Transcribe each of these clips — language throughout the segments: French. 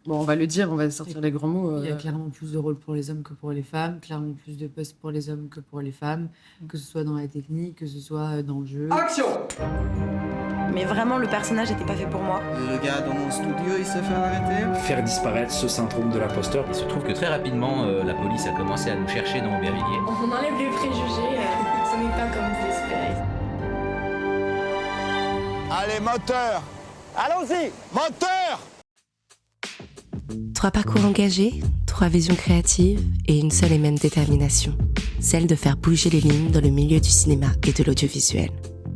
Bon, on va le dire, on va sortir les grands mots. Il y a clairement plus de rôles pour les hommes que pour les femmes, clairement plus de postes pour les hommes que pour les femmes, que ce soit dans la technique, que ce soit dans le jeu. Action! Mais vraiment, le personnage n'était pas fait pour moi. Le gars dans mon studio, il s'est fait arrêter. Faire disparaître ce syndrome de l'imposteur. Il se trouve que très rapidement, la police a commencé à nous chercher dans Aubervilliers. On enlève les préjugés, ce n'est pas comme vous espérez. Allez, moteur! Allons-y! Moteur! 3 parcours engagés, 3 visions créatives et une seule et même détermination, celle de faire bouger les lignes dans le milieu du cinéma et de l'audiovisuel.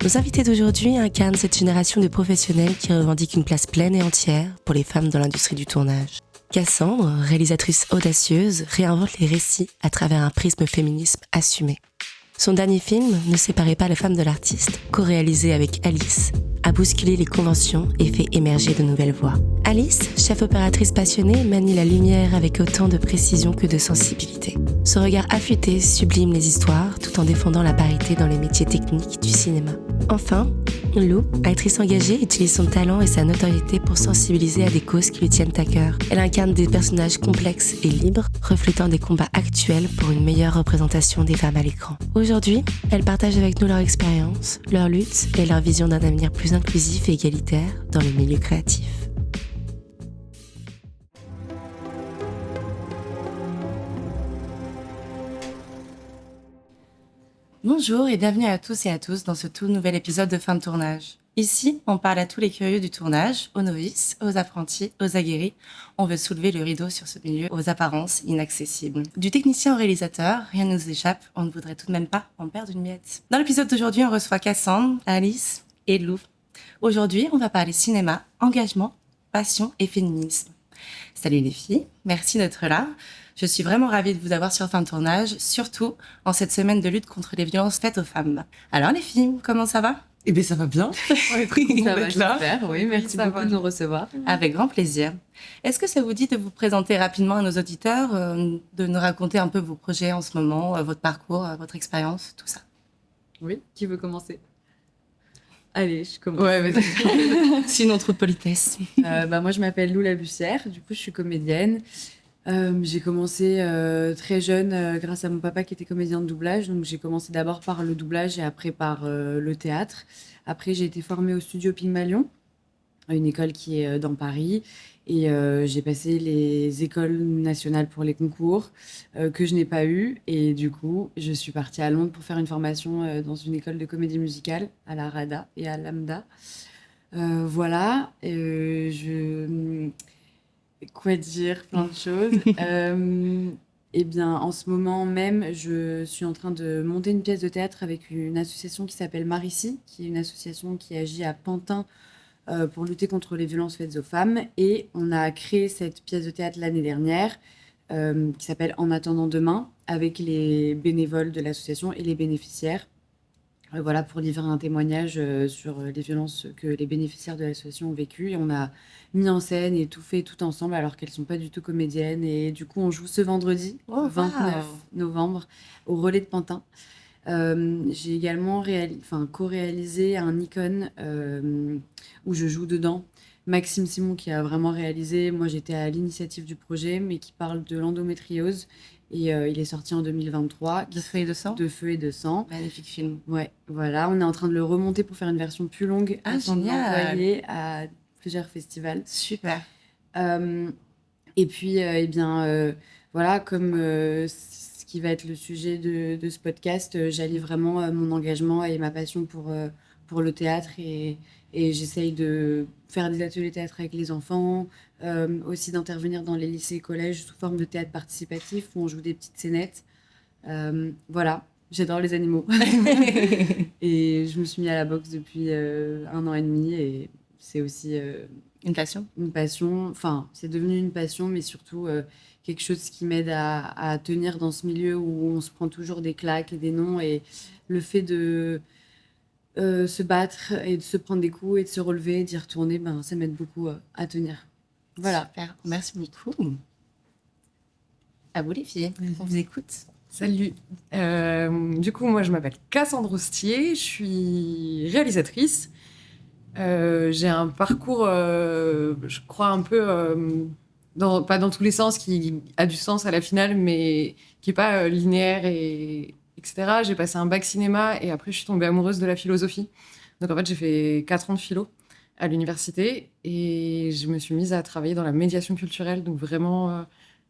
Nos invités d'aujourd'hui incarnent cette génération de professionnels qui revendiquent une place pleine et entière pour les femmes dans l'industrie du tournage. Cassandre, réalisatrice audacieuse, réinvente les récits à travers un prisme féminisme assumé. Son dernier film, Ne séparez pas la femme de l'artiste, co-réalisé avec Alice, a bousculé les conventions et fait émerger de nouvelles voix. Alice, chef opératrice passionnée, manie la lumière avec autant de précision que de sensibilité. Son regard affûté sublime les histoires tout en défendant la parité dans les métiers techniques du cinéma. Enfin, Lou, actrice engagée, utilise son talent et sa notoriété pour sensibiliser à des causes qui lui tiennent à cœur. Elle incarne des personnages complexes et libres, reflétant des combats actuels pour une meilleure représentation des femmes à l'écran. Aujourd'hui, elles partagent avec nous leur expérience, leurs luttes et leur vision d'un avenir plus inclusif et égalitaire dans le milieu créatif. Bonjour et bienvenue à tous et à tous dans ce tout nouvel épisode de Fin de tournage. Ici, on parle à tous les curieux du tournage, aux novices, aux apprentis, aux aguerris. On veut soulever le rideau sur ce milieu aux apparences inaccessibles. Du technicien au réalisateur, rien ne nous échappe, on ne voudrait tout de même pas en perdre une miette. Dans l'épisode d'aujourd'hui, on reçoit Cassandre, Alice et Lou. Aujourd'hui, on va parler cinéma, engagement, passion et féminisme. Salut les filles, merci d'être là. Je suis vraiment ravie de vous avoir sur Fin de tournage, surtout en cette semaine de lutte contre les violences faites aux femmes. Alors les filles, comment ça va ? Eh bien, ça va bien. On est très contents d'être là. Super, oui, merci beaucoup de nous recevoir. Avec grand plaisir. Est-ce que ça vous dit de vous présenter rapidement à nos auditeurs, de nous raconter un peu vos projets en ce moment, votre parcours, votre expérience, tout ça ? Oui, qui veut commencer ? Allez, je commence. Ouais, vas-y. Sinon, trop de politesse. Moi, je m'appelle Lou Labussière, du coup, je suis comédienne. J'ai commencé très jeune grâce à mon papa qui était comédien de doublage. Donc, j'ai commencé d'abord par le doublage et après par le théâtre. Après, j'ai été formée au studio Pygmalion, une école qui est dans Paris. Et j'ai passé les écoles nationales pour les concours que je n'ai pas eu. Et du coup, je suis partie à Londres pour faire une formation dans une école de comédie musicale à la RADA et à l'AMDA. Voilà. Quoi dire? Plein de choses. Eh bien, en ce moment même, je suis en train de monter une pièce de théâtre avec une association qui s'appelle Marici, qui est une association qui agit à Pantin pour lutter contre les violences faites aux femmes. Et on a créé cette pièce de théâtre l'année dernière qui s'appelle En attendant demain, avec les bénévoles de l'association et les bénéficiaires. Voilà, pour livrer un témoignage sur les violences que les bénéficiaires de l'association ont vécues. Et on a mis en scène et tout fait tout ensemble, alors qu'elles ne sont pas du tout comédiennes. Et du coup, on joue ce vendredi, 29 novembre, au Relais de Pantin. J'ai également co-réalisé un icône où je joue dedans. Maxime Simon qui a vraiment réalisé. Moi, j'étais à l'initiative du projet, mais qui parle de l'endométriose. Et il est sorti en 2023. De feu et de sang. De feu et de sang. Magnifique film. Ouais, voilà. On est en train de le remonter pour faire une version plus longue. Afin de l'envoyer à plusieurs festivals. Super. Et puis, voilà, comme ce qui va être le sujet de ce podcast, j'allie vraiment mon engagement et ma passion pour le théâtre. Et j'essaye de faire des ateliers théâtre avec les enfants, aussi d'intervenir dans les lycées et collèges sous forme de théâtre participatif où on joue des petites scénettes. Voilà, j'adore les animaux. Et je me suis mis à la boxe depuis 1 an et demi et c'est aussi une passion. Une passion, enfin, c'est devenu une passion, mais surtout quelque chose qui m'aide à tenir dans ce milieu où on se prend toujours des claques et des noms. Et le fait de se battre et de se prendre des coups et de se relever et d'y retourner, ça m'aide beaucoup à tenir. Voilà. Super, merci beaucoup. À vous les filles, on vous écoute. Salut. Du coup, moi, je m'appelle Cassandre Roustier, je suis réalisatrice. J'ai un parcours, je crois, un peu pas dans tous les sens, qui a du sens à la finale, mais qui est pas linéaire etc. J'ai passé un bac cinéma et après je suis tombée amoureuse de la philosophie. Donc en fait j'ai fait 4 ans de philo à l'université et je me suis mise à travailler dans la médiation culturelle, donc vraiment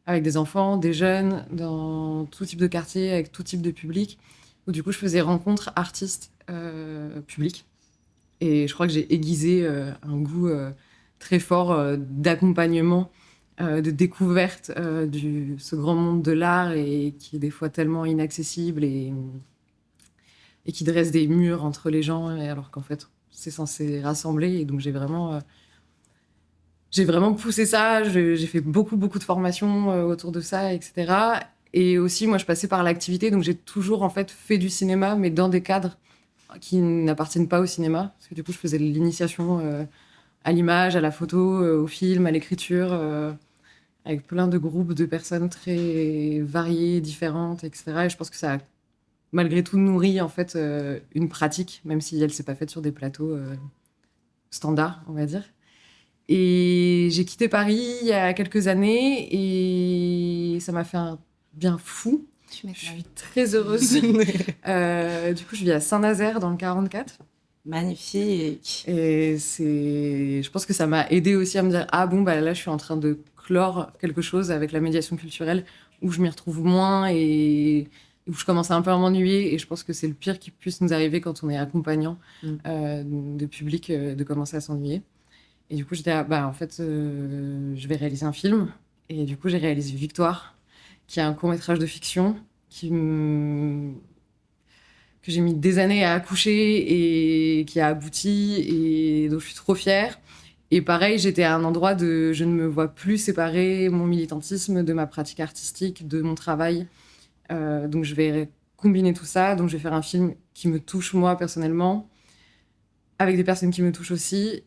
avec des enfants, des jeunes, dans tout type de quartier, avec tout type de public, où du coup je faisais rencontres artistes publics. Et je crois que j'ai aiguisé un goût très fort d'accompagnement, de découverte de ce grand monde de l'art et qui est des fois tellement inaccessible et qui dresse des murs entre les gens, alors qu'en fait, c'est censé rassembler. Et donc, j'ai vraiment poussé ça. J'ai fait beaucoup, beaucoup de formations autour de ça, etc. Et aussi, moi, je passais par l'activité. Donc, j'ai toujours, en fait, fait du cinéma, mais dans des cadres qui n'appartiennent pas au cinéma. Parce que du coup, je faisais l'initiation à l'image, à la photo, au film, à l'écriture, avec plein de groupes de personnes très variées, différentes, etc. Et je pense que ça a malgré tout nourri en fait une pratique, même si elle s'est pas faite sur des plateaux standards, on va dire. Et j'ai quitté Paris il y a quelques années et ça m'a fait un bien fou. Je suis très heureuse. Du coup, je vis à Saint-Nazaire dans le 44. Magnifique. Et je pense que ça m'a aidé aussi à me dire ah bon bah là je suis en train de clore quelque chose avec la médiation culturelle où je m'y retrouve moins et où je commence un peu à m'ennuyer. Et je pense que c'est le pire qui puisse nous arriver quand on est accompagnant de public, de commencer à s'ennuyer. Et du coup, j'étais en fait, je vais réaliser un film. Et du coup, j'ai réalisé Victoire, qui est un court-métrage de fiction que j'ai mis des années à accoucher et qui a abouti et dont je suis trop fière. Et pareil, j'étais à un endroit de je ne me vois plus séparer mon militantisme de ma pratique artistique, de mon travail. Donc je vais combiner tout ça. Donc je vais faire un film qui me touche moi personnellement, avec des personnes qui me touchent aussi.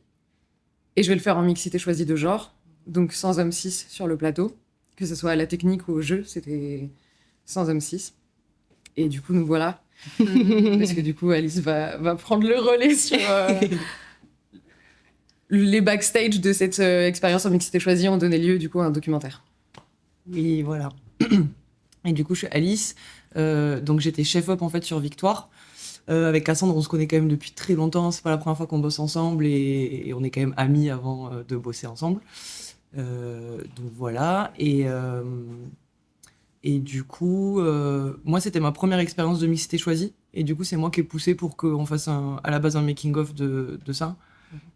Et je vais le faire en mixité choisie de genre, donc sans homme cis sur le plateau. Que ce soit à la technique ou au jeu, c'était sans homme cis. Et du coup, nous voilà. Parce que du coup, Alice va prendre le relais sur les backstage de cette expérience en mixité choisie ont donné lieu du coup à un documentaire. Oui, voilà. Et du coup, je suis Alice. Donc j'étais chef-op en fait sur Victoire. Avec Cassandre, on se connaît quand même depuis très longtemps. C'est pas la première fois qu'on bosse ensemble et on est quand même amis avant de bosser ensemble. Donc voilà. Et du coup, moi, c'était ma première expérience de mixité choisie. Et du coup, c'est moi qui ai poussé pour qu'on fasse à la base un making-of de ça.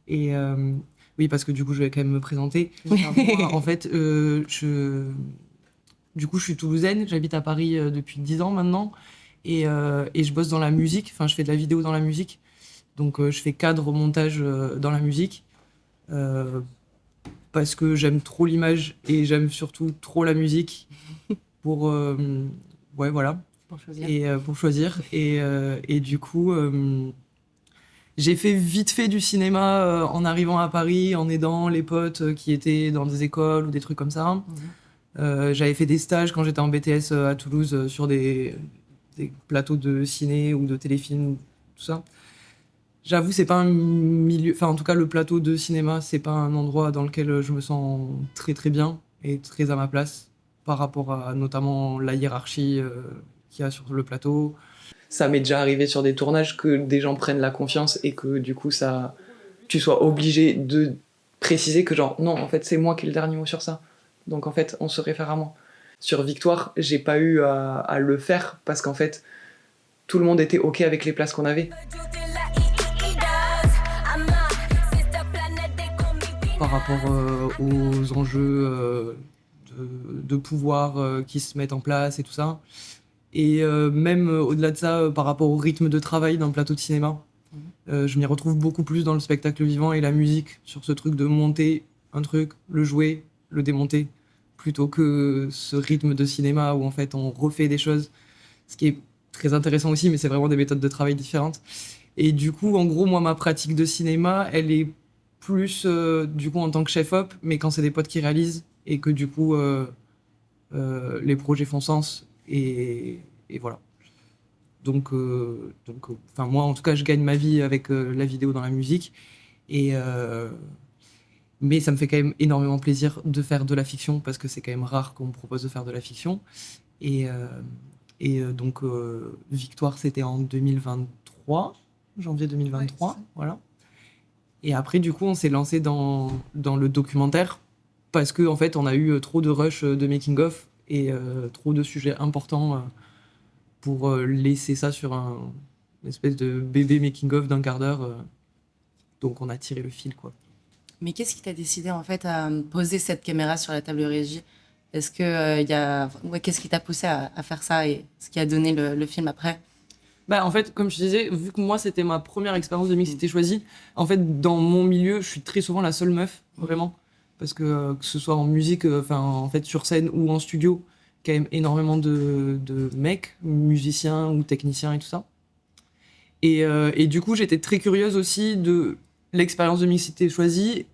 Et oui, parce que du coup, je vais quand même me présenter. Moi, en fait, du coup, je suis toulousaine. J'habite à Paris depuis 10 ans maintenant. Et je bosse dans la musique. Enfin, je fais de la vidéo dans la musique. Donc, je fais cadre, montage dans la musique. Parce que j'aime trop l'image et j'aime surtout trop la musique. Ouais, voilà. Pour choisir. Pour choisir. Et du coup, j'ai fait vite fait du cinéma en arrivant à Paris, en aidant les potes qui étaient dans des écoles ou des trucs comme ça. J'avais fait des stages quand j'étais en BTS à Toulouse sur des plateaux de ciné ou de téléfilm, tout ça. J'avoue, c'est pas un milieu... Enfin, en tout cas, le plateau de cinéma, c'est pas un endroit dans lequel je me sens très très bien et très à ma place par rapport à notamment la hiérarchie qu'il y a sur le plateau. Ça m'est déjà arrivé sur des tournages que des gens prennent la confiance et que du coup, tu sois obligé de préciser que genre, non, en fait, c'est moi qui ai le dernier mot sur ça. Donc en fait, on se réfère à moi. Sur Victoire, j'ai pas eu à le faire parce qu'en fait, tout le monde était OK avec les places qu'on avait. Par rapport aux enjeux de pouvoir qui se mettent en place et tout ça. Et même au-delà de ça, par rapport au rythme de travail d'un plateau de cinéma, je m'y retrouve beaucoup plus dans le spectacle vivant et la musique, sur ce truc de monter un truc, le jouer, le démonter, plutôt que ce rythme de cinéma où en fait on refait des choses, ce qui est très intéressant aussi, mais c'est vraiment des méthodes de travail différentes. Et du coup, en gros, moi, ma pratique de cinéma, elle est plus du coup en tant que chef-op, mais quand c'est des potes qui réalisent et que du coup les projets font sens et voilà. Donc moi en tout cas je gagne ma vie avec la vidéo dans la musique et Mais ça me fait quand même énormément plaisir de faire de la fiction parce que c'est quand même rare qu'on me propose de faire de la fiction. Et, donc, Victoire, c'était en 2023, janvier 2023, Ouais, voilà. Et après, du coup, on s'est lancé dans le documentaire parce qu'en fait, on a eu trop de rush de making-of et trop de sujets importants pour laisser ça sur une espèce de bébé making-of d'un quart d'heure. Donc, on a tiré le fil, quoi. Mais qu'est-ce qui t'a décidé en fait à poser cette caméra sur la table de régie? Est-ce que qu'est-ce qui t'a poussé à faire ça et ce qui a donné le film après? Bah, en fait, comme je disais, vu que moi, c'était ma première expérience de mixité choisie, en fait, dans mon milieu, je suis très souvent la seule meuf, vraiment. Parce que ce soit en musique, en fait, sur scène ou en studio, quand même énormément de mecs, musiciens ou techniciens et tout ça. Et du coup, j'étais très curieuse aussi de l'expérience de mixité choisie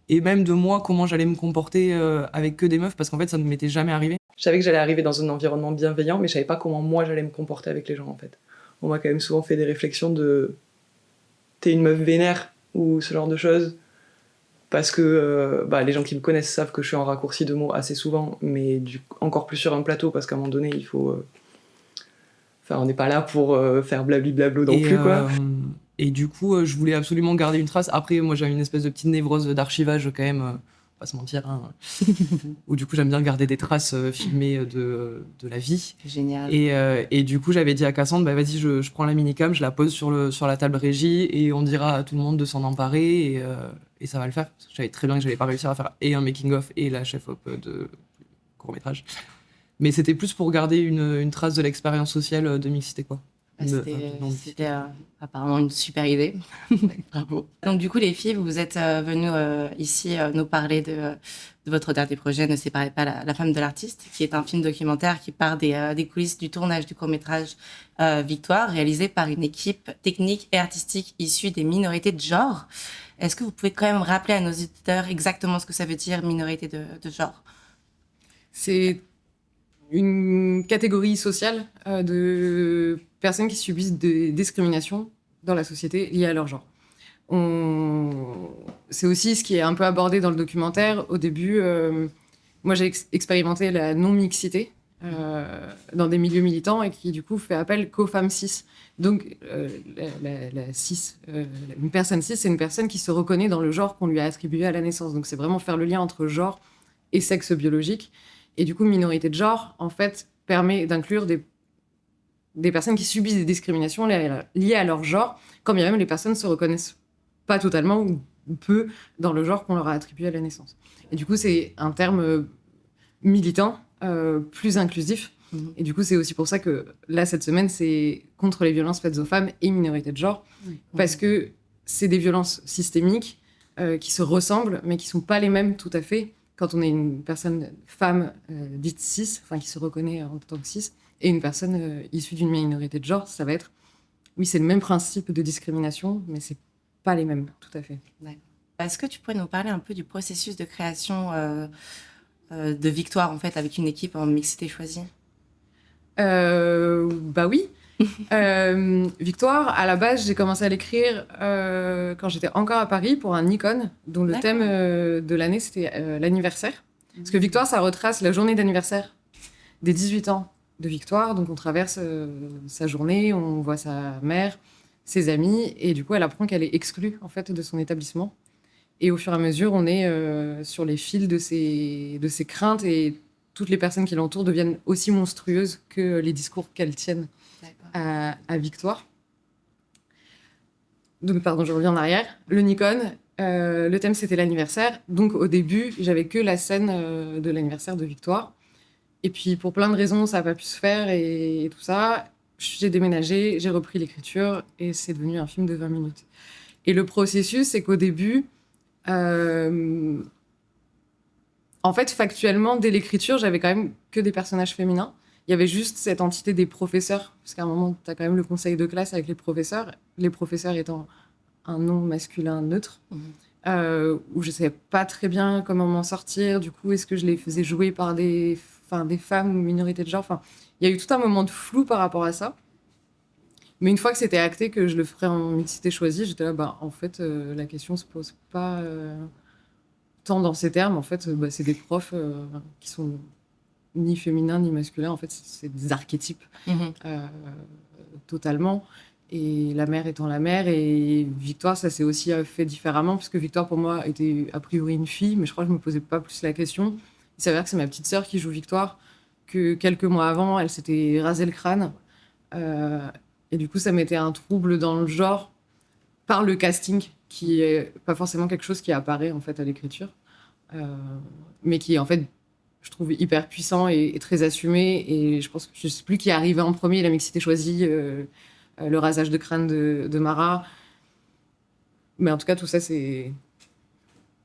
et même de moi, comment j'allais me comporter avec que des meufs, parce qu'en fait, ça ne m'était jamais arrivé. Je savais que j'allais arriver dans un environnement bienveillant, mais je savais pas comment moi, j'allais me comporter avec les gens, en fait. On m'a quand même souvent fait des réflexions de « t'es une meuf vénère » ou ce genre de choses. Parce que les gens qui me connaissent savent que je suis en raccourci de mots assez souvent, mais encore plus sur un plateau, parce qu'à un moment donné, il faut... on n'est pas là pour faire blabli-blablo non plus, quoi. Et du coup, je voulais absolument garder une trace. Après, moi, j'avais une espèce de petite névrose d'archivage quand même, pas se mentir, hein, où du coup, j'aime bien garder des traces filmées de la vie. Génial. Et du coup, j'avais dit à Cassandre, vas-y, je prends la minicam, je la pose sur la table régie et on dira à tout le monde de s'en emparer et ça va le faire. Parce que je savais très bien que j'allais pas réussir à faire et un making-of et la chef-op de court-métrage. Mais c'était plus pour garder une trace de l'expérience sociale de mixité, quoi. C'était apparemment une super idée. Bravo. Donc du coup, les filles, vous êtes venues ici nous parler de votre dernier projet, Ne séparez pas la femme de l'artiste, qui est un film documentaire qui part des coulisses du tournage du court-métrage Victoire, réalisé par une équipe technique et artistique issue des minorités de genre. Est-ce que vous pouvez quand même rappeler à nos auditeurs exactement ce que ça veut dire, minorité de genre? C'est une catégorie sociale de personnes qui subissent des discriminations dans la société liées à leur genre. C'est aussi ce qui est un peu abordé dans le documentaire. Au début, moi j'ai expérimenté la non-mixité dans des milieux militants et qui du coup fait appel qu'aux femmes cis. Donc la cis, une personne cis, c'est une personne qui se reconnaît dans le genre qu'on lui a attribué à la naissance. Donc c'est vraiment faire le lien entre genre et sexe biologique. Et du coup, minorité de genre, en fait, permet d'inclure des personnes qui subissent des discriminations liées à leur genre, quand bien même les personnes ne se reconnaissent pas totalement ou peu dans le genre qu'on leur a attribué à la naissance. Et du coup, c'est un terme militant, plus inclusif. Et du coup, c'est aussi pour ça que là, cette semaine, c'est contre les violences faites aux femmes et minorités de genre, parce que c'est des violences systémiques qui se ressemblent, mais qui ne sont pas les mêmes tout à fait. Quand on est une personne femme dite cis, qui se reconnaît en tant que cis, et une personne issue d'une minorité de genre, ça va être... Oui, c'est le même principe de discrimination, mais c'est pas les mêmes, tout à fait. Ouais. Est-ce que tu pourrais nous parler un peu du processus de création de Victoire, en fait, avec une équipe en mixité choisie? Oui. Victoire, à la base, j'ai commencé à l'écrire quand j'étais encore à Paris pour un Nikon, dont le thème de l'année, c'était l'anniversaire. Parce que Victoire, ça retrace la journée d'anniversaire des 18 ans de Victoire. Donc, on traverse sa journée, on voit sa mère, ses amis, et du coup, elle apprend qu'elle est exclue, en fait, de son établissement. Et au fur et à mesure, on est sur les fils de ses craintes, et toutes les personnes qui l'entourent deviennent aussi monstrueuses que les discours qu'elles tiennent à Victoire. Donc, pardon, je reviens en arrière. Le Nikon, le thème, c'était l'anniversaire. Donc, au début, j'avais que la scène de l'anniversaire de Victoire. Et puis, pour plein de raisons, ça n'a pas pu se faire et tout ça. J'ai déménagé, j'ai repris l'écriture et c'est devenu un film de 20 minutes. Et le processus, c'est qu'au début, en fait, factuellement, dès l'écriture, j'avais quand même que des personnages féminins. Il y avait juste cette entité des professeurs, parce qu'à un moment, tu as quand même le conseil de classe avec les professeurs étant un nom masculin neutre, où je ne savais pas très bien comment m'en sortir. Du coup, est-ce que je les faisais jouer par des femmes ou minorités de genre? Il y a eu tout un moment de flou par rapport à ça. Mais une fois que c'était acté que je le ferais en mixité choisie, j'étais là, en fait, la question ne se pose pas tant dans ces termes. En fait, c'est des profs qui sont ni féminins ni masculins. En fait, c'est des archétypes totalement. Et la mère étant la mère. Et Victoire, ça s'est aussi fait différemment, parce que Victoire, pour moi, était a priori une fille, mais je crois que je me posais pas plus la question. Il s'avère que c'est ma petite sœur qui joue Victoire, que quelques mois avant, elle s'était rasé le crâne. Et du coup, ça mettait un trouble dans le genre par le casting, qui est pas forcément quelque chose qui apparaît en fait à l'écriture, mais qui est en fait, je trouve, hyper puissant et très assumé. Et je pense que je sais plus qui est arrivé en premier, la mixité choisie, le rasage de crâne de Mara. Mais en tout cas, tout ça, c'est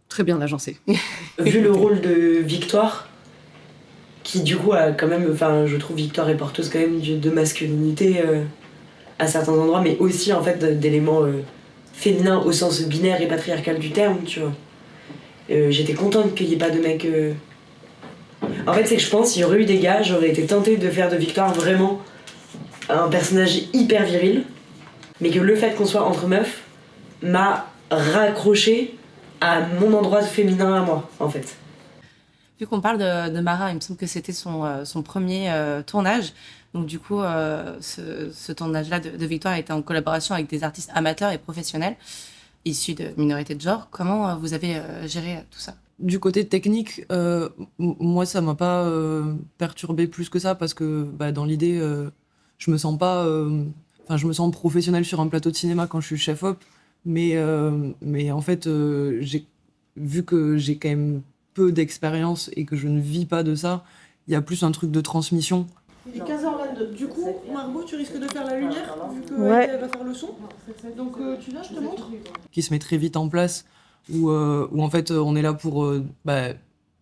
très bien agencé. Vu le rôle de Victoire, qui du coup a quand même, enfin, je trouve Victoire est porteuse quand même de masculinité à certains endroits, mais aussi en fait d'éléments féminins au sens binaire et patriarcal du terme, tu vois. J'étais contente qu'il n'y ait pas de mecs. En fait, c'est que je pense s'il y aurait eu des gars, j'aurais été tentée de faire de Victoire vraiment un personnage hyper viril, mais que le fait qu'on soit entre meufs m'a raccroché à mon endroit féminin à moi, en fait. Vu qu'on parle de Mara, il me semble que c'était son premier tournage. Donc du coup, ce tournage-là de Victoire a été en collaboration avec des artistes amateurs et professionnels issus de minorités de genre. Comment vous avez géré tout ça ? Du côté technique, moi, ça m'a pas perturbé plus que ça, parce que dans l'idée, je me sens pas... je me sens professionnelle sur un plateau de cinéma quand je suis chef-op, mais en fait, vu que j'ai quand même peu d'expérience et que je ne vis pas de ça, il y a plus un truc de transmission. Il est 15h22. Du coup, Margot, tu risques de faire la lumière, vu qu'elle va faire le son. Donc tu viens, je te montre. Qui se met très vite en place, où en fait on est là pour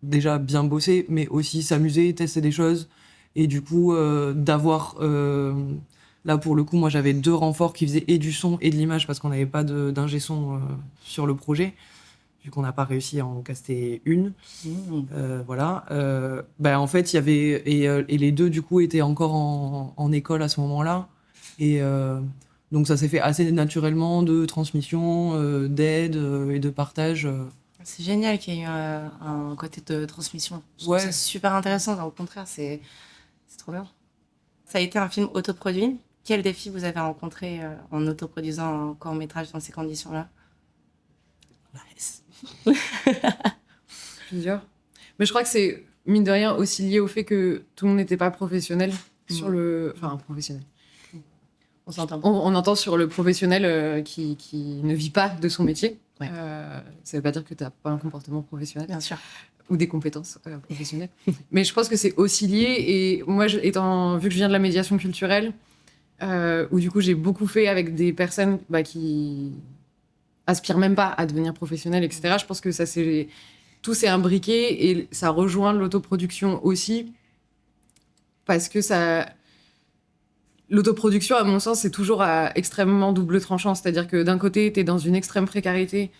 déjà bien bosser, mais aussi s'amuser, tester des choses. Et du coup, d'avoir... là, pour le coup, moi j'avais 2 renforts qui faisaient et du son et de l'image, parce qu'on n'avait pas d'ingé son sur le projet, vu qu'on n'a pas réussi à en caster une. Voilà. En fait, il y avait... Et les 2, du coup, étaient encore en école à ce moment-là. Et donc, ça s'est fait assez naturellement, de transmission, d'aide et de partage. C'est génial qu'il y ait eu un côté de transmission. Je trouve ça super intéressant. Au contraire, c'est trop bien. Ça a été un film autoproduit. Quel défi vous avez rencontré en autoproduisant un court-métrage dans ces conditions-là ? Plusieurs. Mais je crois que c'est, mine de rien, aussi lié au fait que tout le monde n'était pas professionnel sur le... Enfin, professionnel. On s'entend. On entend sur le professionnel qui ne vit pas de son métier. Ouais. Ça veut pas dire que tu n'as pas un comportement professionnel. Bien sûr. Ou des compétences professionnelles. Mais je pense que c'est aussi lié. Et moi, vu que je viens de la médiation culturelle, où du coup, j'ai beaucoup fait avec des personnes qui aspirent même pas à devenir professionnelles, etc. Je pense que tout s'est imbriqué et ça rejoint l'autoproduction aussi. Parce que l'autoproduction, à mon sens, c'est toujours extrêmement double tranchant. C'est-à-dire que d'un côté, tu es dans une extrême précarité,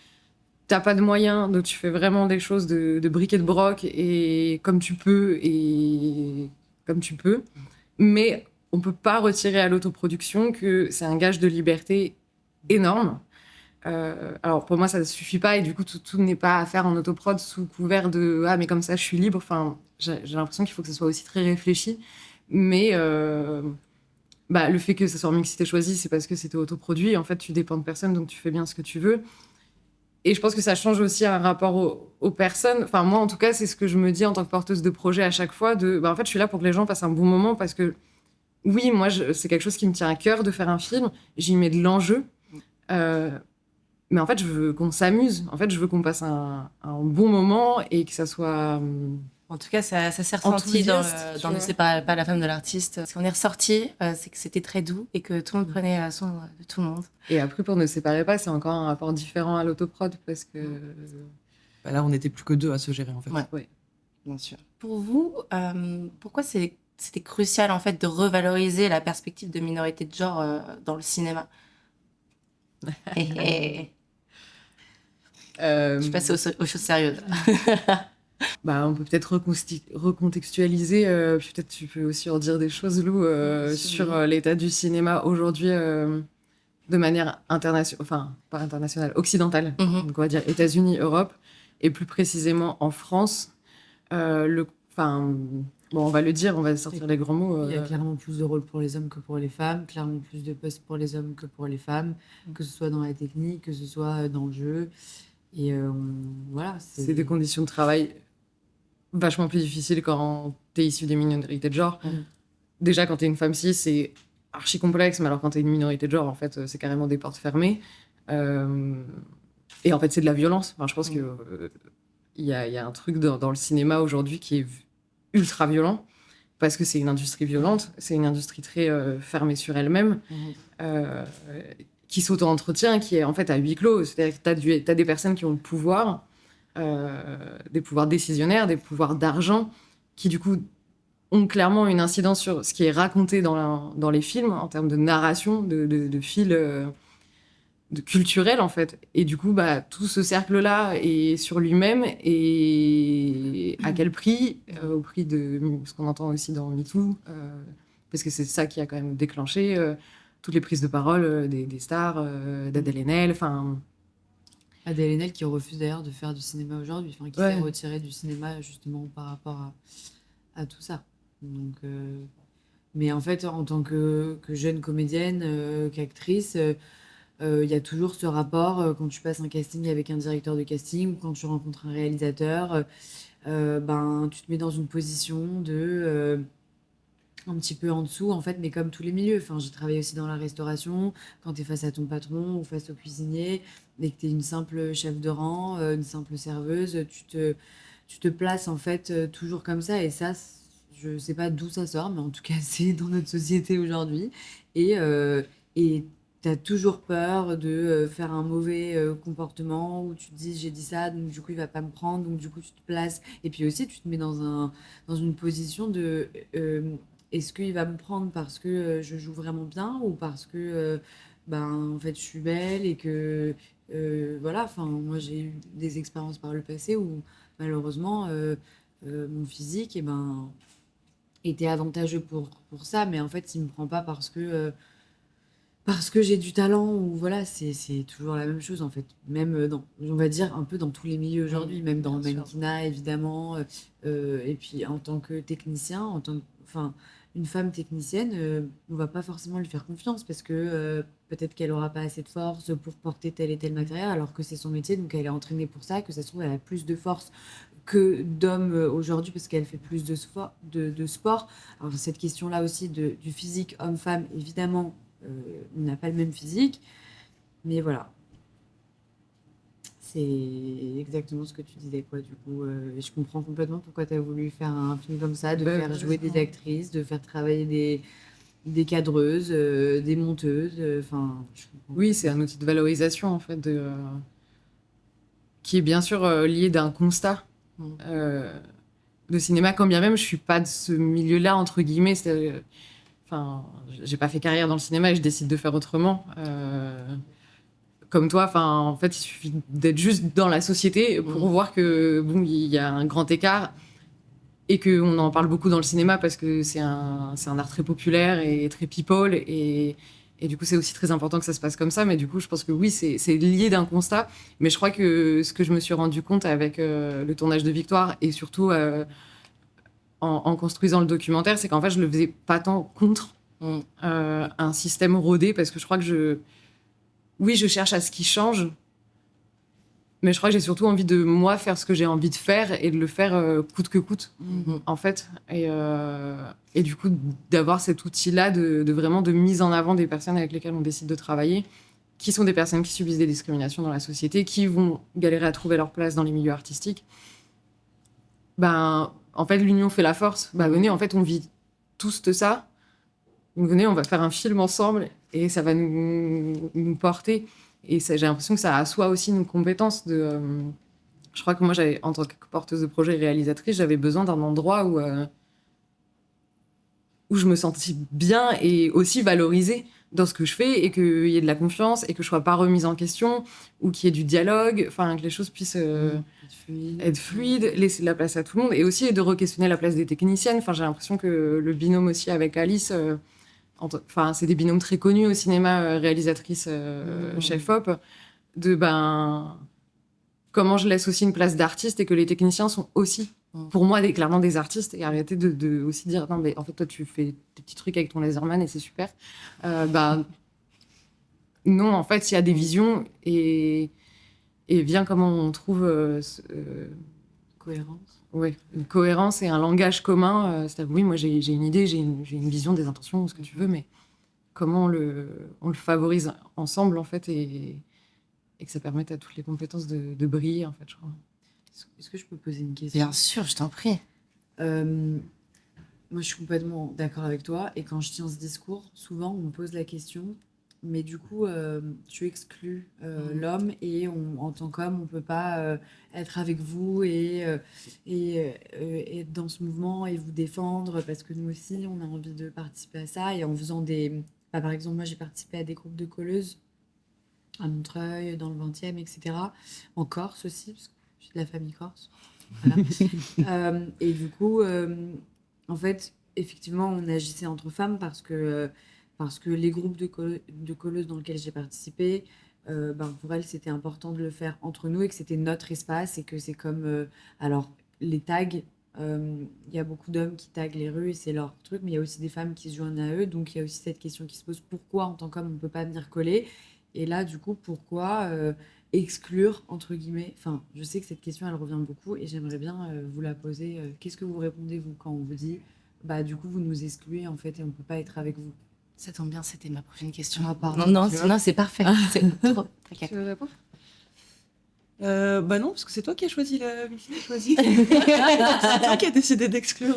t'as pas de moyens, donc tu fais vraiment des choses de bric et de broc, et comme tu peux, Mais on peut pas retirer à l'autoproduction que c'est un gage de liberté énorme. Alors pour moi, ça ne suffit pas, et du coup, tout n'est pas à faire en autoprod sous couvert de « Ah, mais comme ça, je suis libre ». Enfin, j'ai l'impression qu'il faut que ce soit aussi très réfléchi. Mais le fait que ça soit en mixité choisie, c'est parce que c'était autoproduit. En fait, tu dépends de personne, donc tu fais bien ce que tu veux. Et je pense que ça change aussi un rapport aux personnes. Enfin, moi, en tout cas, c'est ce que je me dis en tant que porteuse de projet à chaque fois. En fait, je suis là pour que les gens passent un bon moment, parce que, oui, moi, c'est quelque chose qui me tient à cœur de faire un film. J'y mets de l'enjeu. Mais en fait, je veux qu'on s'amuse. En fait, je veux qu'on passe un bon moment et que ça soit... En tout cas, ça s'est ressenti dans le C'est pas la femme de l'artiste. Ce qu'on est ressorti, c'est que c'était très doux et que tout le monde prenait soin de tout le monde. Et après, pour Ne séparer pas, c'est encore un rapport différent à l'autoprod, parce que... Là, on n'était plus que 2 à se gérer, en fait. Ouais. Bien sûr. Pour vous, pourquoi c'était crucial, en fait, de revaloriser la perspective de minorité de genre dans le cinéma ? Je passe aux choses sérieuses. On peut peut-être recontextualiser, puis peut-être tu peux aussi en dire des choses, Lou, sur l'état du cinéma aujourd'hui de manière internationale, enfin pas internationale, occidentale, donc on va dire États-Unis, Europe. et plus précisément en France, bon, on va le dire, on va sortir les grands mots. Il y a clairement plus de rôles pour les hommes que pour les femmes, clairement plus de postes pour les hommes que pour les femmes, que ce soit dans la technique, que ce soit dans le jeu. Et voilà. C'est des conditions de travail vachement plus difficiles quand t'es issu des minorités de genre. Déjà, quand t'es une femme cis, c'est archi complexe, mais alors quand t'es une minorité de genre, en fait, c'est carrément des portes fermées. Et en fait, c'est de la violence. Enfin, je pense que il y a un truc dans le cinéma aujourd'hui qui est ultra violent, parce que c'est une industrie violente, c'est une industrie très fermée sur elle-même, qui s'auto-entretient, qui est en fait à huis clos. C'est-à-dire que t'as des personnes qui ont le pouvoir, des pouvoirs décisionnaires, des pouvoirs d'argent, qui du coup ont clairement une incidence sur ce qui est raconté dans les films, en termes de narration, de fil culturel, en fait. Et du coup, tout ce cercle-là est sur lui-même, et à quel prix? Au prix de ce qu'on entend aussi dans MeToo, parce que c'est ça qui a quand même déclenché toutes les prises de parole des stars, d'Adèle Haenel, enfin... Adèle Haenel qui refuse d'ailleurs de faire du cinéma aujourd'hui, qui s'est retirée du cinéma justement par rapport à tout ça. Donc, mais en fait, en tant que jeune comédienne, qu'actrice, il y a toujours ce rapport quand tu passes un casting avec un directeur de casting, ou quand tu rencontres un réalisateur, tu te mets dans une position de un petit peu en dessous, en fait, mais comme tous les milieux. Enfin, j'ai travaillé aussi dans la restauration, quand tu es face à ton patron ou face au cuisinier, et que tu es une simple chef de rang, une simple serveuse, tu te places en fait toujours comme ça, et ça, je sais pas d'où ça sort, mais en tout cas, c'est dans notre société aujourd'hui. Et t'as toujours peur de faire un mauvais comportement, où tu te dis j'ai dit ça, donc du coup il va pas me prendre, donc du coup tu te places. Et puis aussi tu te mets dans une position de est-ce qu'il va me prendre parce que je joue vraiment bien, ou parce que en fait je suis belle, et que voilà, enfin moi j'ai eu des expériences par le passé où malheureusement mon physique était avantageux pour ça, mais en fait il me prend pas parce que j'ai du talent, ou voilà, c'est toujours la même chose en fait, même on va dire un peu dans tous les milieux aujourd'hui, même dans le mannequinat évidemment, et puis en tant que technicien, une femme technicienne, on va pas forcément lui faire confiance, parce que peut-être qu'elle aura pas assez de force pour porter tel et tel matériel, alors que c'est son métier, donc elle est entraînée pour ça, que ça se trouve elle a plus de force que d'hommes aujourd'hui, parce qu'elle fait plus de sport. Alors cette question-là aussi du physique homme-femme, évidemment, on n'a pas le même physique, mais voilà. C'est exactement ce que tu disais, quoi, du coup. Et je comprends complètement pourquoi tu as voulu faire un film comme ça, de faire jouer des actrices, de faire travailler des cadreuses, des monteuses, Oui, c'est un outil de valorisation, en fait, qui est bien sûr lié d'un constat de cinéma, quand bien même je suis pas de ce milieu-là, entre guillemets. J'ai pas fait carrière dans le cinéma et je décide de faire autrement. Comme toi, en fait, il suffit d'être juste dans la société pour voir que il y a un grand écart, et qu'on en parle beaucoup dans le cinéma parce que c'est un art très populaire et très people, et du coup c'est aussi très important que ça se passe comme ça. Mais du coup je pense que oui, c'est lié d'un constat, mais je crois que ce que je me suis rendu compte avec le tournage de Victoire, et surtout en construisant le documentaire, c'est qu'en fait je le faisais pas tant contre un système rodé, parce que je crois que je cherche à ce qui change, mais je crois que j'ai surtout envie de, moi, faire ce que j'ai envie de faire, et de le faire coûte que coûte, en fait. Et du coup, d'avoir cet outil-là de vraiment de mise en avant des personnes avec lesquelles on décide de travailler, qui sont des personnes qui subissent des discriminations dans la société, qui vont galérer à trouver leur place dans les milieux artistiques. En fait, l'union fait la force. Venez, en fait, on vit tous de ça. Donc, venez, on va faire un film ensemble, et ça va nous porter. Et j'ai l'impression que ça assoit aussi une compétence de... je crois que moi, en tant que porteuse de projet et réalisatrice, j'avais besoin d'un endroit où je me sentais bien et aussi valorisée dans ce que je fais, et qu'il y ait de la confiance, et que je sois pas remise en question, ou qu'il y ait du dialogue, que les choses puissent être fluides, laisser de la place à tout le monde, et aussi de re-questionner la place des techniciennes. J'ai l'impression que le binôme aussi avec Alice... c'est des binômes très connus au cinéma, réalisatrice, chef-op, comme comment je laisse aussi une place d'artiste et que les techniciens sont aussi, pour moi, clairement des artistes et arrêter de aussi dire non, mais en fait, toi, tu fais des petits trucs avec ton laserman et c'est super. Non, en fait, il y a des visions et vient comment on trouve Cohérence. Ouais, une cohérence et un langage commun. C'est-à-dire, oui, moi, j'ai une idée, j'ai une vision, des intentions, ce que tu veux, mais comment on le favorise ensemble, en fait, et que ça permette à toutes les compétences de briller, en fait, je crois. Est-ce que je peux poser une question? Bien sûr, je t'en prie. Moi, je suis complètement d'accord avec toi. Et quand je tiens ce discours, souvent, on me pose la question, mais du coup, tu exclus l'homme et en tant qu'homme, on ne peut pas être avec vous et être dans ce mouvement et vous défendre parce que nous aussi, on a envie de participer à ça. Et en faisant par exemple, moi, j'ai participé à des groupes de colleuses à Montreuil, dans le 20e, etc. En Corse aussi, parce que je suis de la famille corse. Voilà. Et du coup, en fait, effectivement, on agissait entre femmes parce que les groupes de colleuses dans lesquels j'ai participé, pour elles, c'était important de le faire entre nous et que c'était notre espace et que c'est comme... alors, les tags, il y a beaucoup d'hommes qui taguent les rues et c'est leur truc, mais il y a aussi des femmes qui se joignent à eux. Donc, il y a aussi cette question qui se pose, pourquoi, en tant qu'homme, on ne peut pas venir coller? Et là, du coup, pourquoi exclure, entre guillemets? Enfin, je sais que cette question, elle revient beaucoup et j'aimerais bien vous la poser. Qu'est-ce que vous répondez, vous, quand on vous dit, du coup, vous nous excluez, en fait, et on ne peut pas être avec vous? Ça tombe bien, c'était ma prochaine question. Ah, pardon. Non, c'est parfait. C'est trop. Tu veux répondre? Non, parce que c'est toi qui as choisi la mixité choisie. C'est toi qui as décidé d'exclure.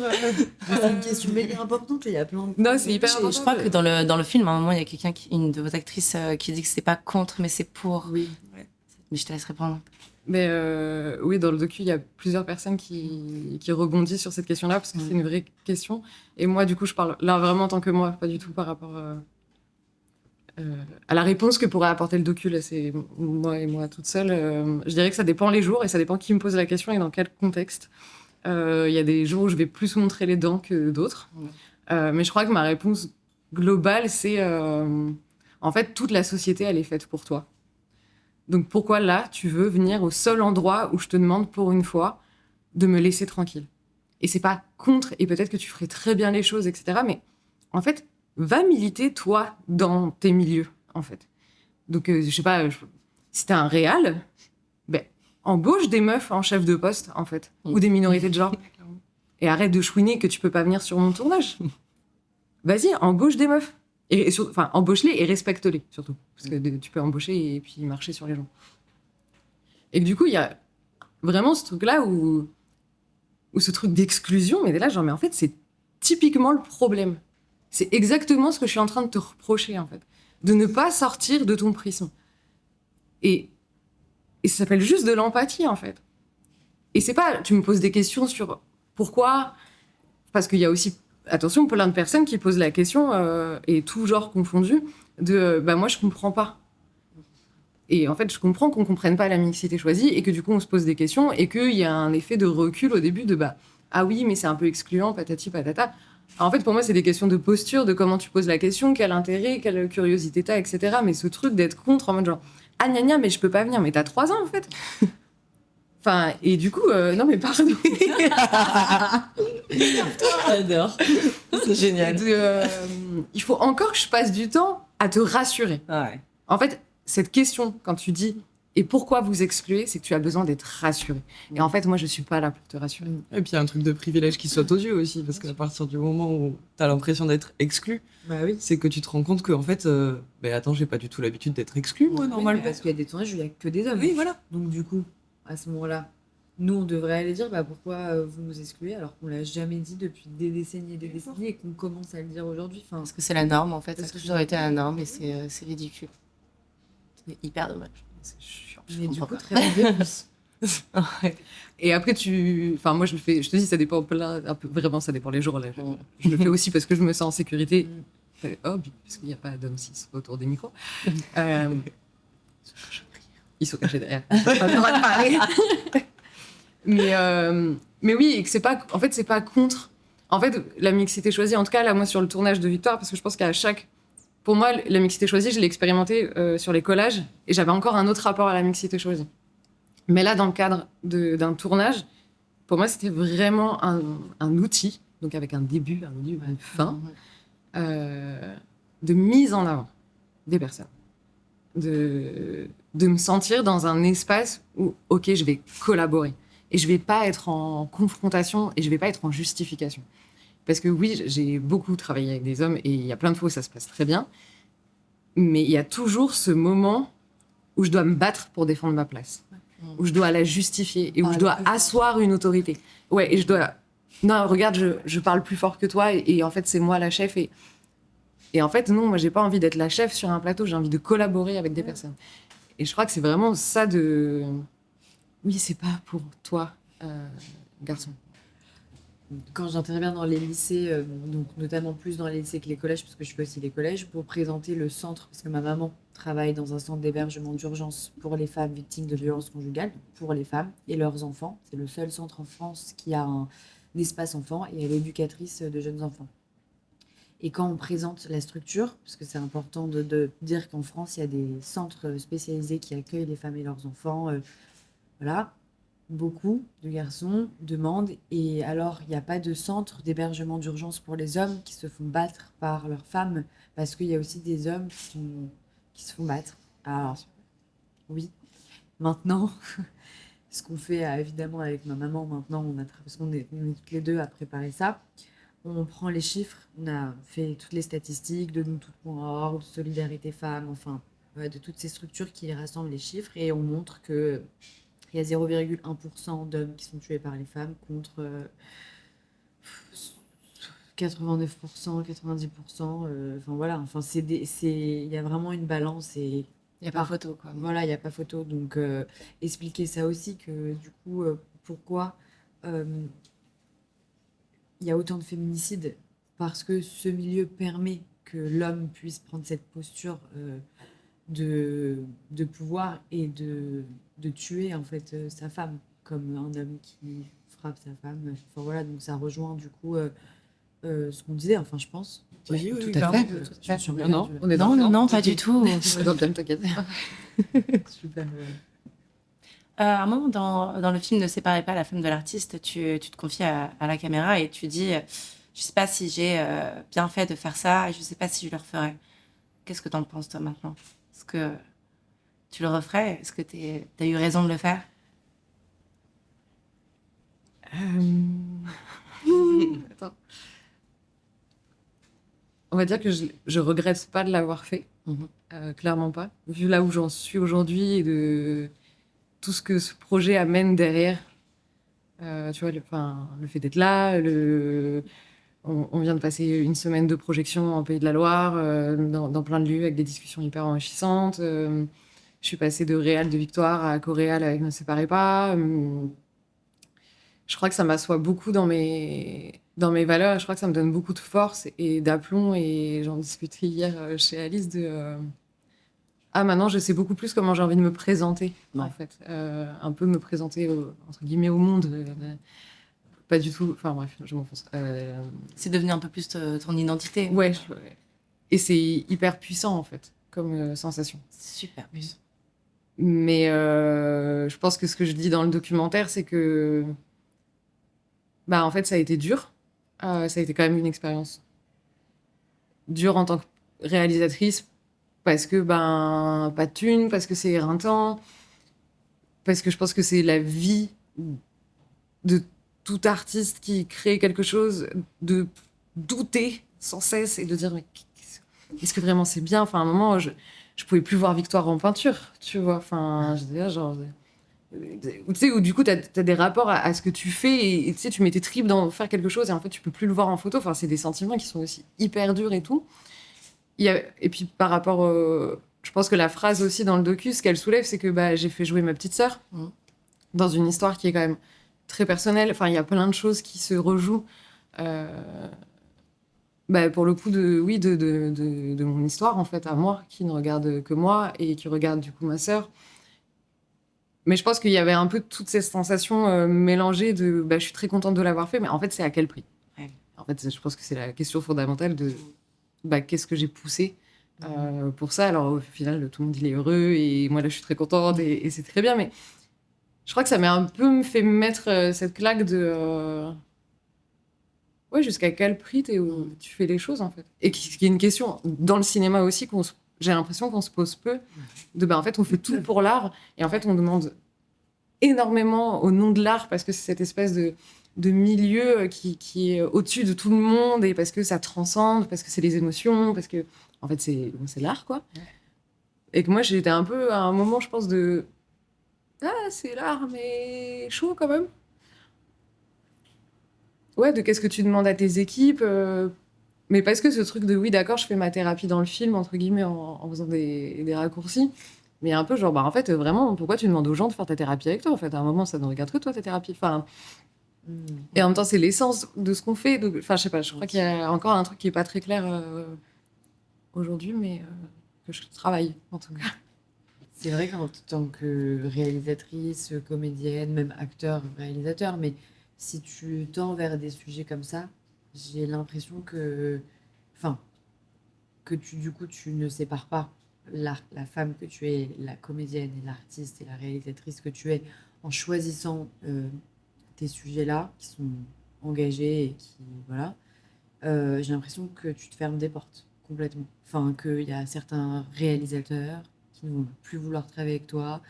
C'est une question méga importante et il y a plein de... Non, c'est hyper important. Je crois que dans le film, à un moment, il y a quelqu'un, une de vos actrices, qui dit que c'est pas contre, mais c'est pour. Oui. Ouais. Mais je te laisse répondre. Mais oui, dans le docu, il y a plusieurs personnes qui rebondissent sur cette question-là parce que c'est une vraie question. Et moi, du coup, je parle là vraiment en tant que moi, pas du tout par rapport à la réponse que pourrait apporter le docu. Là, c'est moi et moi toute seule. Je dirais que ça dépend les jours et ça dépend qui me pose la question et dans quel contexte. Il y a des jours où je vais plus montrer les dents que d'autres. Mais je crois que ma réponse globale, c'est en fait, toute la société, elle est faite pour toi. Donc pourquoi là, tu veux venir au seul endroit où je te demande pour une fois de me laisser tranquille? Et c'est pas contre, et peut-être que tu ferais très bien les choses, etc. Mais en fait, va militer, toi, dans tes milieux, en fait. Donc, je sais pas, si t'es un réal, embauche des meufs en chef de poste, en fait, ou des minorités de genre. Et arrête de chouiner que tu peux pas venir sur mon tournage. Vas-y, embauche des meufs. Enfin, embauche-les et respecte-les, surtout. Parce que tu peux embaucher et puis marcher sur les gens. Et que du coup, il y a vraiment ce truc-là où ce truc d'exclusion, mais là, genre, mais en fait, c'est typiquement le problème. C'est exactement ce que je suis en train de te reprocher, en fait. De ne pas sortir de ton prisme. Et ça s'appelle juste de l'empathie, en fait. Et c'est pas... Tu me poses des questions sur pourquoi... Parce qu'il y a aussi... Attention, plein de personnes qui posent la question, et tout genre confondu, de moi je comprends pas. Et en fait, je comprends qu'on comprenne pas la mixité choisie et que du coup on se pose des questions et qu'il y a un effet de recul au début de ah oui, mais c'est un peu excluant, patati patata. Alors, en fait, pour moi, c'est des questions de posture, de comment tu poses la question, quel intérêt, quelle curiosité t'as, etc. Mais ce truc d'être contre en mode genre ah gna gna, mais je peux pas venir, mais t'as 3 ans en fait. Enfin, et du coup, non mais pardon. J'adore. C'est génial. Il faut encore que je passe du temps à te rassurer. Ouais. En fait, cette question, quand tu dis « et pourquoi vous excluez ?» c'est que tu as besoin d'être rassuré. Et en fait, moi, je suis pas là pour te rassurer. Et puis, il y a un truc de privilège qui saute aux yeux aussi, parce qu'à partir du moment où t'as l'impression d'être exclu, oui. c'est que tu te rends compte que, en fait, attends, j'ai pas du tout l'habitude d'être exclu, moi, normalement. Parce qu'il y a des tournages où il y a que des hommes. Oui, voilà. Donc, du coup, à ce moment-là, nous, on devrait aller dire pourquoi vous nous excluez alors qu'on l'a jamais dit depuis des décennies et des décennies et qu'on commence à le dire aujourd'hui. Enfin, parce que c'est la norme, en fait. Ça a toujours été la norme et c'est ridicule. C'est hyper dommage. C'est chiant. Mais du coup, très bien. Ouais. Et après, enfin, moi, je le fais, je te dis, ça dépend un peu, vraiment, ça dépend les jours. Là. Je le fais aussi parce que je me sens en sécurité. Parce qu'il n'y a pas d'hommes cis autour des micros. Ils sont cachés derrière. Pas le droit de parler. Mais oui, et que c'est pas contre. En fait, la mixité choisie, en tout cas, là, moi, sur le tournage de Victoire, parce que je pense qu'à chaque... Pour moi, la mixité choisie, je l'ai expérimentée sur les collages, et j'avais encore un autre rapport à la mixité choisie. Mais là, dans le cadre d'un tournage, pour moi, c'était vraiment un outil, donc avec un début, un milieu, une fin, de mise en avant des personnes. De me sentir dans un espace où, ok, je vais collaborer. Et je vais pas être en confrontation et je vais pas être en justification. Parce que oui, j'ai beaucoup travaillé avec des hommes et il y a plein de fois où ça se passe très bien. Mais il y a toujours ce moment où je dois me battre pour défendre ma place. Où je dois la justifier et où je dois asseoir une autorité. Ouais, et je dois... Non, regarde, je parle plus fort que toi et en fait, c'est moi la chef. Et en fait, non, moi, j'ai pas envie d'être la chef sur un plateau. J'ai envie de collaborer avec des personnes. Et je crois que c'est vraiment ça de... Oui, c'est pas pour toi, garçon. Quand j'interviens dans les lycées, donc notamment plus dans les lycées que les collèges, parce que je fais aussi les collèges, pour présenter le centre, parce que ma maman travaille dans un centre d'hébergement d'urgence pour les femmes victimes de violences conjugales, pour les femmes et leurs enfants. C'est le seul centre en France qui a un espace enfant et elle est éducatrice de jeunes enfants. Et quand on présente la structure, parce que c'est important de dire qu'en France, il y a des centres spécialisés qui accueillent les femmes et leurs enfants, voilà. Beaucoup de garçons demandent, et alors il n'y a pas de centre d'hébergement d'urgence pour les hommes qui se font battre par leurs femmes, parce qu'il y a aussi des hommes qui se font battre. Alors, oui, maintenant, ce qu'on fait évidemment avec ma maman, maintenant, parce qu'on est toutes les deux à préparer ça, on prend les chiffres, on a fait toutes les statistiques de nous-toutes.org, de Solidarité Femmes, enfin, de toutes ces structures qui rassemblent les chiffres, et on montre que il y a 0,1% d'hommes qui sont tués par les femmes contre 89%, 90%. Enfin voilà, enfin, il y a vraiment une balance. Et il n'y a pas photo, quoi. Voilà, il n'y a pas photo. Donc expliquer ça aussi, que du coup, pourquoi il y a autant de féminicides, parce que ce milieu permet que l'homme puisse prendre cette posture de pouvoir et de tuer en fait sa femme, comme un homme qui frappe sa femme. Enfin voilà, donc ça rejoint du coup ce qu'on disait, enfin je pense. Oui, tout à fait. Non, pas du tout. T'inquiète. Super. À un moment dans le film Ne séparez pas la femme de l'artiste, tu te confies à la caméra et tu dis je sais pas si j'ai bien fait de faire ça et je sais pas si je le referais. Qu'est-ce que t'en penses toi maintenant? Est-ce que tu le referais? Est-ce que t'as eu raison de le faire? Attends. On va dire que je regrette pas de l'avoir fait. Clairement pas. Vu là où j'en suis aujourd'hui et de tout ce que ce projet amène derrière. Tu vois, le fait d'être là, on vient de passer une semaine de projection en Pays de la Loire, dans plein de lieux avec des discussions hyper enrichissantes. Je suis passée de réal de Victoire à co-réal avec Ne séparez pas. Je crois que ça m'assoit beaucoup dans mes valeurs. Je crois que ça me donne beaucoup de force et d'aplomb. Et j'en discutais hier chez Alice maintenant, je sais beaucoup plus comment j'ai envie de me présenter, en fait. Un peu me présenter, entre guillemets, au monde. Pas du tout... Enfin, bref, je m'enfonce. C'est devenu un peu plus ton identité. Ouais. Et c'est hyper puissant, en fait, comme sensation. Super puissant. Mais je pense que ce que je dis dans le documentaire, c'est que... Bah, en fait, ça a été dur. Ça a été quand même une expérience dure en tant que réalisatrice, parce que, pas de thunes, parce que c'est éreintant, parce que je pense que c'est la vie de tout artiste qui crée quelque chose, de douter sans cesse et de dire, mais est-ce que vraiment c'est bien? Enfin, à un moment, je pouvais plus voir Victoire en peinture, tu vois. Enfin, je veux dire, genre... Tu sais, où du coup, t'as des rapports à ce que tu fais et tu sais, tu mets tes tripes dans faire quelque chose et en fait, tu peux plus le voir en photo. Enfin, c'est des sentiments qui sont aussi hyper durs et tout. Et puis, par rapport... je pense que la phrase aussi dans le docu, ce qu'elle soulève, c'est que j'ai fait jouer ma petite sœur dans une histoire qui est quand même très personnelle. Enfin, il y a plein de choses qui se rejouent. Pour le coup, de mon histoire, en fait, à moi, qui ne regarde que moi et qui regarde du coup ma sœur. Mais je pense qu'il y avait un peu toutes ces sensations mélangées de je suis très contente de l'avoir fait, mais en fait, c'est à quel prix? En fait, je pense que c'est la question fondamentale de qu'est-ce que j'ai poussé pour ça. Alors, au final, tout le monde il est heureux et moi, là, je suis très contente et c'est très bien. Mais je crois que ça m'a un peu fait mettre cette claque de ouais, jusqu'à quel prix tu fais les choses, en fait. Et qui est une question dans le cinéma aussi j'ai l'impression qu'on se pose peu en fait, on fait tout pour l'art et en fait, on demande énormément au nom de l'art parce que c'est cette espèce de milieu qui est au-dessus de tout le monde et parce que ça transcende, parce que c'est les émotions, parce que en fait, c'est l'art, quoi. Ouais. Et que moi, j'étais un peu à un moment, je pense, c'est l'art, mais chaud quand même. Ouais, de qu'est-ce que tu demandes à tes équipes, mais parce que ce truc de oui, d'accord, je fais ma thérapie dans le film, entre guillemets, en faisant des raccourcis. Mais un peu genre, en fait, vraiment, pourquoi tu demandes aux gens de faire ta thérapie avec toi, en fait? À un moment, ça ne regarde que toi, ta thérapie. Enfin, et en même temps, c'est l'essence de ce qu'on fait. Enfin, je sais pas, je crois qu'il y a encore un truc qui n'est pas très clair aujourd'hui, mais que je travaille, en tout cas. C'est vrai qu'en tant que réalisatrice, comédienne, même acteur, réalisateur, mais si tu tends vers des sujets comme ça, j'ai l'impression que tu ne sépares pas la femme que tu es, la comédienne et l'artiste et la réalisatrice que tu es en choisissant tes sujets-là qui sont engagés et qui, voilà, j'ai l'impression que tu te fermes des portes complètement. Enfin, qu'il y a certains réalisateurs qui ne vont plus vouloir travailler avec toi.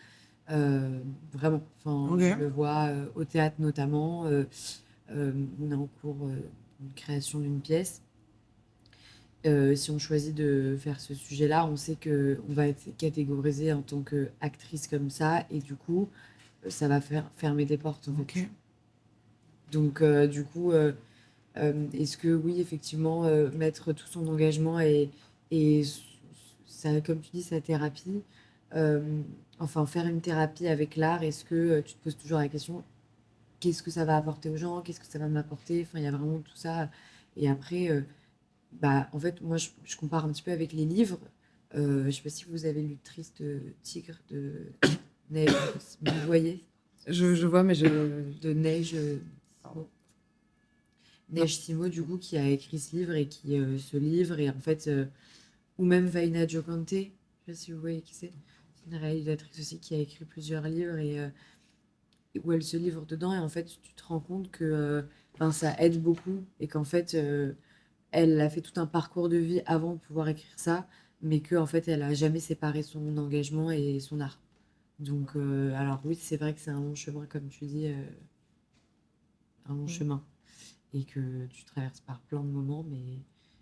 Vraiment. Enfin, je le vois au théâtre notamment. On est en cours de création d'une pièce. Si on choisit de faire ce sujet-là, on sait qu'on va être catégorisé en tant qu'actrice comme ça, et du coup, ça va fermer des portes, en fait. Donc, du coup, est-ce que oui, effectivement, mettre tout son engagement et ça, comme tu dis, sa thérapie, enfin, faire une thérapie avec l'art, est-ce que tu te poses toujours la question, qu'est-ce que ça va apporter aux gens, qu'est-ce que ça va m'apporter? Enfin, il y a vraiment tout ça. Et après, en fait, moi, je compare un petit peu avec les livres. Je sais pas si vous avez lu Triste Tigre de Neige. Vous voyez? Je vois, mais de Neige. Neige Simo, du coup, qui a écrit ce livre et qui ce livre, et en fait, ou même Vaina Jokante, je sais pas si vous voyez qui c'est. C'est une réalisatrice aussi qui a écrit plusieurs livres et où elle se livre dedans, et en fait, tu te rends compte que ça aide beaucoup et qu'en fait, elle a fait tout un parcours de vie avant de pouvoir écrire ça, mais qu'en fait, elle a jamais séparé son engagement et son art. Donc, alors oui, c'est vrai que c'est un long chemin, comme tu dis, un long chemin. Et que tu traverses par plein de moments, mais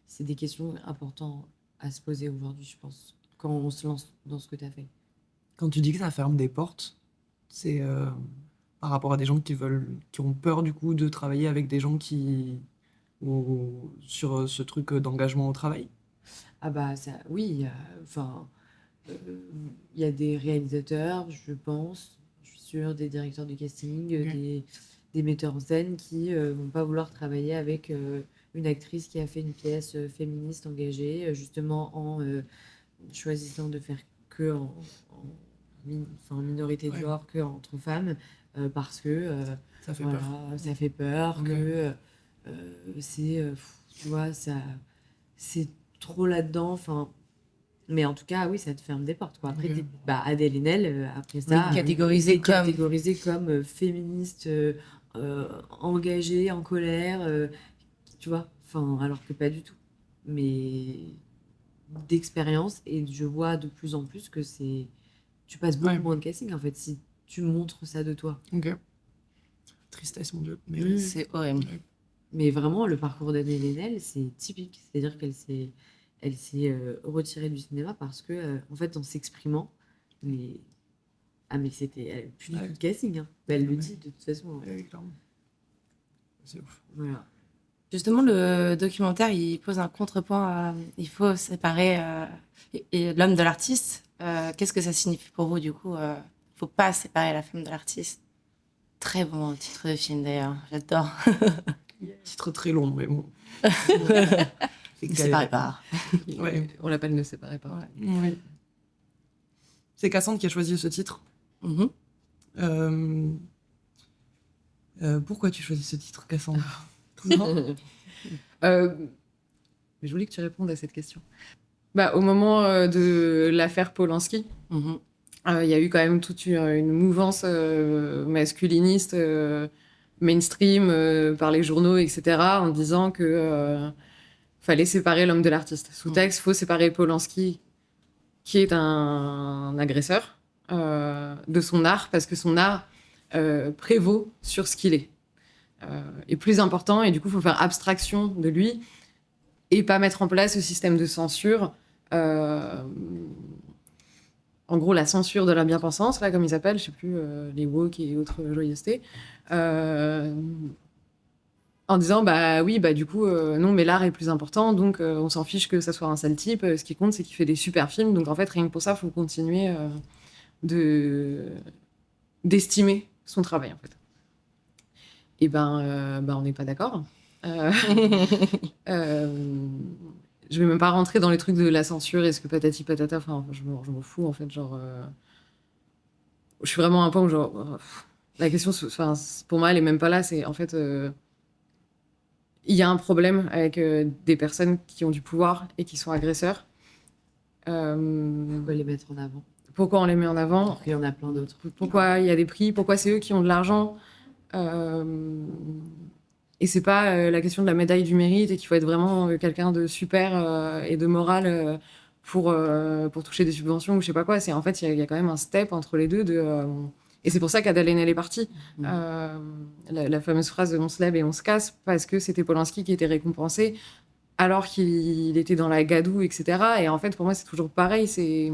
c'est des questions importantes à se poser aujourd'hui, je pense, quand on se lance dans ce que tu as fait. Quand tu dis que ça ferme des portes, c'est par rapport à des gens qui ont peur du coup de travailler avec des gens sur ce truc d'engagement au travail? Ah bah ça, oui, il y a des réalisateurs, je pense, je suis sûre, des directeurs de casting, des metteurs en scène qui vont pas vouloir travailler avec une actrice qui a fait une pièce féministe engagée, justement en choisissant de faire que en minorité de genre, que entre femmes, parce que ça fait voilà, peur. ça fait peur, que tu vois, c'est trop là-dedans, enfin. Mais en tout cas, oui, ça te ferme des portes, quoi. Après, Adèle Haenel, après ça, catégorisée comme féministe, engagée, en colère, tu vois. Enfin, alors que pas du tout. Mais d'expérience, et je vois de plus en plus que tu passes beaucoup moins de casting, en fait, si tu montres ça de toi. Tristesse, mon Dieu. Mais oui. C'est horrible. Mais vraiment, le parcours d'Adèle Haenel, c'est typique. C'est-à-dire qu'elle s'est retirée du cinéma parce que, en fait, en s'exprimant, mais c'était plus du tout de casting. Hein. Elle le dit de toute façon. C'est ouf. Voilà. Justement, le documentaire, il pose un contrepoint. Il faut séparer l'homme de l'artiste. Qu'est-ce que ça signifie pour vous, du coup? Il ne faut pas séparer la femme de l'artiste. Très bon titre de film, d'ailleurs. J'adore. Titre très long, mais bon. Ne séparez pas. Ouais. On l'appelle Ne séparez pas. Ouais. Oui. C'est Cassandre qui a choisi ce titre. Pourquoi tu choisis ce titre, Cassandre? Mais je voulais que tu répondes à cette question. Au moment de l'affaire Polanski, Il y a eu quand même toute une mouvance masculiniste mainstream par les journaux, etc., en disant que fallait séparer l'homme de l'artiste. Sous-texte, faut séparer Polanski, qui est un agresseur, de son art, parce que son art prévaut sur ce qu'il est plus important, et du coup, il faut faire abstraction de lui et pas mettre en place ce système de censure. En gros, la censure de la bien-pensance, là, comme ils appellent, je sais plus, les woke et autres joyeusetés, en disant, bah oui, bah du coup, non, mais l'art est plus important, donc on s'en fiche que ça soit un sale type, ce qui compte, c'est qu'il fait des super films, donc en fait, rien que pour ça, il faut continuer d'estimer son travail, en fait. Et on n'est pas d'accord. Je vais même pas rentrer dans les trucs de la censure et ce que patati patata, enfin, je m'en fous, en fait, genre... Je suis vraiment à un point où, genre... la question, enfin, pour moi, elle est même pas là, c'est, en fait... Il y a un problème avec des personnes qui ont du pouvoir et qui sont agresseurs. Pourquoi les mettre en avant? Pourquoi on les met en avant? Alors qu'il y en a plein d'autres. Pourquoi il y a des prix? Pourquoi c'est eux qui ont de l'argent? Et c'est pas la question de la médaille du mérite et qu'il faut être vraiment quelqu'un de super et de moral pour toucher des subventions ou je sais pas quoi. C'est, en fait, il y a quand même un step entre les deux. Et c'est pour ça qu'Adèle Haenel est partie. La fameuse phrase de « on se lève et on se casse » parce que c'était Polanski qui était récompensé alors qu'il était dans la gadoue, etc. Et en fait, pour moi, c'est toujours pareil. C'est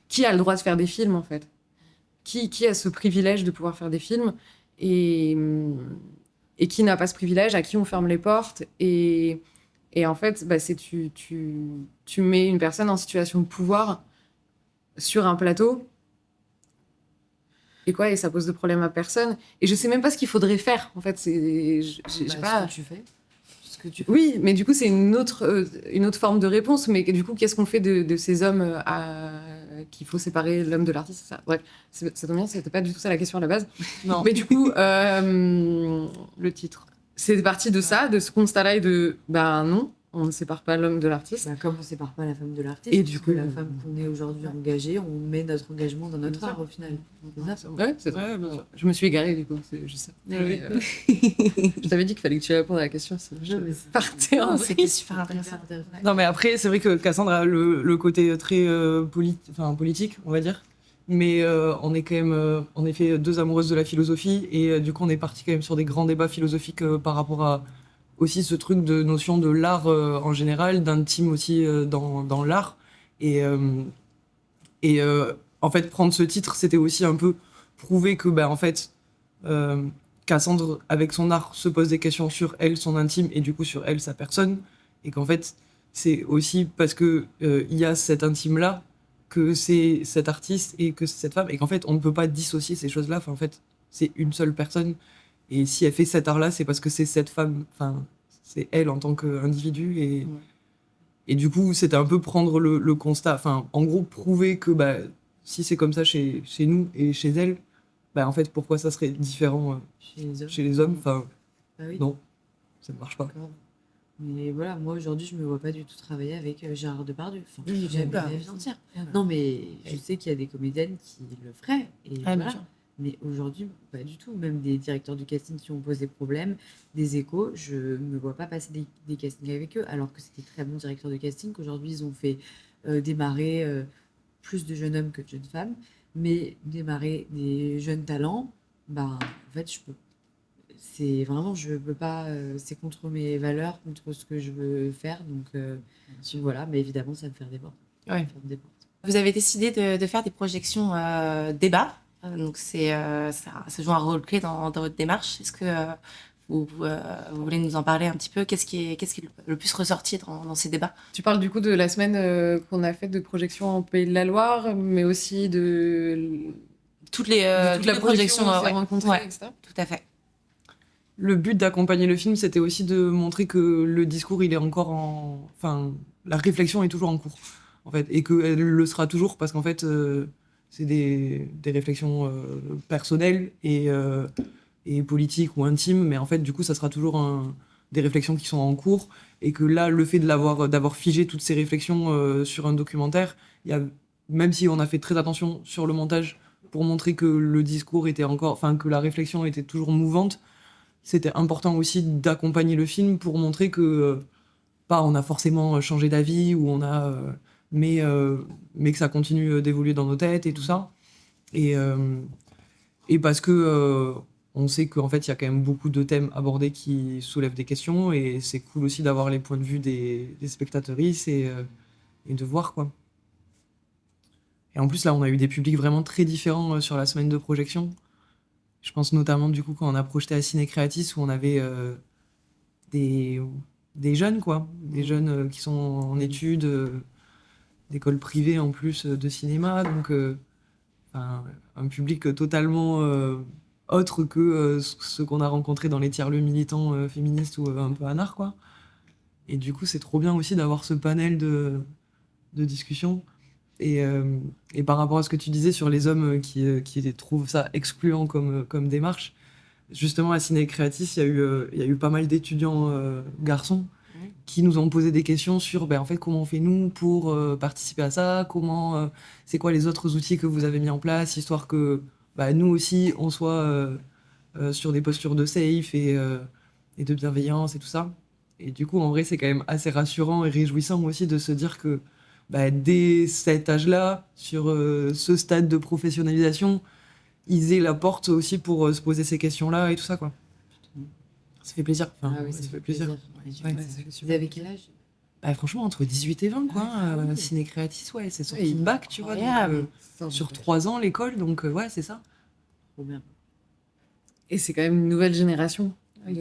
qui a le droit de faire des films, en fait? Qui a ce privilège de pouvoir faire des films et qui n'a pas ce privilège, à qui on ferme les portes. Et en fait, bah, c'est tu mets une personne en situation de pouvoir sur un plateau et ça pose de problème à personne. Et je sais même pas ce qu'il faudrait faire, en fait. J'ai pas... Ce que tu fais. Oui, mais du coup, c'est une autre forme de réponse. Mais du coup, qu'est-ce qu'on fait de ces hommes qu'il faut séparer l'homme de l'artiste, ça. Bref, ça tombe bien, c'était pas du tout ça la question à la base. Non. Mais du coup, le titre. C'est parti de ça, de ce constat-là et de non, on ne sépare pas l'homme de l'artiste. Bah, comme on ne sépare pas la femme de l'artiste. Et du coup, la femme qu'on est aujourd'hui engagée, on met notre engagement dans notre art au final. C'est ça. Ouais, c'est vrai. Je me suis égarée du coup, c'est juste ça. Je t'avais dit qu'il fallait que tu répondes à la question. Partais en C'était super intéressant. Non, mais après, c'est vrai que Cassandre a le côté très politique, on va dire. Mais on est quand même, en effet, deux amoureuses de la philosophie. Et du coup, on est parti quand même sur des grands débats philosophiques par rapport à aussi ce truc de notion de l'art en général, d'intime aussi dans l'art. Et en fait, prendre ce titre, c'était aussi un peu prouver que, en fait, Cassandre, avec son art, se pose des questions sur elle, son intime, et du coup sur elle, sa personne. Et qu'en fait, c'est aussi parce que il y a cet intime-là que c'est cet artiste et que c'est cette femme, et qu'en fait, on ne peut pas dissocier ces choses-là. Enfin, en fait, c'est une seule personne. Et si elle fait cet art-là, c'est parce que c'est cette femme, enfin, c'est elle en tant qu'individu. Et du coup, c'était un peu prendre le constat, enfin, en gros, prouver que si c'est comme ça chez nous et chez elle, en fait, pourquoi ça serait différent chez les hommes? Enfin, oui. Non, ça ne marche pas. Mais voilà, moi aujourd'hui, je me vois pas du tout travailler avec Gérard Depardieu. Enfin, Oui, j'aime ma vie entière. Non, mais je sais qu'il y a des comédiennes qui le feraient. Et voilà. Mais aujourd'hui, pas du tout. Même des directeurs du casting qui ont posé problème, des échos, je me vois pas passer des castings avec eux, alors que c'était très bons directeurs de casting, qu'aujourd'hui, ils ont fait démarrer plus de jeunes hommes que de jeunes femmes, mais démarrer des jeunes talents, en fait, je peux. C'est vraiment, je peux pas, c'est contre mes valeurs, contre ce que je veux faire, donc voilà, mais évidemment, ça me ferme des portes. Ouais. Vous avez décidé de faire des projections débat. Donc, ça joue un rôle clé dans votre démarche. Est-ce que vous voulez nous en parler un petit peu? Qu'est-ce qui est le plus ressorti dans ces débats? Tu parles du coup de la semaine qu'on a faite de projection en Pays de la Loire, mais aussi de toute la projection, rencontrées, etc. Tout à fait. Le but d'accompagner le film, c'était aussi de montrer que le discours, il est encore enfin, la réflexion est toujours en cours, en fait, et qu'elle le sera toujours, parce qu'en fait, c'est des réflexions personnelles et politiques ou intimes, mais en fait, du coup, ça sera toujours des réflexions qui sont en cours, et que là, le fait d'avoir figé toutes ces réflexions sur un documentaire, il y a même si on a fait très attention sur le montage pour montrer que le discours était encore, enfin que la réflexion était toujours mouvante, c'était important aussi d'accompagner le film pour montrer que pas on a forcément changé d'avis ou on a mais que ça continue d'évoluer dans nos têtes et tout ça. Et parce que on sait qu'en fait il y a quand même beaucoup de thèmes abordés qui soulèvent des questions et c'est cool aussi d'avoir les points de vue des spectatrices et de voir quoi. Et en plus là on a eu des publics vraiment très différents sur la semaine de projection. Je pense notamment du coup quand on a projeté à Ciné Creatis où on avait des jeunes quoi, des jeunes qui sont en études d'écoles privées en plus de cinéma, donc un public totalement autre que ce qu'on a rencontré dans les tiers-lieux militants féministes ou un peu anards quoi. Et du coup c'est trop bien aussi d'avoir ce panel de discussion. Et par rapport à ce que tu disais sur les hommes qui trouvent ça excluant comme démarche, justement à Ciné Creatis, il y a eu pas mal d'étudiants garçons qui nous ont posé des questions sur en fait, comment on fait nous pour participer à ça, c'est quoi les autres outils que vous avez mis en place, histoire que nous aussi on soit sur des postures de safe et de bienveillance et tout ça. Et du coup, en vrai, c'est quand même assez rassurant et réjouissant aussi de se dire que dès cet âge-là, sur ce stade de professionnalisation, ils aient la porte aussi pour se poser ces questions-là et tout ça, quoi. Ça fait plaisir. Enfin, Ah oui, ça fait plaisir. Ouais. Vous avez quel âge? Franchement, entre 18 et 20, quoi. Ciné Creatis, ouais, c'est sorti de bac, tu vois. Donc, sur 3 ans, l'école, donc ouais, c'est ça. Trop bien. Et c'est quand même une nouvelle génération Ça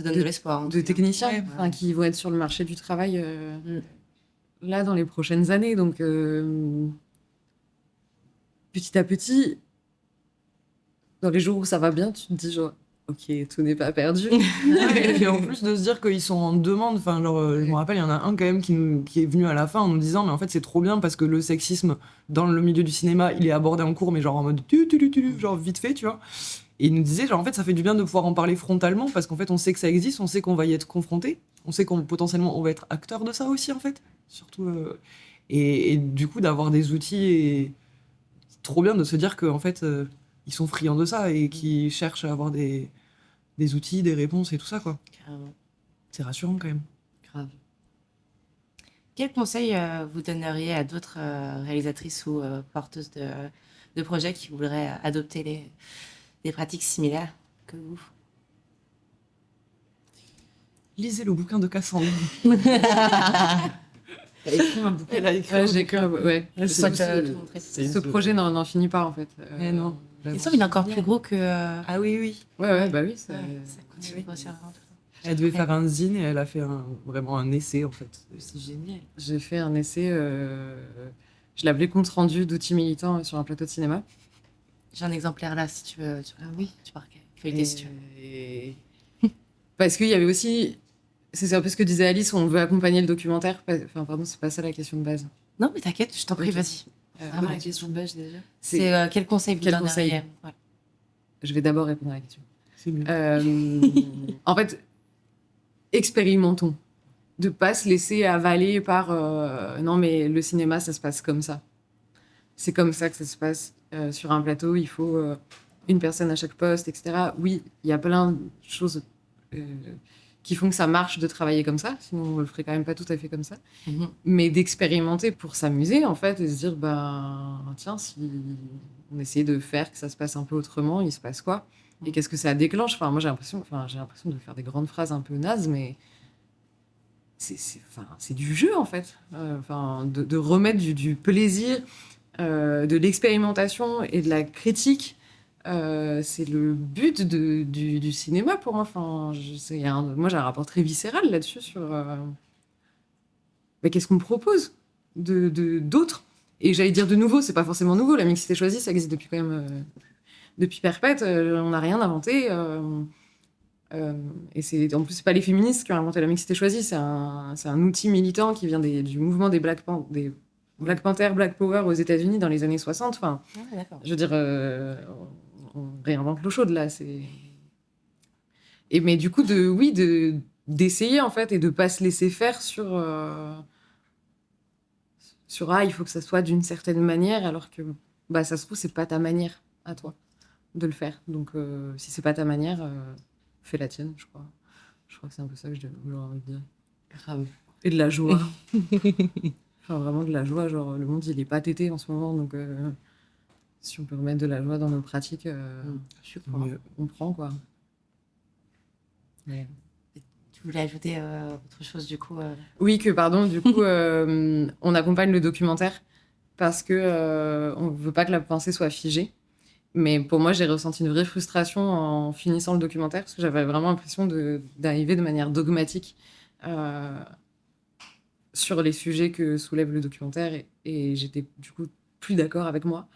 donne de l'espoir. De techniciens qui vont être sur le marché du travail là dans les prochaines années. Donc petit à petit, dans les jours où ça va bien, tu te dis genre ok, tout n'est pas perdu. Et puis en plus de se dire qu'ils sont en demande, enfin genre, je me rappelle, il y en a un quand même qui est venu à la fin en nous disant mais en fait c'est trop bien parce que le sexisme dans le milieu du cinéma il est abordé en cours mais genre en mode genre vite fait, tu vois. Et il nous disait genre en fait ça fait du bien de pouvoir en parler frontalement parce qu'en fait on sait que ça existe, on sait qu'on va y être confronté, on sait qu'on potentiellement on va être acteur de ça aussi en fait, surtout et du coup d'avoir des outils et c'est trop bien de se dire qu'en fait ils sont friands de ça et qu'ils cherchent à avoir des outils, des réponses et tout ça, quoi. Carrément. C'est rassurant, quand même. Grave. Quel conseil vous donneriez à d'autres réalisatrices ou porteuses de projets qui voudraient adopter des pratiques similaires que vous? Lisez le bouquin de Cassandre. Elle a écrit un bouquin. Elle a écrit j'ai écrit ouais. Ce projet n'en finit pas, en fait. Mais non. Il semble qu'il est encore plus gros que... Ah oui, oui. Ouais, bah oui. Ça continue de grossir vraiment tout le temps. Elle devait faire un zine et elle a fait vraiment un essai, en fait. C'est génial. J'ai fait un essai, je l'appelais compte rendu d'outils militants sur un plateau de cinéma. J'ai un exemplaire là, si tu veux. Ah oui. Tu pars feuilleter si tu veux. Parce qu'il y avait aussi... C'est un peu ce que disait Alice, on veut accompagner le documentaire. Enfin, pardon, c'est pas ça la question de base. Non, mais t'inquiète, je t'en prie, vas-y. Vraiment la question de base déjà. C'est quel conseil vous donneriez? Ouais. Je vais d'abord répondre à la question. C'est mieux. En fait, expérimentons. De pas se laisser avaler par non mais le cinéma ça se passe comme ça. C'est comme ça que ça se passe sur un plateau. Il faut une personne à chaque poste, etc. Oui, il y a plein de choses qui font que ça marche de travailler comme ça. Sinon on le ferait quand même pas tout à fait comme ça. Mhm. Mais d'expérimenter pour s'amuser en fait et se dire tiens si on essayait de faire que ça se passe un peu autrement, il se passe quoi? Et qu'est-ce que ça déclenche? Moi j'ai l'impression de faire des grandes phrases un peu nazes, mais c'est du jeu en fait. De remettre du plaisir, de l'expérimentation et de la critique. C'est le but du cinéma pour moi. Moi j'ai un rapport très viscéral là-dessus sur qu'est-ce qu'on me propose d'autres. Et j'allais dire de nouveau, c'est pas forcément nouveau. La mixité choisie, ça existe depuis quand même depuis perpète. On n'a rien inventé. Et en plus, c'est pas les féministes qui ont inventé la mixité choisie. C'est un outil militant qui vient du mouvement des Black Panthers, Black Power aux États-Unis dans les années 60. Je veux dire, on réinvente l'eau chaude là. Mais du coup, d'essayer en fait et de pas se laisser faire sur sur il faut que ça soit d'une certaine manière, alors que ça se trouve, c'est pas ta manière à toi de le faire. Donc, si c'est pas ta manière, fais la tienne, je crois. Je crois que c'est un peu ça que j'aurais envie de dire. Grave. Et de la joie. Enfin, vraiment de la joie. Genre, le monde, il est pas tété en ce moment. Donc, si on peut remettre de la joie dans nos pratiques, on prend, quoi. Mais... Tu voulais ajouter autre chose, du coup Oui, du coup, on accompagne le documentaire parce que on veut pas que la pensée soit figée. Mais pour moi, j'ai ressenti une vraie frustration en finissant le documentaire parce que j'avais vraiment l'impression d'arriver de manière dogmatique sur les sujets que soulève le documentaire et j'étais du coup plus d'accord avec moi.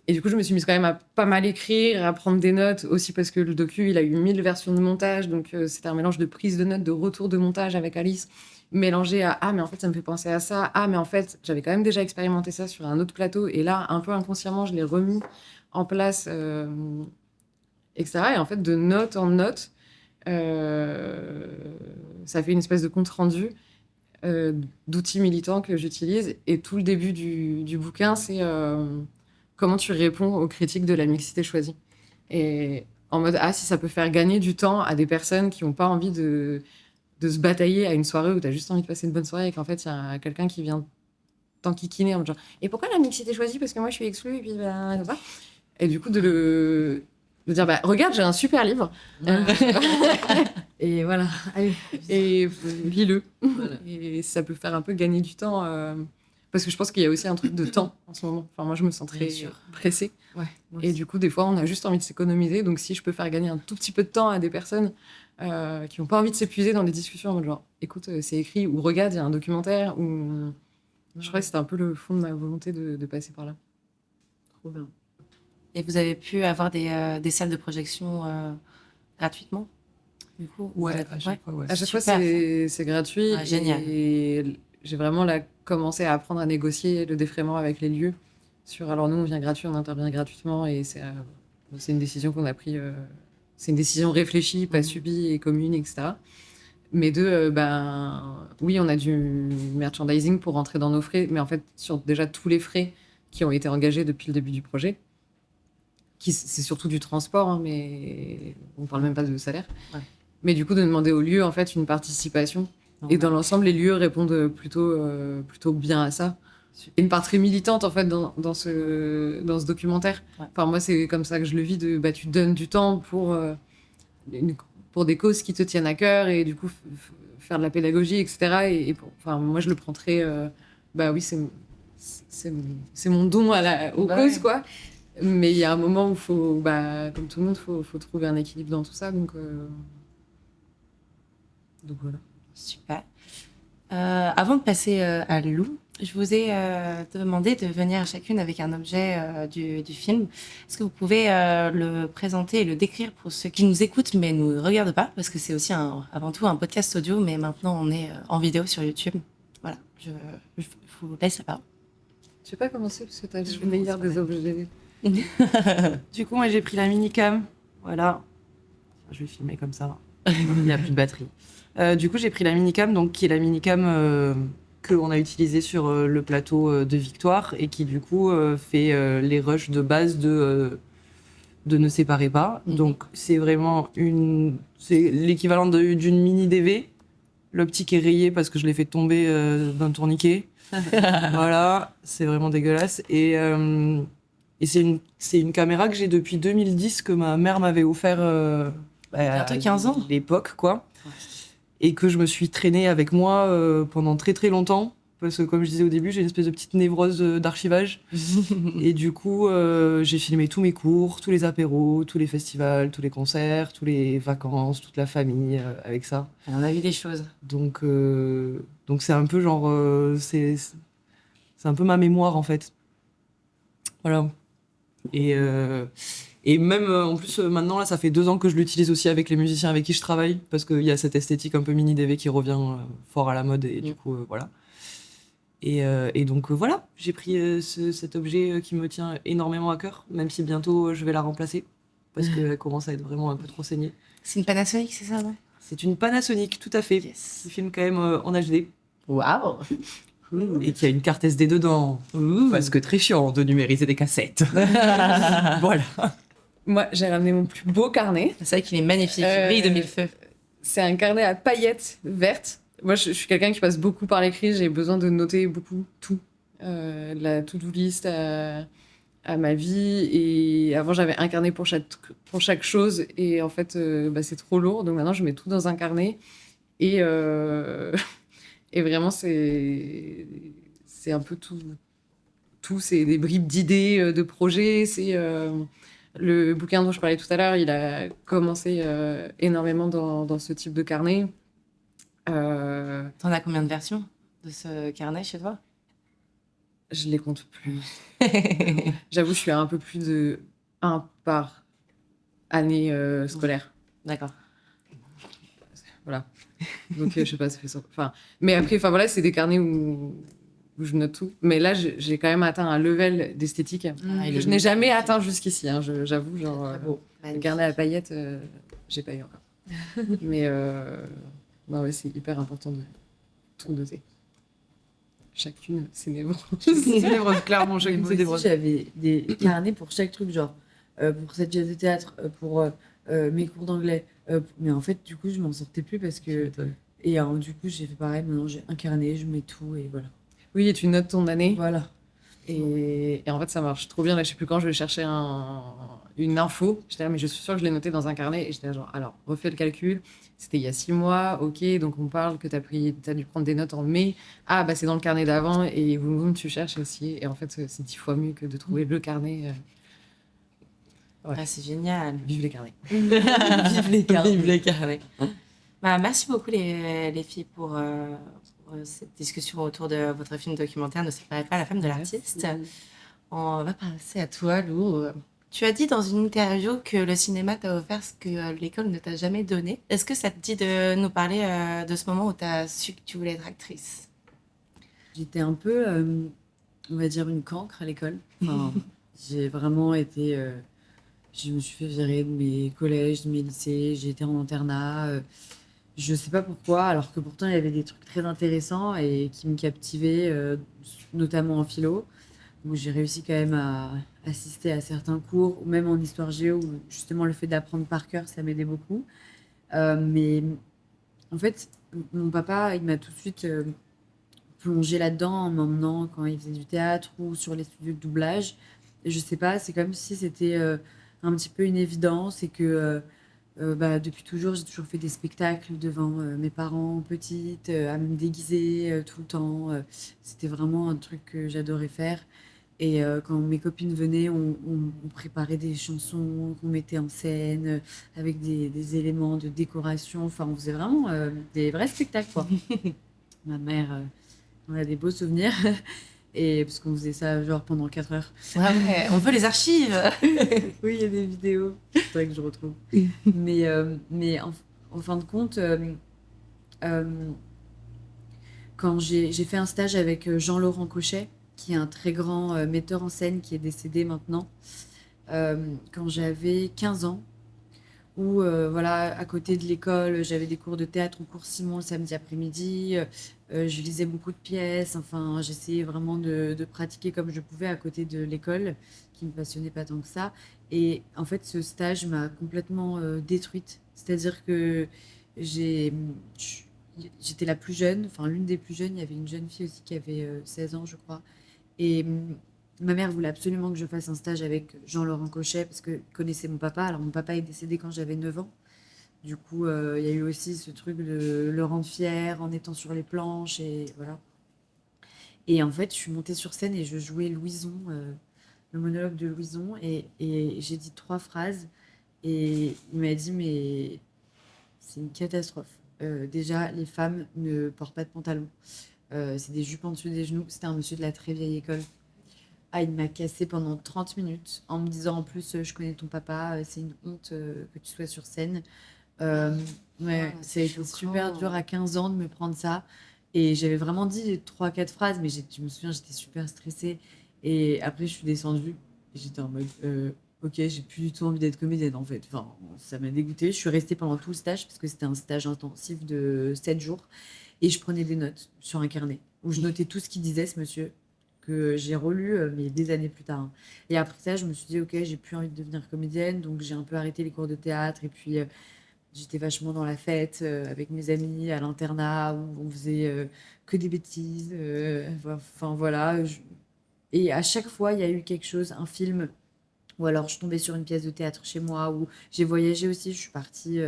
Et du coup, je me suis mise quand même à pas mal écrire, à prendre des notes aussi parce que le docu, il a eu 1000 versions de montage. Donc, c'était un mélange de prise de notes, de retour de montage avec Alice, mélangé à mais en fait, ça me fait penser à ça. Mais en fait, j'avais quand même déjà expérimenté ça sur un autre plateau. Et là, un peu inconsciemment, je l'ai remis en place, etc. Et en fait, de note en note, ça fait une espèce de compte-rendu d'outils militants que j'utilise. Et tout le début du bouquin, c'est comment tu réponds aux critiques de la mixité choisie. Et en mode, si ça peut faire gagner du temps à des personnes qui n'ont pas envie de se batailler à une soirée où tu as juste envie de passer une bonne soirée et qu'en fait, il y a quelqu'un qui vient t'enquiquiner en mode genre, et pourquoi la mixité choisie? Parce que moi, je suis exclue, et puis comme ça. Et du coup, de dire, regarde, j'ai un super livre. Et voilà, allez, et lis-le. Voilà. Et ça peut faire un peu gagner du temps. Parce que je pense qu'il y a aussi un truc de temps en ce moment. Enfin, moi, je me sens très pressée. Ouais, et du coup, des fois, on a juste envie de s'économiser. Donc, si je peux faire gagner un tout petit peu de temps à des personnes qui n'ont pas envie de s'épuiser dans des discussions, genre, écoute, c'est écrit, ou regarde, il y a un documentaire, ou... Je crois que c'était un peu le fond de ma volonté de passer par là. Trop bien. Et vous avez pu avoir des salles de projection gratuitement, du coup? À chaque fois, ouais. À chaque fois, c'est gratuit. Génial. Et j'ai vraiment commencé à apprendre à négocier le défraiement avec les lieux. Alors nous, on vient gratuit, on intervient gratuitement. Et c'est une décision qu'on a prise. C'est une décision réfléchie, pas subie et commune, etc. Mais oui, on a du merchandising pour rentrer dans nos frais. Mais en fait, sur déjà tous les frais qui ont été engagés depuis le début du projet, c'est surtout du transport, mais on parle même pas de salaire. Ouais. Mais du coup, de demander aux lieux, en fait, une participation. Et dans l'ensemble, les lieux répondent plutôt bien à ça. Et une part très militante, en fait, dans ce documentaire. Ouais. Enfin, moi, c'est comme ça que je le vis, tu donnes du temps pour des causes qui te tiennent à cœur et du coup, faire de la pédagogie, etc. Moi, je le prends très... oui, c'est mon don aux causes, quoi. Mais il y a un moment où faut, comme tout le monde, faut trouver un équilibre dans tout ça. Donc voilà. Super. Avant de passer à Lou, je vous ai demandé de venir chacune avec un objet du film. Est-ce que vous pouvez le présenter et le décrire pour ceux qui nous écoutent mais ne nous regardent pas? Parce que c'est aussi avant tout un podcast audio, mais maintenant on est en vidéo sur YouTube. Voilà, je vous laisse la parole. Je sais pas commencer parce que tu as le meilleur des objets. Du coup, moi j'ai pris la minicam. Voilà. Je vais filmer comme ça. Il n'y a plus de batterie. Du coup, j'ai pris la minicam, donc qui est la minicam qu'on a utilisée sur le plateau de Victoire et qui du coup fait les rushs de base de Ne séparez pas. Donc c'est vraiment c'est l'équivalent d'une mini DV. L'optique est rayée parce que je l'ai fait tomber d'un tourniquet. Voilà, c'est vraiment dégueulasse. Et c'est une caméra que j'ai depuis 2010 que ma mère m'avait offert à 15 ans. L'époque, quoi. Et que je me suis traînée avec moi pendant très très longtemps. Parce que comme je disais au début, j'ai une espèce de petite névrose d'archivage. Et du coup, j'ai filmé tous mes cours, tous les apéros, tous les festivals, tous les concerts, tous les vacances, toute la famille avec ça. On a vu des choses. Donc c'est un peu genre... c'est un peu ma mémoire, en fait. Voilà. Et même, en plus, maintenant, là, ça fait 2 ans que je l'utilise aussi avec les musiciens avec qui je travaille, parce qu'il y a cette esthétique un peu mini-DV qui revient fort à la mode, et du coup, voilà. Et donc, voilà, j'ai pris cet objet qui me tient énormément à cœur, même si bientôt, je vais la remplacer, parce qu'elle commence à être vraiment un peu trop saignée. C'est une Panasonic, c'est ça, non? C'est une Panasonic, tout à fait. Yes. Qui filme quand même en HD. Waouh! et qu'il y a une carte SD dedans. Parce que très chiant de numériser des cassettes. Voilà. Moi, j'ai ramené mon plus beau carnet. C'est vrai qu'il est magnifique, il brille de mille feux. C'est un carnet à paillettes vertes. Moi, je suis quelqu'un qui passe beaucoup par l'écrit. J'ai besoin de noter beaucoup, tout. De la to-do list à ma vie. Et avant, j'avais un carnet pour chaque chose. Et en fait, c'est trop lourd. Donc maintenant, je mets tout dans un carnet. Et, et vraiment, c'est un peu tout. Tout, c'est des bribes d'idées, de projets. C'est le bouquin dont je parlais tout à l'heure. Il a commencé énormément dans ce type de carnet. T'en as combien de versions de ce carnet chez toi? Je les compte plus. J'avoue, je suis à un peu plus de 1 par année scolaire. D'accord. Voilà. Donc, je sais pas, ça fait ça. Enfin, mais après, voilà, c'est des carnets où je note tout. Mais là, j'ai quand même atteint un level d'esthétique que je n'ai jamais atteint jusqu'ici. Hein, j'avoue, genre, le carnet à paillettes, j'ai pas eu encore. Mais non, ouais, c'est hyper important de tout noter. Chacune, c'est des clairement, chacune, c'est des J'avais des carnets pour chaque truc, genre pour cette pièce de théâtre, pour mes cours d'anglais. Mais en fait, du coup, je m'en sortais plus parce que. Et du coup, j'ai fait pareil. Maintenant, j'ai un carnet, je mets tout et voilà. Oui, et tu notes ton année. Voilà. Et en fait, ça marche trop bien. Là, je sais plus quand je vais chercher une info. J'étais là, mais je suis sûre que je l'ai noté dans un carnet. Et j'étais là, genre, alors, refais le calcul. C'était il y a 6 mois. Ok, donc on parle que t'as dû prendre des notes en mai. Ah, c'est dans le carnet d'avant. Et boum, tu cherches aussi. Et en fait, c'est 10 fois mieux que de trouver le carnet. Ouais. Ah, c'est génial. Vive les carnets. Vive les carnets. Vive les carnets. Merci beaucoup les filles pour cette discussion autour de votre film documentaire Ne séparez pas la femme de l'artiste. On va passer à toi, Lou. Tu as dit dans une interview que le cinéma t'a offert ce que l'école ne t'a jamais donné. Est-ce que ça te dit de nous parler de ce moment où tu as su que tu voulais être actrice? J'étais un peu, on va dire, une cancre à l'école. Enfin, j'ai vraiment été... je me suis fait virer de mes collèges, de mes lycées. J'ai été en internat. Je sais pas pourquoi, alors que pourtant il y avait des trucs très intéressants et qui me captivaient, notamment en philo, où j'ai réussi quand même à assister à certains cours, ou même en histoire géo, où justement le fait d'apprendre par cœur, ça m'aidait beaucoup. Mais en fait, mon papa, il m'a tout de suite plongé là-dedans en m'emmenant quand il faisait du théâtre ou sur les studios de doublage. Et je sais pas, c'est comme si c'était un petit peu une évidence et que... depuis toujours, j'ai toujours fait des spectacles devant mes parents petites, à me déguiser tout le temps. C'était vraiment un truc que j'adorais faire. Et quand mes copines venaient, on préparait des chansons qu'on mettait en scène avec des éléments de décoration. Enfin, on faisait vraiment des vrais spectacles, quoi. Ma mère, on a des beaux souvenirs. Et parce qu'on faisait ça genre pendant 4 heures. Ouais, on veut les archives. Oui, il y a des vidéos. C'est vrai que je retrouve. Mais en fin de compte, quand j'ai fait un stage avec Jean-Laurent Cochet, qui est un très grand metteur en scène qui est décédé maintenant, quand j'avais 15 ans, où voilà, à côté de l'école, j'avais des cours de théâtre au cours Simon le samedi après-midi. Je lisais beaucoup de pièces. Enfin, j'essayais vraiment de pratiquer comme je pouvais à côté de l'école, qui me passionnait pas tant que ça. Et en fait, ce stage m'a complètement détruite. C'est-à-dire que j'étais la plus jeune, enfin l'une des plus jeunes. Il y avait une jeune fille aussi qui avait 16 ans, je crois. Et ma mère voulait absolument que je fasse un stage avec Jean-Laurent Cochet parce qu'il connaissait mon papa. Alors, mon papa est décédé quand j'avais 9 ans. Du coup, il y a eu aussi ce truc de le rendre fier en étant sur les planches. Et voilà. Et en fait, je suis montée sur scène et je jouais Louison, le monologue de Louison. Et j'ai dit 3 phrases. Et il m'a dit, mais c'est une catastrophe. Déjà, les femmes ne portent pas de pantalon. C'est des jupes en dessous des genoux. C'était un monsieur de la très vieille école. Ah, il m'a cassé pendant 30 minutes en me disant en plus je connais ton papa, c'est une honte que tu sois sur scène. Ouais, ça a été super dur à 15 ans de me prendre ça. Et j'avais vraiment dit 3-4 phrases, mais je me souviens, j'étais super stressée. Et après, je suis descendue et j'étais en mode ok, j'ai plus du tout envie d'être comédienne en fait. Enfin, ça m'a dégoûtée. Je suis restée pendant tout le stage parce que c'était un stage intensif de 7 jours. Et je prenais des notes sur un carnet. où je notais tout ce qu'il disait, ce monsieur, que j'ai relu, mais des années plus tard, hein. Et après ça, je me suis dit: «OK, j'ai plus envie de devenir comédienne», donc j'ai un peu arrêté les cours de théâtre et puis, j'étais vachement dans la fête, avec mes amis à l'internat où on faisait, que des bêtises, enfin voilà, et à chaque fois, il y a eu quelque chose, un film ou alors je tombais sur une pièce de théâtre chez moi ou j'ai voyagé aussi, je suis partie,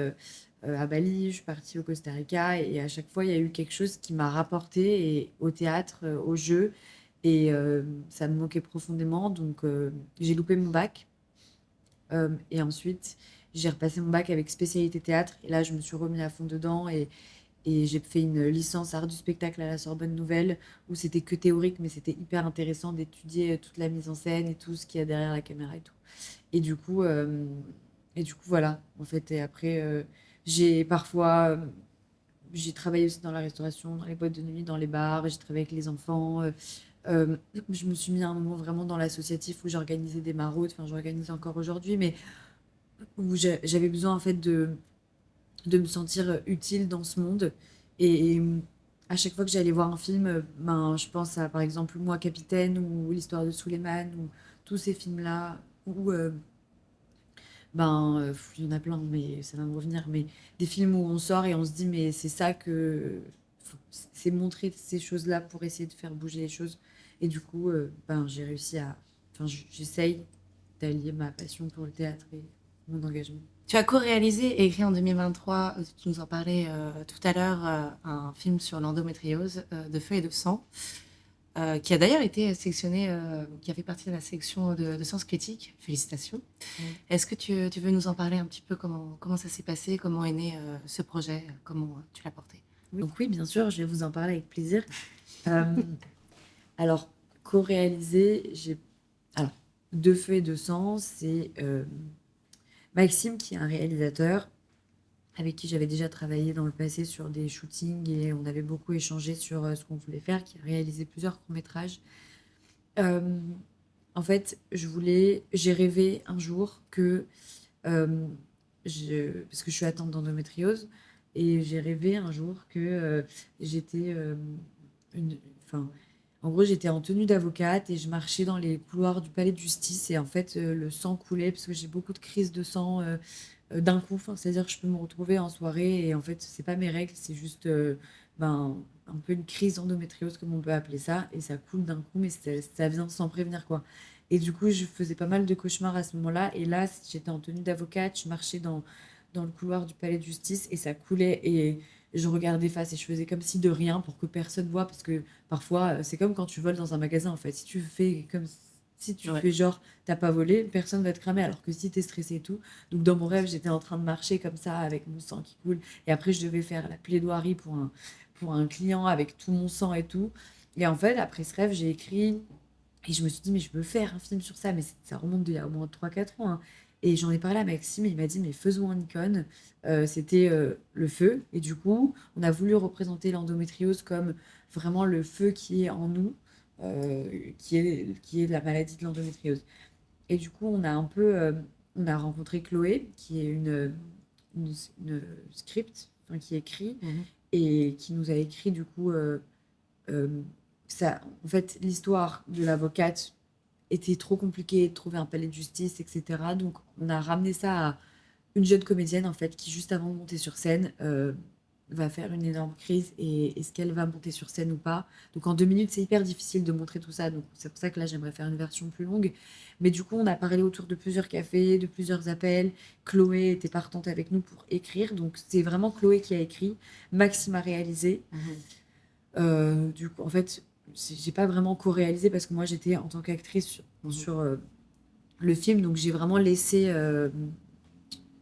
à Bali, je suis partie au Costa Rica et à chaque fois, il y a eu quelque chose qui m'a rapporté et au théâtre, au jeu et ça me manquait profondément donc j'ai loupé mon bac, et ensuite j'ai repassé mon bac avec spécialité théâtre et là, je me suis remis à fond dedans et j'ai fait une licence art du spectacle à la Sorbonne Nouvelle où c'était que théorique, mais c'était hyper intéressant d'étudier toute la mise en scène et tout ce qu'il y a derrière la caméra et tout. Et du coup, voilà, en fait. Et après, j'ai parfois, j'ai travaillé aussi dans la restauration, dans les boîtes de nuit, dans les bars, j'ai travaillé avec les enfants. Je me suis mis à un moment vraiment dans l'associatif où j'organisais des maraudes, enfin, j'organise encore aujourd'hui, mais où j'avais besoin en fait de me sentir utile dans ce monde. Et à chaque fois que j'allais voir un film, ben, je pense à par exemple Moi Capitaine ou L'Histoire de Souleymane ou tous ces films-là où ben, il y en a plein, mais ça va me revenir, mais des films où on sort et on se dit mais c'est ça que c'est montrer ces choses-là pour essayer de faire bouger les choses. Et du coup, ben, j'ai réussi à, enfin, j'essaye d'allier ma passion pour le théâtre et mon engagement. Tu as co-réalisé et écrit en 2023, tu nous en parlais tout à l'heure, un film sur l'endométriose, de feu et de sang, qui a d'ailleurs été sélectionné, qui a fait partie de la sélection de Sens Critique. Félicitations. Est-ce que tu veux nous en parler un petit peu, comment ça s'est passé, comment est né ce projet, comment tu l'as porté? Donc oui, bien sûr, je vais vous en parler avec plaisir. Euh, alors, co-réalisé, alors, De feu et de sang, c'est Maxime qui est un réalisateur avec qui j'avais déjà travaillé dans le passé sur des shootings et on avait beaucoup échangé sur ce qu'on voulait faire, qui a réalisé plusieurs courts-métrages. Euh, En fait, j'ai rêvé un jour que, euh, parce que je suis atteinte d'endométriose, et j'ai rêvé un jour que j'étais enfin, en gros, j'étais en tenue d'avocate et je marchais dans les couloirs du palais de justice et en fait, le sang coulait parce que j'ai beaucoup de crises de sang d'un coup. Enfin, c'est-à-dire que je peux me retrouver en soirée et en fait, c'est pas mes règles, c'est juste ben, un peu une crise d'endométriose, comme on peut appeler ça, et ça coule d'un coup, mais ça vient sans prévenir, quoi. Et du coup, je faisais pas mal de cauchemars à ce moment-là. Et là, j'étais en tenue d'avocate, je marchais dans le couloir du palais de justice et ça coulait et je regardais face et je faisais comme si de rien pour que personne voit parce que parfois c'est comme quand tu voles dans un magasin en fait. Si tu fais comme si tu fais genre t'as pas volé, personne va te cramer alors que si t'es stressé et tout. Donc dans mon rêve, j'étais en train de marcher comme ça avec mon sang qui coule et après je devais faire la plaidoirie pour un client avec tout mon sang et tout. Et en fait, après ce rêve, j'ai écrit et je me suis dit mais je peux faire un film sur ça mais ça remonte d'il y a au moins 3 4 ans, hein. Et j'en ai parlé à Maxime et il m'a dit, mais faisons une icône. C'était le feu. Et du coup, on a voulu représenter l'endométriose comme vraiment le feu qui est en nous, qui est la maladie de l'endométriose. Et du coup, on a rencontré Chloé, qui est une script, enfin, qui écrit, et qui nous a écrit du coup, ça, en fait, l'histoire de l'avocate était trop compliqué de trouver un palais de justice, etc. Donc, on a ramené ça à une jeune comédienne, en fait, qui, juste avant de monter sur scène, va faire une énorme crise. Et est-ce qu'elle va monter sur scène ou pas? Donc, en 2 minutes, c'est hyper difficile de montrer tout ça. Donc, c'est pour ça que là, j'aimerais faire une version plus longue. Mais du coup, on a parlé autour de plusieurs cafés, de plusieurs appels. Chloé était partante avec nous pour écrire. Donc, c'est vraiment Chloé qui a écrit. Maxime a réalisé. Du coup, en fait, j'ai pas vraiment co-réalisé parce que moi j'étais en tant qu'actrice sur le film, donc j'ai vraiment laissé,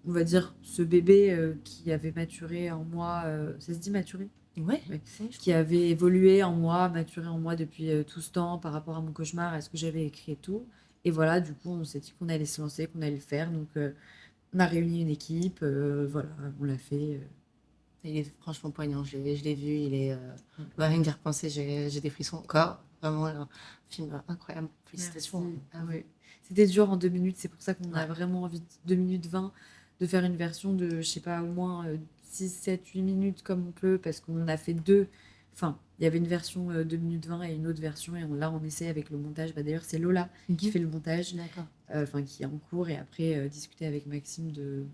on va dire, ce bébé qui avait maturé en moi, ça se dit maturer? Ouais. Qui avait évolué en moi, maturé en moi depuis tout ce temps par rapport à mon cauchemar, à ce que j'avais écrit et tout. Et voilà, du coup, on s'est dit qu'on allait se lancer, qu'on allait le faire. Donc, on a réuni une équipe, voilà, on l'a fait. Il est franchement poignant, je l'ai vu, il est... rien qu'à repenser, j'ai des frissons encore. Vraiment, un film incroyable. Félicitations. Merci. Ah ouais. C'était dur en 2 minutes, c'est pour ça qu'on a vraiment envie, 2 minutes 20, de faire une version de, je sais pas, au moins 6, 7, 8 minutes comme on peut, parce qu'on a fait deux Enfin, il y avait une version 2 minutes 20 et une autre version. Et là, on essaie avec le montage. Bah, d'ailleurs, c'est Lola qui fait le montage, D'accord. enfin, qui est en cours. Et après, discuter avec Maxime de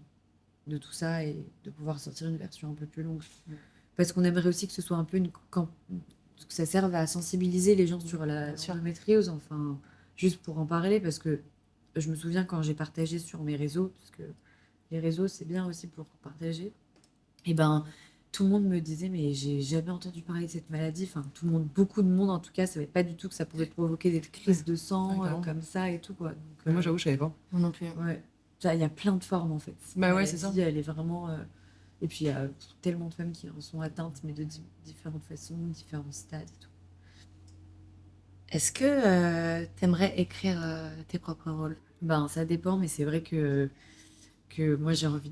tout ça et de pouvoir sortir une version un peu plus longue. Parce qu'on aimerait aussi que ce soit un peu que ça serve à sensibiliser les gens sur l'endométriose, enfin, juste pour en parler, parce que je me souviens quand j'ai partagé sur mes réseaux, parce que les réseaux, c'est bien aussi pour partager, et ben, tout le monde me disait, mais j'ai jamais entendu parler de cette maladie, enfin, tout le monde, beaucoup de monde en tout cas, savait pas du tout que ça pouvait provoquer des crises de sang, comme ça et tout, quoi. Donc, Moi, j'avoue, je savais pas. Moi non plus. ouais. Il y a plein de formes, en fait. Bah ouais, La c'est ça. maladie, elle est vraiment... Et puis, il y a tellement de femmes qui en sont atteintes, mais de différentes façons, différents stades et tout. Est-ce que t'aimerais écrire tes propres rôles? Ben, ça dépend, mais c'est vrai que moi, j'ai envie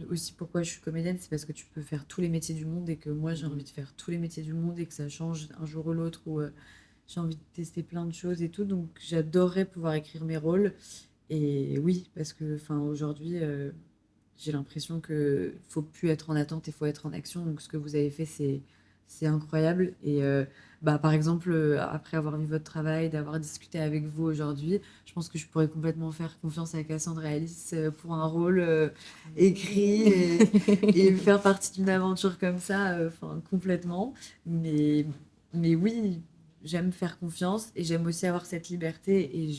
aussi, pourquoi je suis comédienne, c'est parce que tu peux faire tous les métiers du monde et que moi, j'ai envie de faire tous les métiers du monde et que ça change un jour ou l'autre, ou j'ai envie de tester plein de choses et tout. Donc, j'adorerais pouvoir écrire mes rôles. Et oui, parce que aujourd'hui, j'ai l'impression que faut plus être en attente et faut être en action. Donc, ce que vous avez fait, c'est incroyable. Et par exemple, après avoir vu votre travail, d'avoir discuté avec vous aujourd'hui, je pense que je pourrais complètement faire confiance à Cassandre et Alice pour un rôle écrit et faire partie d'une aventure comme ça, complètement. Mais oui, j'aime faire confiance et j'aime aussi avoir cette liberté. Et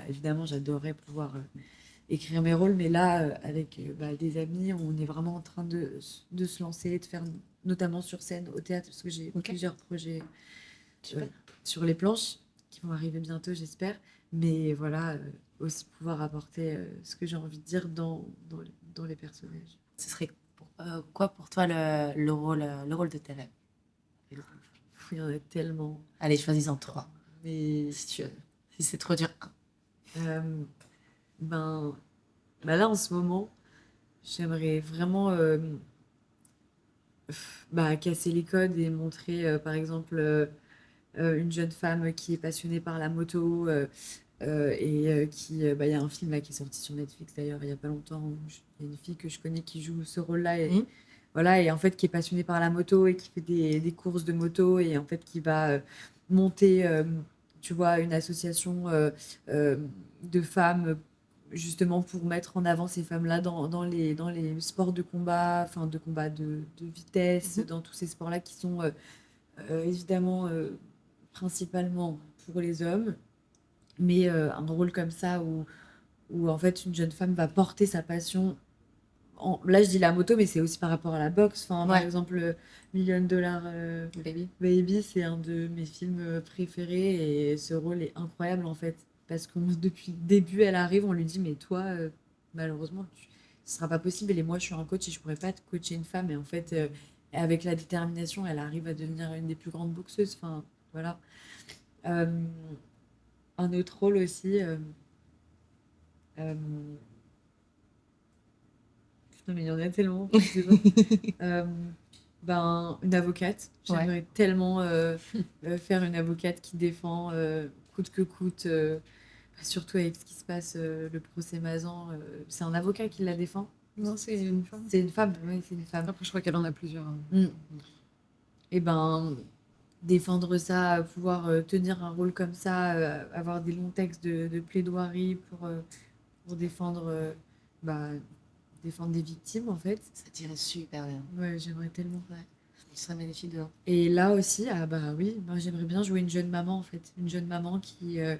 évidemment, j'adorerais pouvoir écrire mes rôles, mais là, avec des amis, on est vraiment en train de se lancer, de faire notamment sur scène, au théâtre, parce que j'ai plusieurs projets sur les planches qui vont arriver bientôt, j'espère. Mais voilà, aussi pouvoir apporter ce que j'ai envie de dire dans les personnages. Ce serait quoi pour toi le rôle de tes rêves? Il y en a tellement. Allez, choisis-en 3. Mais si c'est trop dur. Là, en ce moment, j'aimerais vraiment casser les codes et montrer, par exemple, une jeune femme qui est passionnée par la moto et qui... Il y a un film là, qui est sorti sur Netflix, d'ailleurs, il n'y a pas longtemps. Il y a une fille que je connais qui joue ce rôle-là. Et, voilà, et en fait, qui est passionnée par la moto et qui fait des courses de moto et en fait, qui va monter, tu vois, une association de femmes justement pour mettre en avant ces femmes-là dans les sports de combat, de vitesse, dans tous ces sports-là qui sont évidemment principalement pour les hommes, mais un rôle comme ça où en fait une jeune femme va porter sa passion. Là, je dis la moto, mais c'est aussi par rapport à la boxe. Par exemple, $1 Million Baby, c'est un de mes films préférés et ce rôle est incroyable en fait. Parce que depuis le début, elle arrive, on lui dit, mais toi, malheureusement, ce sera pas possible. Et moi, je suis un coach et je pourrais pas te coacher une femme. Et en fait, avec la détermination, elle arrive à devenir une des plus grandes boxeuses. Enfin, voilà. Un autre rôle aussi. Putain, mais il y en a tellement. Je sais pas. Une avocate. J'aimerais tellement faire une avocate qui défend coûte que coûte. Surtout avec ce qui se passe, le procès Mazan. C'est un avocat qui la défend? Non, c'est une femme. C'est une femme, oui, c'est une femme. Après, je crois qu'elle en a plusieurs. Et défendre ça, pouvoir tenir un rôle comme ça, avoir des longs textes de plaidoirie pour défendre, défendre des victimes, en fait. Ça tirait super bien. Ouais, j'aimerais tellement. Ouais. Il serait magnifique dedans. Et là aussi, oui, j'aimerais bien jouer une jeune maman, en fait. Une jeune maman qui a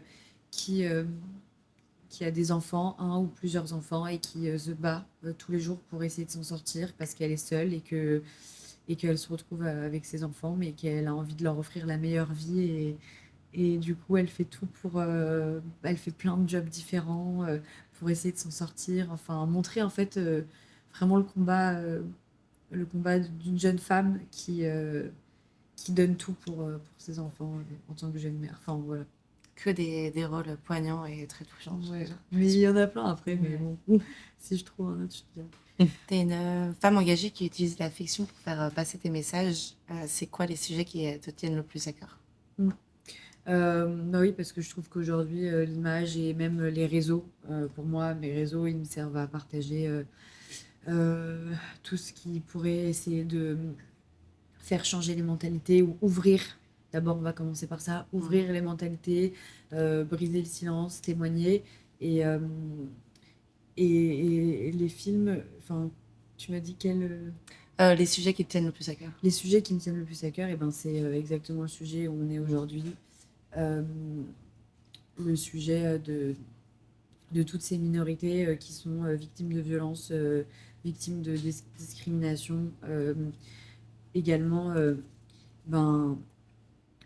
des enfants, un ou plusieurs enfants, et qui se bat tous les jours pour essayer de s'en sortir parce qu'elle est seule et qu'elle se retrouve avec ses enfants, mais qu'elle a envie de leur offrir la meilleure vie. Et du coup, elle fait tout elle fait plein de jobs différents pour essayer de s'en sortir. Enfin, montrer en fait vraiment le combat d'une jeune femme qui donne tout pour ses enfants en tant que jeune mère. Enfin, voilà. Que des rôles poignants et très touchants. Ouais. Mais il y en a plein après, mais bon, si je trouve un autre, je te dirai. T'es une femme engagée qui utilise la fiction pour faire passer tes messages. C'est quoi les sujets qui te tiennent le plus à cœur? Oui, parce que je trouve qu'aujourd'hui, l'image et même les réseaux, pour moi, mes réseaux, ils me servent à partager tout ce qui pourrait essayer faire changer les mentalités ou ouvrir. D'abord, on va commencer par ça, ouvrir les mentalités, briser le silence, témoigner. Et, et les films, enfin, tu m'as dit quel... Les sujets qui te tiennent le plus à cœur. Les sujets qui me tiennent le plus à cœur, et ben, c'est exactement le sujet où on est aujourd'hui. Le sujet de toutes ces minorités qui sont victimes de violences, victimes de discrimination. Également, ben,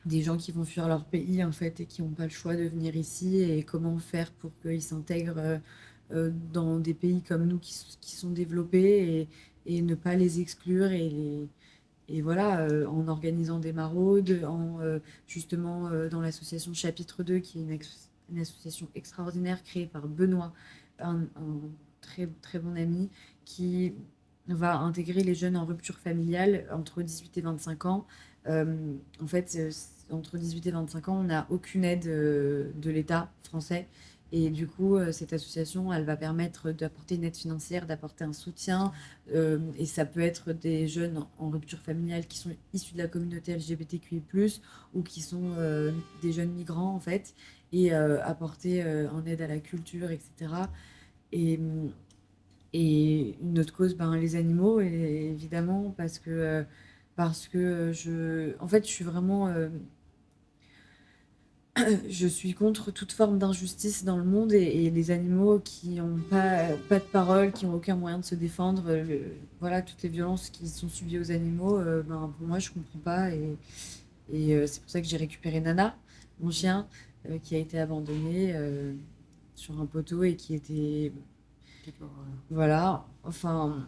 des gens qui vont fuir leur pays en fait et qui n'ont pas le choix de venir ici et comment faire pour qu'ils s'intègrent dans des pays comme nous qui sont développés et ne pas les exclure et voilà, en organisant des maraudes, justement dans l'association Chapitre 2 qui est une association extraordinaire créée par Benoît, un très, très bon ami qui va intégrer les jeunes en rupture familiale entre 18 et 25 ans. En fait, entre 18 et 25 ans, on n'a aucune aide de l'État français. Et du coup, cette association, elle va permettre d'apporter une aide financière, d'apporter un soutien. Et ça peut être des jeunes en rupture familiale qui sont issus de la communauté LGBTQI+, ou qui sont des jeunes migrants, en fait, et apporter en aide à la culture, etc. Et une autre cause, ben, les animaux, et évidemment, parce que en fait, je suis vraiment... je suis contre toute forme d'injustice dans le monde et les animaux qui n'ont pas de parole, qui n'ont aucun moyen de se défendre, voilà, toutes les violences qui sont subies aux animaux, ben, pour moi, je comprends pas. Et c'est pour ça que j'ai récupéré Nana, mon chien, qui a été abandonné sur un poteau et qui était... Voilà, enfin...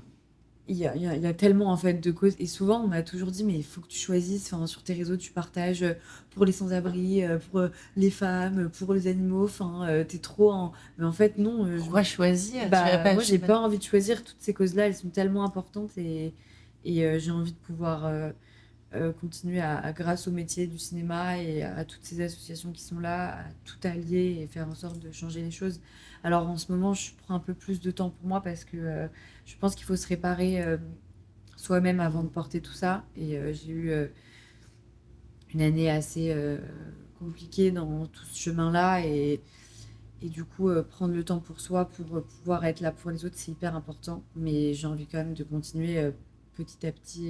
Il y a tellement en fait de causes et souvent on m'a toujours dit mais il faut que tu choisisses, enfin sur tes réseaux tu partages pour les sans-abri, pour les femmes, pour les animaux, enfin t'es trop en... Mais en fait non. Pourquoi choisir? Moi j'ai pas envie de choisir, toutes ces causes-là elles sont tellement importantes et j'ai envie de pouvoir continuer grâce au métier du cinéma et à toutes ces associations qui sont là, à tout allier et faire en sorte de changer les choses. Alors en ce moment, je prends un peu plus de temps pour moi parce que je pense qu'il faut se réparer soi-même avant de porter tout ça. Et j'ai eu une année assez compliquée dans tout ce chemin-là. Et du coup, prendre le temps pour soi, pour pouvoir être là pour les autres, c'est hyper important. Mais j'ai envie quand même de continuer petit à petit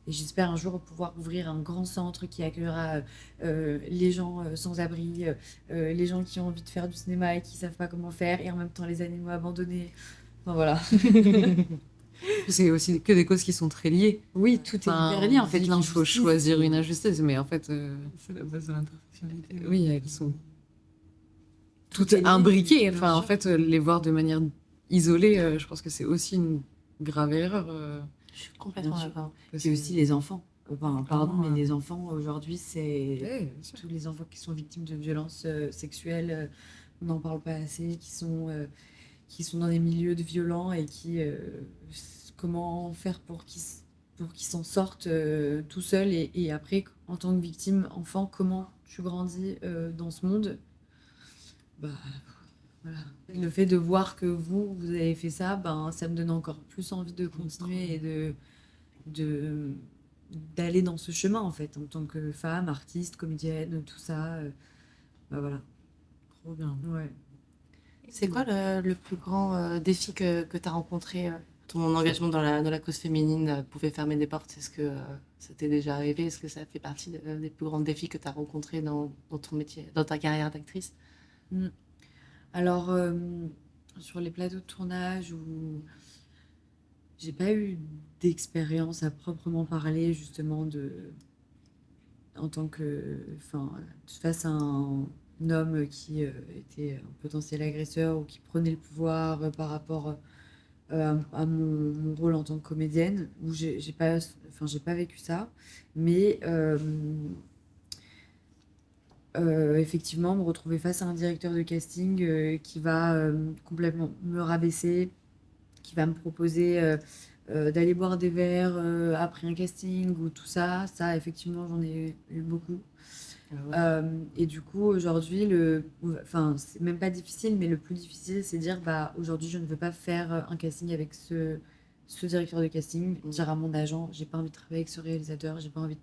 et j'espère un jour pouvoir ouvrir un grand centre qui accueillera les gens sans abri, les gens qui ont envie de faire du cinéma et qui savent pas comment faire, et en même temps les animaux abandonnés. Enfin, voilà. C'est aussi que des causes qui sont très liées. Oui, tout est hyper lié en fait. Il faut choisir une injustice, mais en fait... C'est la base de l'intersectionnalité. Oui, elles sont toutes imbriquées. Enfin, en fait, les voir de manière isolée, je pense que c'est aussi une grave erreur. Je suis complètement d'accord. C'est aussi les enfants. Enfin, pardon, mais les enfants aujourd'hui, c'est tous les enfants qui sont victimes de violences sexuelles, on n'en parle pas assez, qui sont dans des milieux de violents et comment faire pour qu'ils s'en sortent tout seuls et après, en tant que victime, enfant, comment tu grandis dans ce monde. Bah, voilà. Le fait de voir que vous avez fait ça, ben, ça me donne encore plus envie de continuer et d'aller dans ce chemin, en fait, en tant que femme, artiste, comédienne, tout ça. Ben voilà. Trop bien. Ouais. C'est quoi le plus grand défi que tu as rencontré? Ton engagement dans la cause féminine pouvait fermer des portes. Est-ce que ça t'est déjà arrivé? Est-ce que ça fait partie des plus grands défis que tu as rencontrés dans ton métier, dans ta carrière d'actrice? Alors, sur les plateaux de tournage où j'ai pas eu d'expérience à proprement parler, justement, en tant que, enfin, face à un homme qui était un potentiel agresseur ou qui prenait le pouvoir par rapport à mon rôle en tant que comédienne, où j'ai pas vécu ça, mais effectivement, me retrouver face à un directeur de casting qui va complètement me rabaisser, qui va me proposer d'aller boire des verres après un casting ou tout ça. Ça, effectivement, j'en ai eu beaucoup. Et du coup, aujourd'hui, c'est même pas difficile, mais le plus difficile, c'est de dire, bah, aujourd'hui, je ne veux pas faire un casting avec ce directeur de casting, dire à mon agent, j'ai pas envie de travailler avec ce réalisateur, j'ai pas envie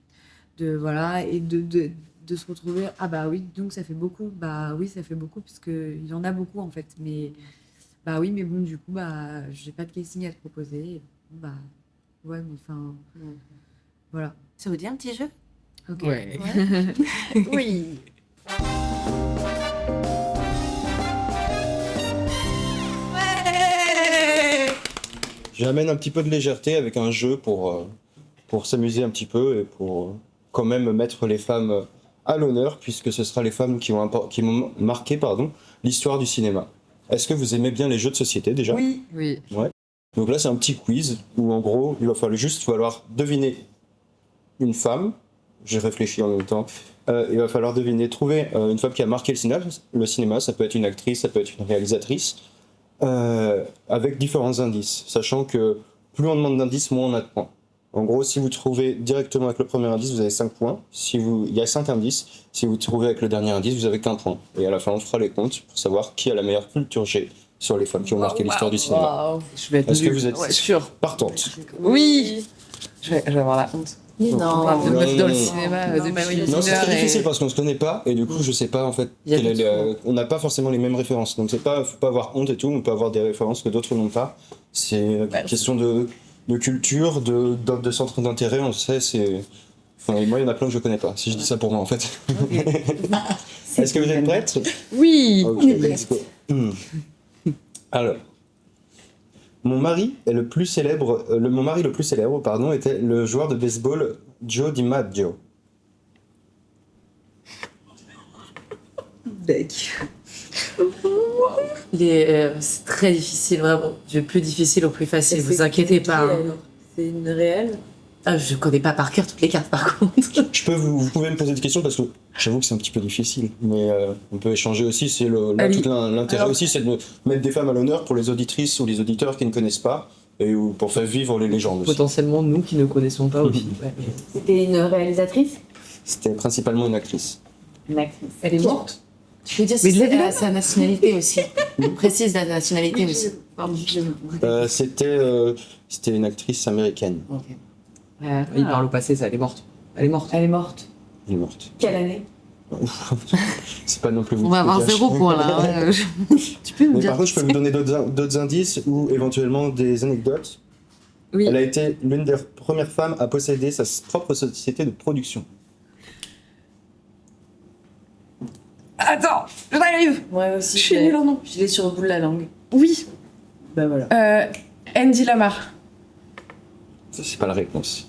de voilà, et de se retrouver, ah bah oui, donc ça fait beaucoup, bah oui, ça fait beaucoup, parce qu'il y en a beaucoup en fait, mais bah oui, mais bon, du coup, bah j'ai pas de casting à te proposer, et bon, bah ouais, mais enfin, voilà. Ça vous dit un petit jeu? Ok. Ouais. Oui. J'amène un petit peu de légèreté avec un jeu pour s'amuser un petit peu et pour quand même mettre les femmes à l'honneur, puisque ce sera les femmes qui vont marqué l'histoire du cinéma. Est-ce que vous aimez bien les jeux de société déjà? Oui. Ouais. Donc là, c'est un petit quiz où en gros, il va falloir deviner une femme. J'ai réfléchi en même temps. Il va falloir trouver une femme qui a marqué le cinéma. Ça peut être une actrice, ça peut être une réalisatrice, avec différents indices, sachant que plus on demande d'indices, moins on a de points. En gros, si vous trouvez directement avec le premier indice, vous avez 5 points. Il y a 5 indices. Si vous trouvez avec le dernier indice, vous avez qu'un point. Et à la fin, on fera les comptes pour savoir qui a la meilleure culture G sur les femmes qui ont marqué l'histoire du cinéma. Je vais être Est-ce que nulle. vous êtes sûr partante? Oui. Je vais avoir la honte. Non. On parle de meufs dans le Non. cinéma depuis Non, c'est une heure très et- difficile parce qu'on se connaît pas et du coup je sais pas en fait Il y a quelle des est on n'a pas forcément les mêmes références, donc faut pas avoir honte et tout, on peut avoir des références que d'autres n'ont pas. C'est une question de culture, de centre d'intérêt, on sait, c'est. Enfin, moi il y en a plein que je connais pas. Si je dis ça pour moi en fait. Est-ce que vous êtes prête? Oui. Ok, let's go. Alors. Mon mari le plus célèbre, était le joueur de baseball Joe DiMaggio. C'est très difficile, vraiment. Du plus difficile au plus facile, vous inquiétez pas. Hein. C'est une réelle. Ah, je connais pas par cœur toutes les cartes, par contre. Vous pouvez me poser des questions parce que j'avoue que c'est un petit peu difficile, mais on peut échanger aussi. C'est tout l'intérêt aussi, c'est de mettre des femmes à l'honneur pour les auditrices ou les auditeurs qui ne connaissent pas et pour faire vivre les légendes. Aussi. Potentiellement nous qui ne connaissons pas aussi. Ouais. C'était une réalisatrice? C'était principalement une actrice. Une actrice. Elle est morte? Je peux dire sa nationalité aussi. Précise la nationalité aussi. C'était une actrice américaine. Okay. Il parle au passé, ça, elle est morte. Elle est morte. Elle est morte. Elle est morte. Quelle année? C'est pas non plus vous. On va avoir 0 point là. Hein. Tu peux me Mais dire. par contre, je peux vous donner d'autres indices ou éventuellement des anecdotes. Oui. Elle a été l'une des premières femmes à posséder sa propre société de production. Attends, j'arrive. Moi aussi. Je suis nulle en nom. Je l'ai sur le bout de la langue. Oui. Bah voilà. Andy Lamar. Ça, c'est pas la réponse.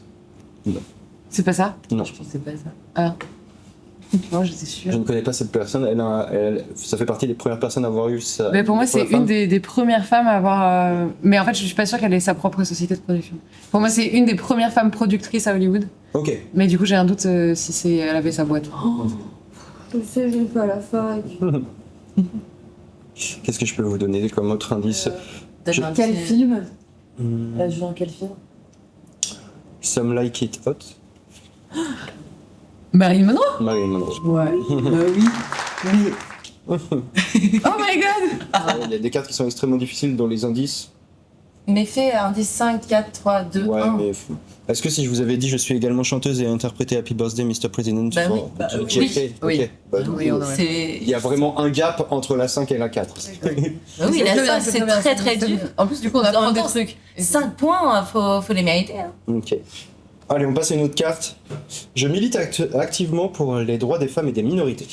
Non. C'est pas ça? Non. Je pensais pas ça. Ah. Non, j'étais sûre. Je ne connais pas cette personne. Ça fait partie des premières personnes à avoir eu ça. Mais pour moi, c'est une des premières femmes à avoir. Mais en fait, je suis pas sûre qu'elle ait sa propre société de production. Pour moi, c'est une des premières femmes productrices à Hollywood. Ok. Mais du coup, j'ai un doute si elle avait sa boîte. Je sais, j'ai pas la fac. Qu'est-ce que je peux vous donner comme autre indice? Quel film? Elle a joué dans quel film? Some Like It Hot. Marilyn Monroe? Marilyn Monroe. Ouais. oui. Oh my god! Il y a des cartes qui sont extrêmement difficiles dans les indices. Mais fais indice 5, 4, 3, 2, Ouais, 1. mais est-ce que si je vous avais dit je suis également chanteuse et interprété Happy Birthday Mr. President Bah oui. j'ai fait. Oui. Ok. Bah, donc, Oui, on aurait- il y a vraiment un gap entre la 5 et la 4. Bah oui, la 5, c'est très très dur. En plus, du coup, on apprend En des même temps, trucs. 5 points, faut les mériter. Hein. Ok. Allez, on passe à une autre carte. Je milite activement pour les droits des femmes et des minorités.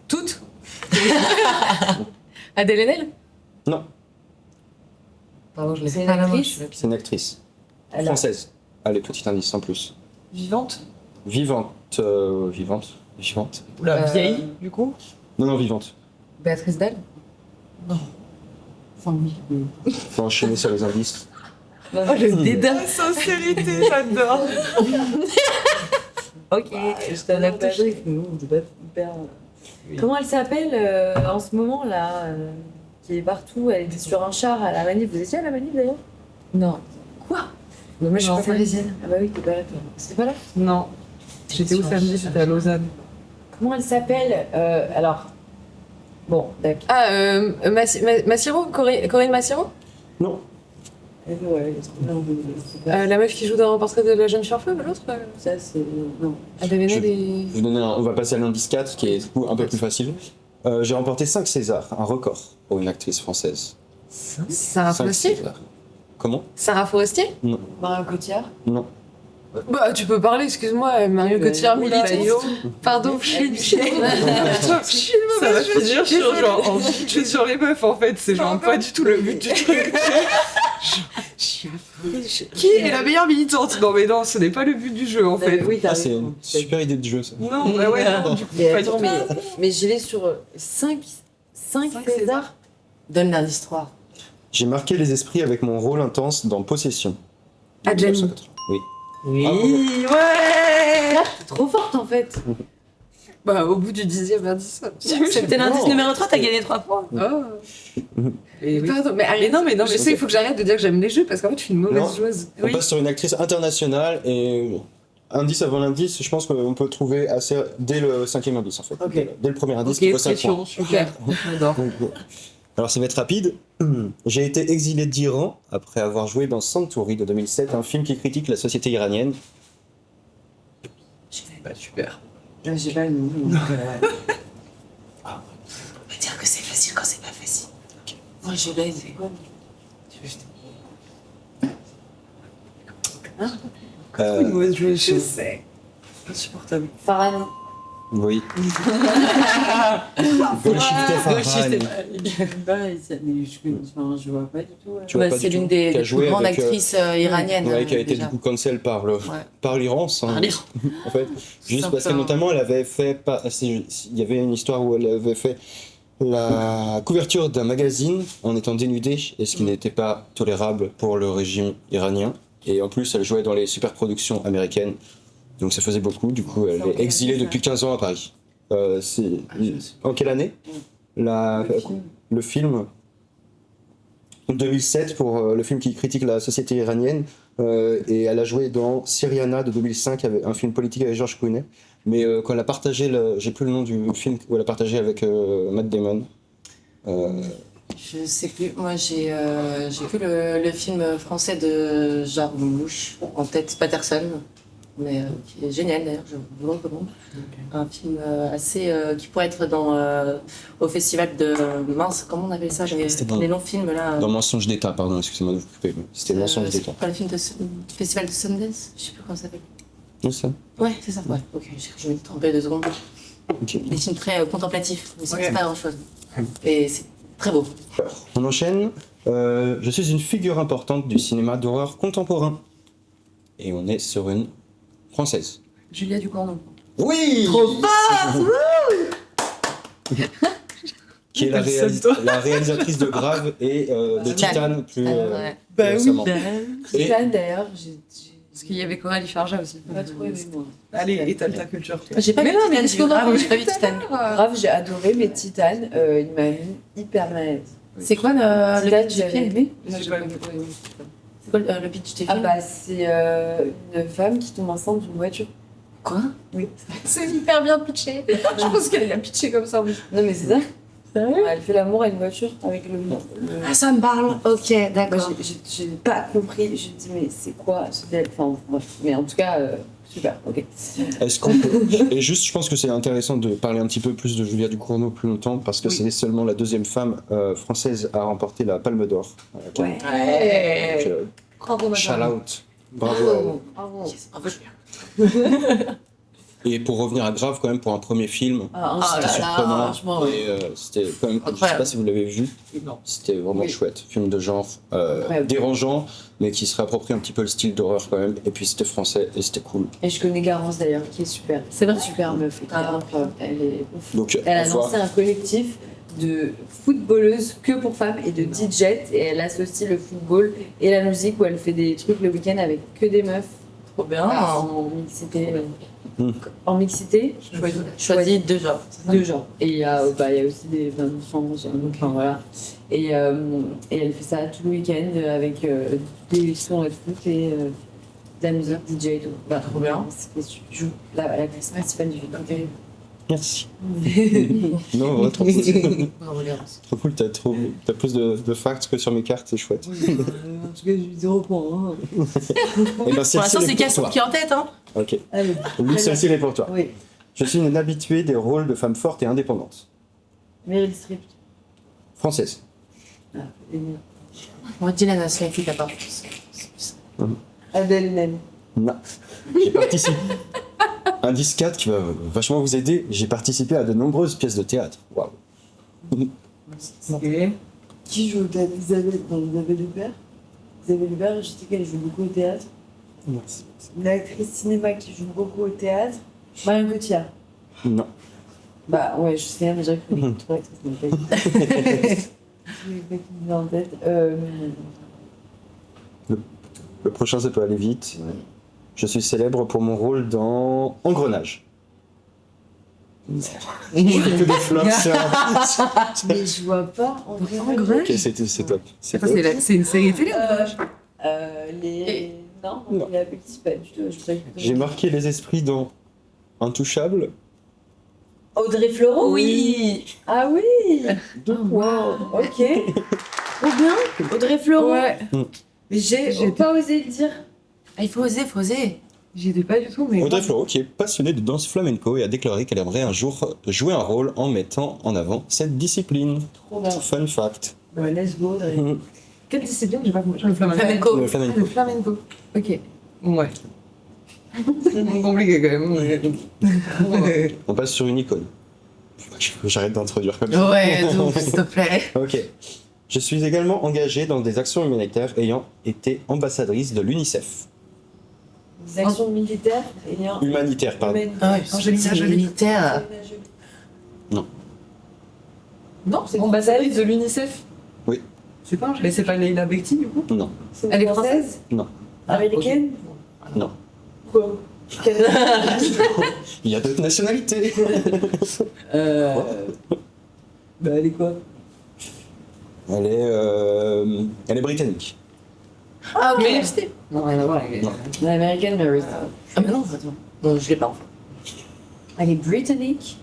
Toutes? Adèle Haenel? Non, Pardon, je l'ai C'est fait une à la main. actrice? c'est une actrice. Elle a- Française. Allez, petit indice en plus. Vivante? Vivante. Vivante. Oula, vieille, du coup. Non, vivante. Béatrice Dalle? Enfin, oui. Faut enchaîner sur les indices. Oh, le dédain. La sincérité, j'adore. Ok, je t'en ai pas dit que nous, on était pas hyper. Comment elle s'appelle en ce moment là qui est partout? Elle était sur un char à la manif. Vous étiez à la manif d'ailleurs? Non. Quoi? Non, mais je suis Non, pas parisienne. Ah bah oui, t'es pas là toi. C'était pas là? Non. J'étais où samedi? J'étais à Lausanne. Comment elle s'appelle alors. Bon, d'accord. Ah, Massiro? Corinne Massiro? Non. La meuf qui joue dans Portrait de la jeune fille en feu, l'autre Ça, c'est. Non. Elle avait Je- des. Je vais vous donner on va passer à l'indice 4 qui est du coup un peu plus facile. J'ai remporté 5 Césars, un record pour une actrice française. Sarah 5 Forestier Césars. Comment? Sarah Forestier Non. Marion Cotillard. Non. Bah, tu peux parler, excuse-moi, Marion Cotillard Oula, militante. Pardon, je suis une Ça va finir sur genre en bitch sur les meufs en fait, c'est genre pas du tout le but du truc. Qui est la meilleure militante? Non mais non, ce n'est pas le but du jeu en fait. Oui, t'as Ah, c'est raison. une super idée de jeu ça. Non, bah ouais, non, du coup, Mais pas du attends, tout. mais je l'ai sur 5 Césars. Donne l'indice 3. J'ai marqué les esprits avec mon rôle intense dans Possession. Adjani. 1980. Oui. Oui, ouais. T'es trop forte en fait. Bah, au bout du 10e indice. C'était l'indice numéro 3, t'as gagné 3 points. Oh. Et oui. Pardon, mais non, je sais, il faut que j'arrête de dire que j'aime les jeux parce qu'en fait, je suis une mauvaise Non. joueuse. On passe sur une actrice internationale et indice avant l'indice, je pense qu'on peut trouver assez dès le 5e indice en fait. Ok. Dès le premier indice, Ok, il faut 5 pression, points. super. J'adore. Donc, bon. Alors ça va être rapide. J'ai été exilé d'Iran après avoir joué dans Santuri de 2007, un film qui critique la société iranienne. Bah, super. J'ai pas le nom. On va dire que c'est facile quand c'est pas facile. Moi, je l'aide. Une mauvaise joueuse. Je sais. Insupportable. Farhan. Oui. Golshifteh Farahani. Je vois pas du tout. Tu vois pas C'est du l'une tout. des Qui a plus joué grandes avec, actrices iraniennes. Ouais, qui a été déjà. du coup cancel par l'Iran. Sans- Par l'Iran. En fait, juste parce que Simplement. notamment elle avait fait, il y avait une histoire où elle avait fait la couverture d'un magazine en étant dénudée, et ce qui n'était pas tolérable pour le régime iranien. Et en plus, elle jouait dans les super productions américaines, donc ça faisait beaucoup. Du coup, elle est exilée depuis 15 ans à Paris. En quelle année le film 2007 pour le film qui critique la société iranienne, et elle a joué dans Syriana de 2005, un film politique avec George Clooney. Mais quand elle a partagé, j'ai plus le nom du film où elle a partagé avec Matt Damon. Je sais plus. Moi, j'ai vu le film français de Jarmusch en tête, Patterson, mais qui est génial d'ailleurs, je vous le recommande. Un film assez qui pourrait être au festival de mince, comment on appelle ça, les longs films là. Dans Mensonge d'État, pardon, excusez-moi de vous couper. C'était Mensonge C'est d'État. pas le film de festival de Sundance, je sais plus comment ça s'appelle. C'est ça. Ouais, c'est ça. Ouais. Ok, je m'ai trompé 2 secondes. Ok. Des films très contemplatifs, mais c'est pas grand chose. Et c'est très beau. On enchaîne. Je suis une figure importante du cinéma d'horreur contemporain. Et on est sur une française. Julia Ducournau. Oui. Trop fort. Qui est la réalisatrice de Grave et de Titane plus Ouais. Bah oui. récemment. Et Titane d'ailleurs, j'ai Parce qu'il y avait Coralie Farja aussi. pas trouvé moi. Allez, étale ta culture. toi. J'ai pas vu non, mais Titane, qu'est-ce qu'on en J'ai pas vu Titane. Grave, j'ai adoré, mais Titane, il m'a mis hyper mal à l'aise. C'est quoi le Titane, pitch du j'avais film? aimé. J'ai pas vu. C'est quoi le pitch du film? Ah bah c'est une femme qui tombe enceinte d'une voiture. Quoi? Oui. C'est hyper bien pitché. Je pense qu'elle l'a pitché comme ça. Oui. Non mais c'est ça. Sérieux? Elle fait l'amour à une voiture avec le. Ah, ça me parle. Ok, Moi, d'accord. j'ai pas compris. Je me dis mais c'est quoi ce délire. Enfin bref. Mais en tout cas super. Ok. est-ce qu'on peut... Et juste, je pense que c'est intéressant de parler un petit peu plus de Julia Ducournau plus longtemps, parce que c'est seulement la deuxième femme française à remporter la Palme d'Or. Ouais. Donc, Bravo, shout madame. out. Bravo à elle. Bravo. Yes, bravo, Julien. Et pour revenir à Grave, quand même, pour un premier film, Ah, c'était là là, surprenant. franchement. Et c'était quand même, je sais Incroyable. pas si vous l'avez vu, Non. c'était vraiment Oui. chouette. Film de genre Incroyable. dérangeant, mais qui se réapproprie un petit peu le style d'horreur quand même. Et puis c'était français et c'était cool. Et je connais Garance d'ailleurs, qui est super. C'est vrai? Super meuf. Et qui est incroyable. Elle est ouf. Donc, Elle a à voir. lancé un collectif de footballeuses que pour femmes et de DJ, et elle associe le football et la musique, où elle fait des trucs le week-end avec que des meufs. Trop bien. En mixité. Mm. En mixité, Choisis 2 genres. deux genres. Et il y a aussi des femmes trans, enfin voilà. Et elle fait ça tout le week-end avec des sons et tout, et de la musique DJ et tout. Bah, trop bien. La classe principale du film. Merci. Non, ouais, trop cool. Bravo, Laurence. Trop cool, t'as plus de facts que sur mes cartes, c'est chouette. En tout cas, j'ai eu 0 points. Hein. Eh ben, Pour l'instant, c'est Cassandre qui est en tête. Hein. Ok. Allez. Oui, celle-ci est pour toi. Oui. Je suis une habituée des rôles de femmes fortes et indépendantes. Meryl Streep. Française. Moi, Dylan Aslaki d'abord. Adèle Haenel. Non. J'ai participé. Indice 4 qui va vachement vous aider. J'ai participé à de nombreuses pièces de théâtre. Waouh. Ok. Qui joue au théâtre? Isabelle Huppert. Isabelle Huppert, je sais qu'elle joue beaucoup au théâtre. Merci. Une actrice cinéma qui joue beaucoup au théâtre. Marion Cotillard. Non. Bah ouais, je sais, mais j'ai cru que toi, ça me fait. Je l'ai pas qui me vient en tête. Le prochain, ça peut aller vite. Ouais. Je suis célèbre pour mon rôle dans Engrenage. Je fais que des flops, Mais je vois pas en vrai. Ok, c'est top. C'est top. C'est une série télé Non, on les appelle pas du tout. J'ai marqué les esprits dans Intouchable. Audrey Fleurot? Oui. Ah oui. Wow. Ok. Trop bien. Audrey Fleurot. Ouais. Mais j'ai pas osé le dire. Ah, il faut oser, il faut oser. J'y étais pas du tout, mais. Audrey Fleurot, qui est passionnée de danse flamenco et a déclaré qu'elle aimerait un jour jouer un rôle en mettant en avant cette discipline. Trop bien. Fun fact. Ouais, let's go, Audrey. Quelle discipline? J'ai pas compris. Le flamenco. Le flamenco. Ah, le flamenco. Ok. Ouais. C'est compliqué quand même. On passe sur une icône. J'arrête d'introduire comme ça. Ouais, s'il te plaît. Ok. Je suis également engagée dans des actions humanitaires ayant été ambassadrice de l'UNICEF. Des actions militaires ayant. Humanitaire, pardon. Ah ouais, Angelina Jolie. militaire. Non. Non, c'est ambassadrice de l'UNICEF. Oui. C'est pas Mais c'est pas Leila Bekti du coup? Non. Elle est française? Non. Américaine? Non. Quoi? Il y a d'autres nationalités. Bah, elle est quoi? Elle est britannique. Ah, ok. Meryl Streep? Non, rien à voir avec Non. Elle est américaine, mais Ah, mais non, attends. Non, je l'ai pas, enfin. elle est britannique.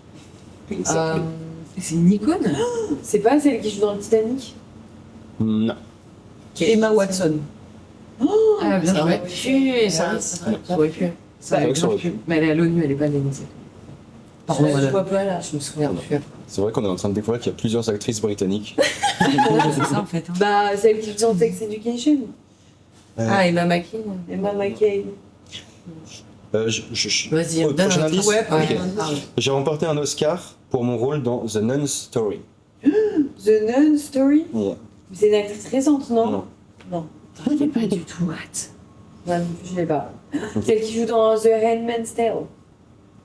C'est une icône? C'est pas celle qui joue dans le Titanic? Non. Emma Watson. Ah, bien Ça joué. aurait pu, ça aurait pu. Ça aurait pu. Mais elle est à l'ONU, elle est pas à l'UNICEF. Pardon, Je madame. vois pas là. Je me souviens plus. C'est vrai qu'on est en train de découvrir qu'il y a plusieurs actrices britanniques. C'est ça en fait. Hein. Bah, celle qui joue dans Sex Education. Ah, Emma McKean. Emma McCain. Vas-y, Prochain donne un indice. Ouais, Ok. parle. J'ai remporté un Oscar pour mon rôle dans The Nun Story. The Nun Story? Ouais. Mais c'est une actrice récente, non? Non. Non. Je l'ai pas du tout. Ouais, je l'ai pas. Celle qui joue dans The Handmaid's Tale.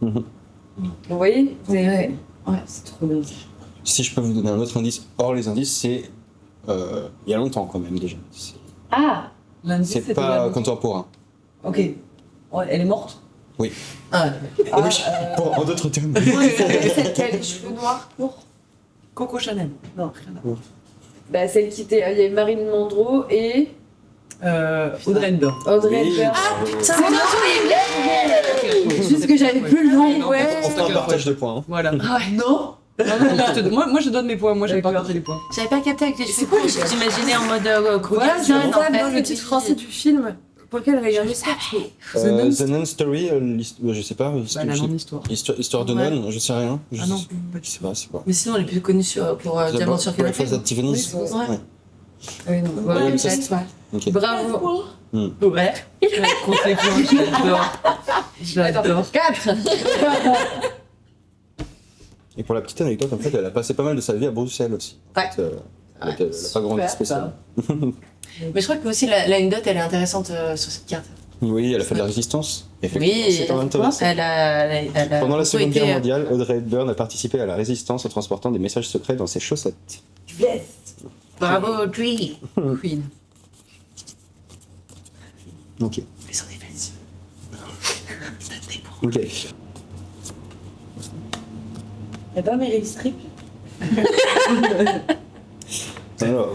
Mhm. Vous voyez? Ouais. Ouais, c'est trop bien. Si je peux vous donner un autre indice, hors les indices, c'est il y a longtemps quand même déjà. Ah! L'indice, C'est c'était pas la- contemporain. Ok. Ouais, elle est morte? Oui. Ah, Oui, en d'autres termes. Celle qui a les cheveux noirs courts. Coco Chanel. Non, rien à voir. Bah, celle qui était. Il y avait Marilyn Monroe et. Audrey Hepburn. Audrey Oui, Hepburn. bravo. C'est mon nom, Juste que j'avais plus le nom, ouais. On fait un partage de points. Hein. Voilà. Ah ouais. Non? Moi, je donne mes points. Moi, j'avais pas regardé les points. J'avais pas capté avec les cheveux courts, j'imaginais en mode Voilà, Caucasian, c'est en ça, fait. dans le titre français du film pour lequel elle a gagné ça. The Nun Story, je sais pas. Bah, la non-histoire. Histoire de Ouais. Nun, je sais rien. Je Ah non. sais pas, c'est quoi. Mais sinon, elle est plus connue pour Diamant sur Canapé. Breakfast at Tiffany's. Ouais. Ouais. Ah oui, non. Ouais, Ouais, mais ça, peut-être, ouais. Ok. Bravo. Ouais. Contre les points, j'adore. J'adore. 4. Et pour la petite anecdote, en fait, elle a passé pas mal de sa vie à Bruxelles aussi. Ouais. Elle a pas grandi spécialement. Mais je crois que aussi l'anecdote, elle est intéressante sur cette carte. Oui, elle a fait de la résistance. Effectivement, Oui, c'est quand même intéressant. elle a Pendant la beaucoup Seconde été, Guerre mondiale, Audrey Hepburn a participé à la résistance en transportant des messages secrets dans ses chaussettes. Yes. Bravo, Audrey. Queen. Ok. Mais sur des fesses. Ok. Y'a pas Meryl Streep? Alors,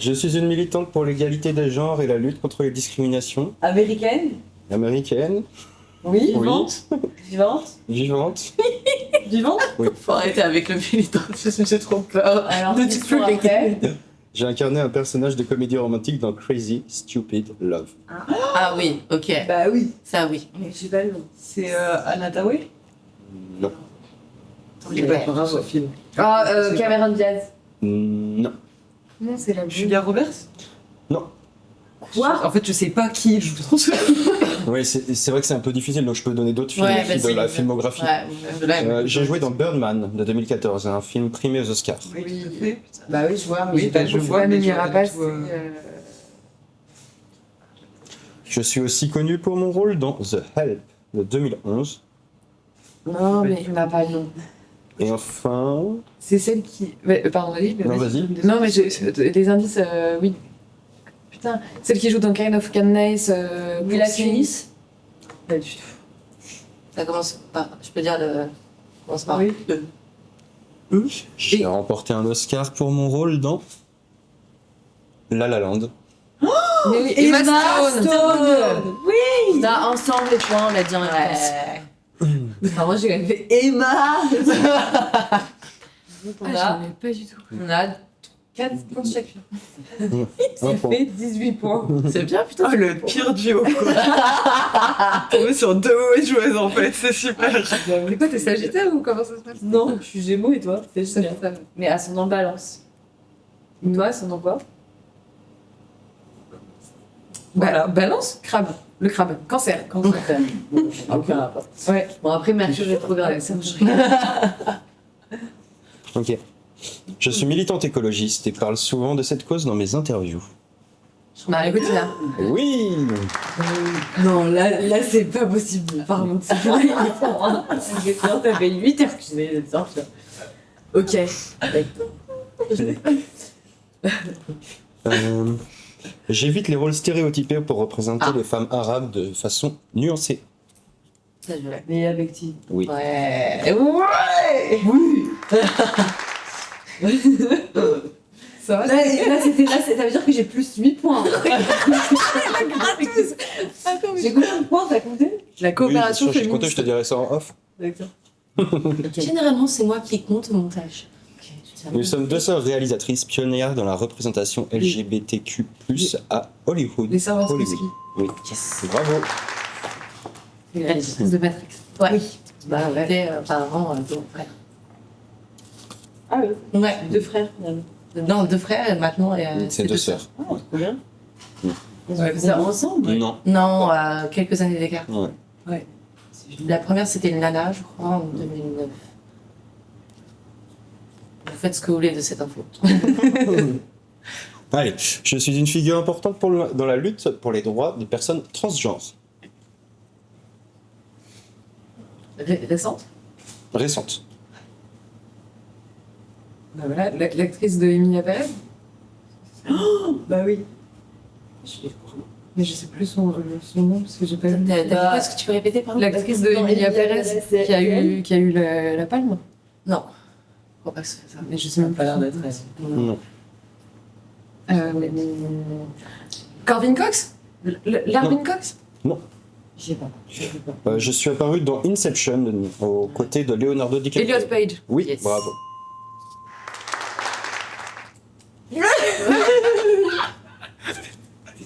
je suis une militante pour l'égalité des genres et la lutte contre les discriminations. Américaine? Américaine. Oui. Oui. Vivante? Vivante. Vivante? Oui. Faut arrêter avec le militantisme, j'ai trop peur. Alors, Ne qui dites sont plus les après J'ai incarné un personnage de comédie romantique dans Crazy Stupid Love. Ah oui, ok. Bah oui. Ça oui. J'ai pas le nom. C'est Anna Tawai? Non. J'ai pas grave ce film. Ah, Cameron Diaz. Non. Non, c'est la Julia Roberts? Non. Quoi? En fait, je sais pas qui joue dans ce film. Oui, c'est vrai que c'est un peu difficile, donc je peux donner d'autres films Ouais, aussi de vas-y. la filmographie. Ouais, J'ai joué dans Birdman de 2014, un film primé aux Oscars. Oui, tout à fait. Bah oui, je vois, mais Oui, j'ai bah, pas je beaucoup vois, mais aimé tu vois Rapace. pas du tout, Je suis aussi connu pour mon rôle dans The Help de 2011. Non, mais il m'a pas le nom. Et enfin... C'est celle qui. Pardon, allez. Non, vas-y. Non, mais les indices, oui. Putain, celle qui joue dans Kind of Kindness. Mila Pussy. Kunis. Pas du tout. Ça commence par. Je peux dire le. Commence par. Oui. J'ai remporté un Oscar pour mon rôle dans La La Land. Mais oui, Emma Emma Stone. Stone. Oui. Là, ensemble, les points, on l'a dit en réponse. Enfin, moi j'ai quand même fait Emma. On a, Pas du tout. on a 4 points chacun. Un point. fait 18 points. C'est bien, putain. Oh, le pire duo, quoi. Tombé sur deux mauvaises joueuses, en fait, c'est super. Mais quoi, t'es Sagittaire ou comment ça se passe? Non, je suis Gémeaux et toi? T'es Sagittaire. Mais ascendant Balance. Moi, ascendant quoi? Voilà. Balance, crabe. Le crabe. Cancer. Cancer. Aucun rapport. Ouais. Bon, après, Mercure rétrograde. Ça, Ok. Je suis militante écologiste et parle souvent de cette cause dans mes interviews. Marie Gauthier. Oui. Non, là c'est pas possible. Par contre, c'est pas évident. Ça fait 8 heures que je vais sortir. Ok. J'évite les rôles stéréotypés pour représenter les femmes arabes de façon nuancée. Ça, je l'ai. Mais avec qui? Oui. Ouais. Ouais. Oui. Ça va, là, ça veut dire que j'ai plus 8 points. J'ai combien de points, t'as compté? La coopération oui, je féministe. comptais, je te dirai ça en off. D'accord. Généralement, c'est moi qui compte au montage. Nous sommes deux sœurs réalisatrices pionnières dans la représentation LGBTQ+, à Hollywood. Les sœurs Hollywood. Wachowski. Oui. Bravo. Les réalisatrices de Matrix. Ouais. Oui. Bah ouais. C'était apparemment deux frères. Ah oui. Ouais. 2 frères finalement. Non, 2 frères et maintenant. C'est deux sœurs. Ah, trop bien. Mm. Ils ont fait ça ensemble? Non. Non, quelques années d'écart. Ouais. La première, c'était une nana, je crois, en 2009. Vous faites ce que vous voulez de cette info. Allez, je suis une figure importante dans la lutte pour les droits des personnes transgenres. Récente? Récente. Bah voilà, l'actrice de Emilia Pérez. Bah oui. Mais je sais plus son nom parce que j'ai pas vu. T'as dit quoi? Est-ce que tu peux répéter, pardon? L'actrice de Emilia Pérez qui a eu la palme. Non. Je crois pas que c'est ça. Mais je sais même Pas l'air d'être elle. Non. Corbin Cox? Larvin Cox? Non. Je sais pas. Je suis apparu dans Inception aux côtés de Leonardo DiCaprio. Elliot Page. Oui, Yes. bravo.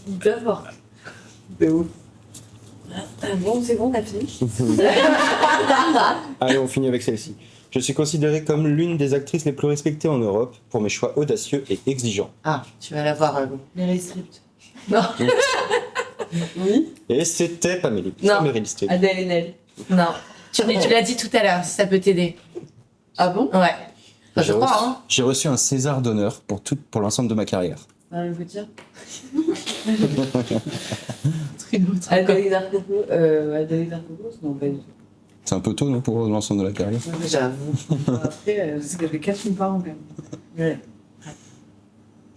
Hyper fort. C'est ouf. Bon, c'est bon, t'as fini? Allez, on finit avec celle-ci. Je suis considérée comme l'une des actrices les plus respectées en Europe pour mes choix audacieux et exigeants. Ah, tu vas la voir. Meryl Streep. Non. Oui. Et c'était pas Meryl Streep. Adèle Haenel. Non. Tu l'as dit tout à l'heure, si ça peut t'aider. Ah bon? Ouais. Enfin, je crois, hein. J'ai reçu un César d'honneur pour l'ensemble de ma carrière. Marion Cotillard. Adèle Darcourt. Adèle Darcourt, non, pas du tout. C'est un peu tôt, non, pour l'ensemble de la carrière. J'avoue. Après, Parce que j'ai 4 films par an quand même. ouais.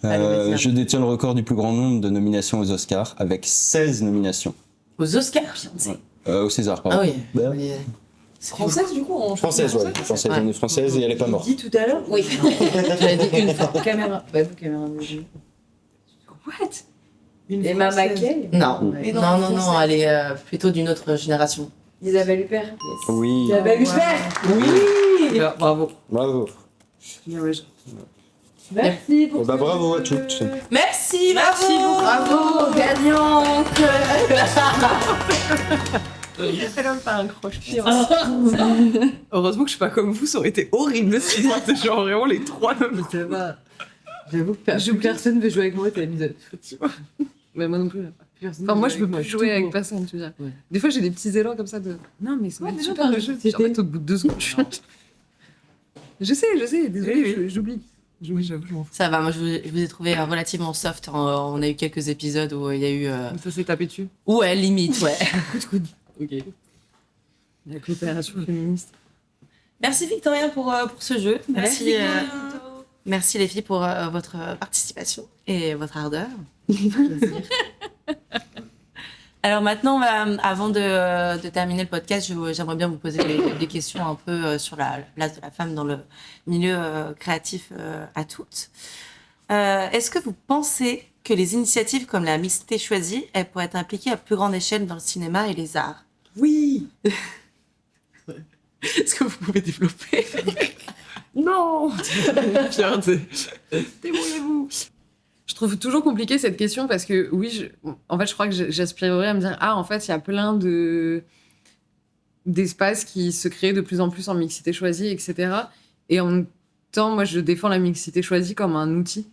Allez, vas-y. Je détiens le record du plus grand nombre de nominations aux Oscars, avec 16 nominations. Aux Oscars. Au César, pardon. Ah oui. Bah, Française, du coup? Française, ouais. Française, Ouais. on est française et elle est pas morte. Dit tout à l'heure? Oui. Tu l'as dit une fois. Caméra. Bah, non, caméra de jeu. What? Emma Mackey? Non. Ouais. Non, elle est plutôt d'une autre génération. Isabelle Huppert? Oui. Isabelle Huppert? Oui! bien, bravo. Bravo. Merci pour Bravo à toutes. Merci, Bravo, gagnante. Elle a pas un crochet. Heureusement que je suis pas comme vous, ça aurait été horrible sinon c'était genre vraiment les trois mêmes. Ça va. J'avoue que personne ne veut jouer avec moi, t'as mis de... Mais moi non plus. Enfin, moi, je peux plus jouer avec personne, tu veux dire. Ouais. Des fois, j'ai des petits élans comme ça de. Non, mais c'est Ouais, mais super non, le jeu. c'était- En fait, au bout de 2 secondes, je sais, désolé, j'oublie. Oui, j'avoue, je m'en fous. Ça va, moi je vous ai trouvé relativement soft. On a eu quelques épisodes où il y a eu. Ça s'est tapé dessus. Ouais, limite, ouais. Ok. La coopération féministe. Merci Victoria pour ce jeu. Merci, Merci, merci les filles pour votre participation et votre ardeur. Alors maintenant, avant de terminer le podcast, j'aimerais bien vous poser des questions un peu sur la place de la femme dans le milieu créatif à toutes. Est-ce que vous pensez que les initiatives comme la mixité choisie, elles pourraient être impliquées à plus grande échelle dans le cinéma et les arts? Oui. Est-ce que vous pouvez développer? Non. Pierre, débrouillez-vous. Je trouve toujours compliqué cette question parce que oui, en fait, je crois que j'aspirerais à me dire en fait, il y a plein d'espaces qui se créent de plus en plus en mixité choisie, etc. Et en même temps, moi, je défends la mixité choisie comme un outil.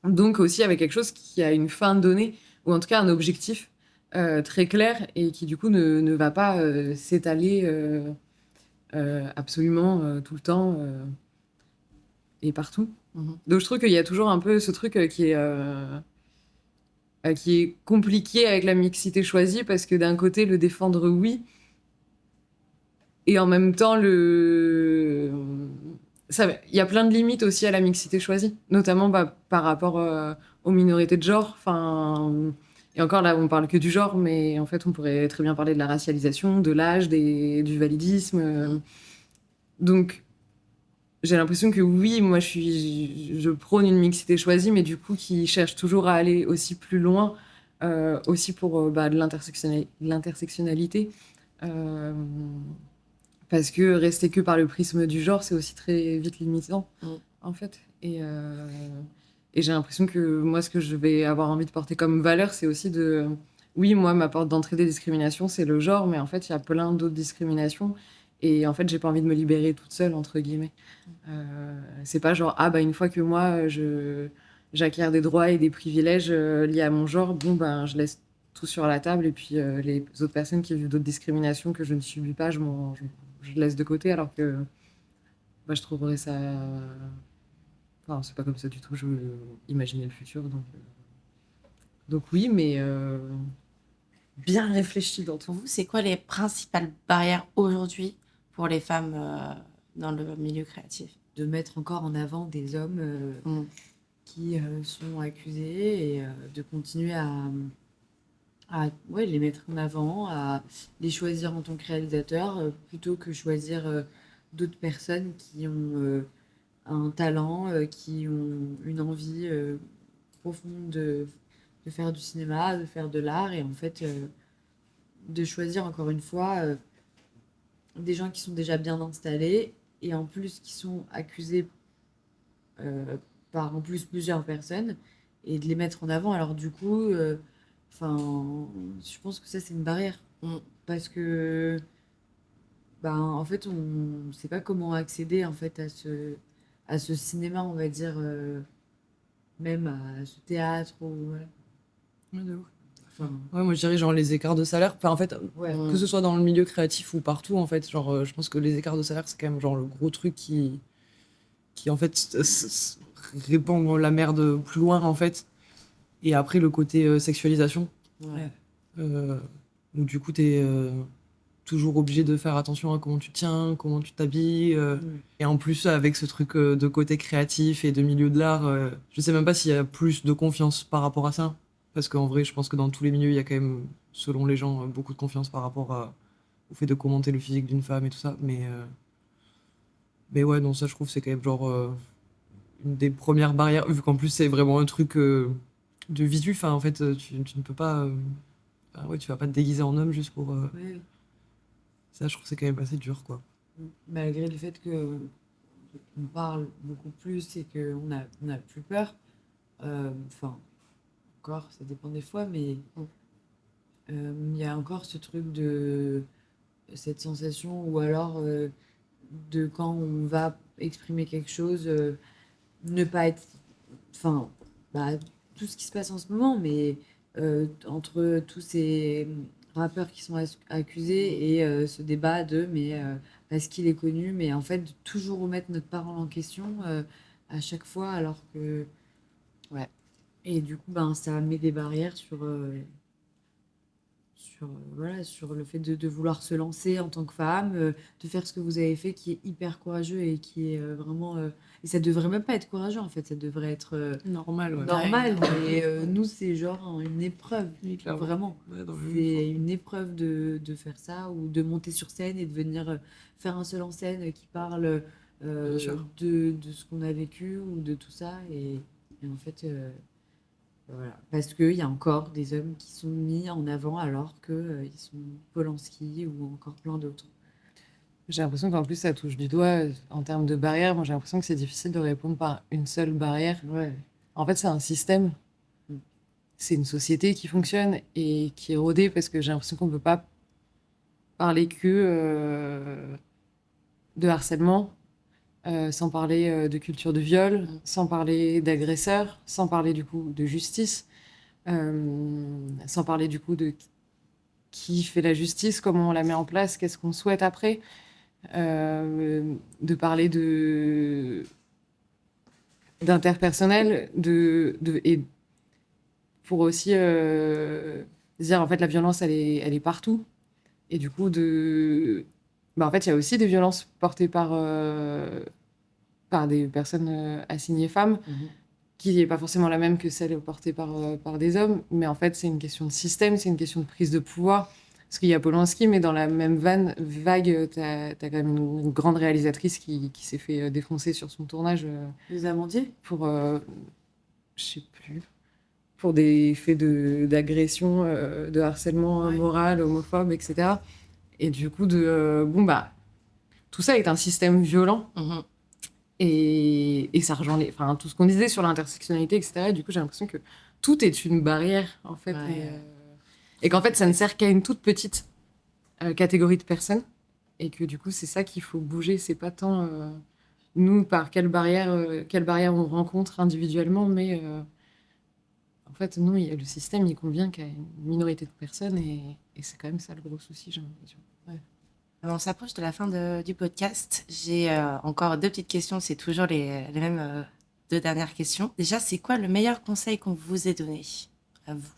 Donc aussi avec quelque chose qui a une fin donnée, ou en tout cas un objectif très clair et qui du coup ne va pas s'étaler absolument tout le temps et partout. Donc je trouve qu'il y a toujours un peu ce truc qui est compliqué avec la mixité choisie parce que d'un côté le défendre oui et en même temps il y a plein de limites aussi à la mixité choisie, notamment par rapport aux minorités de genre. Et encore là, on parle que du genre, mais en fait, on pourrait très bien parler de la racialisation, de l'âge, du validisme. Donc, j'ai l'impression que oui, moi, je prône une mixité choisie, mais du coup, qui cherche toujours à aller aussi plus loin, aussi pour de l'intersectionnalité. Parce que rester que par le prisme du genre, c'est aussi très vite limitant, en fait. Et j'ai l'impression que moi, ce que je vais avoir envie de porter comme valeur, c'est aussi de... Oui, moi, ma porte d'entrée des discriminations, c'est le genre, mais en fait, il y a plein d'autres discriminations. Et en fait, j'ai pas envie de me libérer toute seule, entre guillemets. C'est pas genre, une fois que moi, j'acquiers des droits et des privilèges liés à mon genre, je laisse tout sur la table. Et puis, les autres personnes qui vivent d'autres discriminations que je ne subis pas, je laisse de côté, alors que je trouverais ça... Enfin, c'est pas comme ça du tout, je veux imaginer le futur. Donc oui, mais bien réfléchi dans tout. Pour vous, c'est quoi les principales barrières aujourd'hui pour les femmes dans le milieu créatif? De mettre encore en avant des hommes qui sont accusés et de continuer à les mettre en avant, à les choisir en tant que réalisateurs plutôt que choisir d'autres personnes qui ont un talent, qui ont une envie profonde de faire du cinéma, de faire de l'art et en fait de choisir encore une fois des gens qui sont déjà bien installés et en plus qui sont accusés par en plus plusieurs personnes et de les mettre en avant. Alors du coup, je pense que ça c'est une barrière parce que en fait on ne sait pas comment accéder en fait à ce cinéma, on va dire, même à ce théâtre ou voilà. Ouais, moi je dirais genre les écarts de salaire. Enfin, en fait, que ce soit dans le milieu créatif ou partout, en fait, genre je pense que les écarts de salaire c'est quand même genre le gros truc qui en fait répand la merde plus loin en fait. Et après le côté sexualisation, où du coup t'es toujours obligé de faire attention à comment tu tiens, comment tu t'habilles. Et en plus, avec ce truc de côté créatif et de milieu de l'art, je sais même pas s'il y a plus de confiance par rapport à ça. Parce qu'en vrai, je pense que dans tous les milieux, il y a quand même, selon les gens, beaucoup de confiance par rapport au fait de commenter le physique d'une femme et tout ça. Mais ouais, non, ça, je trouve, c'est quand même genre une des premières barrières, vu qu'en plus, c'est vraiment un truc de visu. Enfin, en fait, tu ne peux pas... tu vas pas te déguiser en homme juste pour... Ça, je trouve que c'est quand même assez dur, quoi. malgré le fait qu'on parle beaucoup plus et qu'on a plus peur, enfin, encore, ça dépend des fois, mais il y a encore ce truc de cette sensation, ou alors de quand on va exprimer quelque chose, ne pas être. Enfin, bah, tout ce qui se passe en ce moment, mais entre tous ces rappeurs qui sont accusés et ce débat de mais parce qu'il est connu, mais en fait, de toujours remettre notre parole en question à chaque fois, alors que. Ouais. Et du coup, ben, ça met des barrières voilà, sur le fait de vouloir se lancer en tant que femme, de faire ce que vous avez fait, qui est hyper courageux et qui est vraiment. Et ça devrait même pas être courageux, en fait, ça devrait être Normal, ouais. normal. Ouais, Mais nous, c'est genre une épreuve, Oui, clairement. vraiment. Ouais, dans le C'est une épreuve de faire ça, ou de monter sur scène et de venir faire un seul en scène qui parle Bien sûr. de ce qu'on a vécu ou de tout ça. Et en fait. Voilà. Parce qu'il y a encore des hommes qui sont mis en avant alors qu'ils sont Polanski ou encore plein d'autres. J'ai l'impression qu'en plus, ça touche du doigt en termes de barrières. Moi, j'ai l'impression que c'est difficile de répondre par une seule barrière. Ouais. En fait, c'est un système. C'est une société qui fonctionne et qui est rodée parce que j'ai l'impression qu'on ne peut pas parler que de harcèlement, sans parler de culture de viol, sans parler d'agresseurs, sans parler du coup de justice, sans parler du coup de qui fait la justice, comment on la met en place, qu'est-ce qu'on souhaite après, de parler d'interpersonnel, et pour aussi dire en fait la violence elle est partout, et du coup en fait il y a aussi des violences portées par des personnes assignées femmes, qui n'est pas forcément la même que celle portée par des hommes, mais en fait c'est une question de système, c'est une question de prise de pouvoir. Parce qu'il y a Polanski, mais dans la même vague, t'as quand même une grande réalisatrice qui s'est fait défoncer sur son tournage. Les Amandiers pour, je sais plus, pour des faits d'agression, de harcèlement moral, homophobe, etc. Et du coup, tout ça est un système violent. Et ça rejoint tout ce qu'on disait sur l'intersectionnalité, etc. Et du coup, j'ai l'impression que tout est une barrière, en fait. Ouais. Et qu'en fait, ça ne sert qu'à une toute petite catégorie de personnes. Et que du coup, c'est ça qu'il faut bouger. C'est pas tant nous, par quelle barrière on rencontre individuellement, mais en fait, non, il y a le système, il convient qu'à une minorité de personnes. Et c'est quand même ça le gros souci, j'ai l'impression. Ouais. On s'approche de la fin du podcast. J'ai encore 2 petites questions. C'est toujours les mêmes 2 dernières questions. Déjà, c'est quoi le meilleur conseil qu'on vous ait donné à vous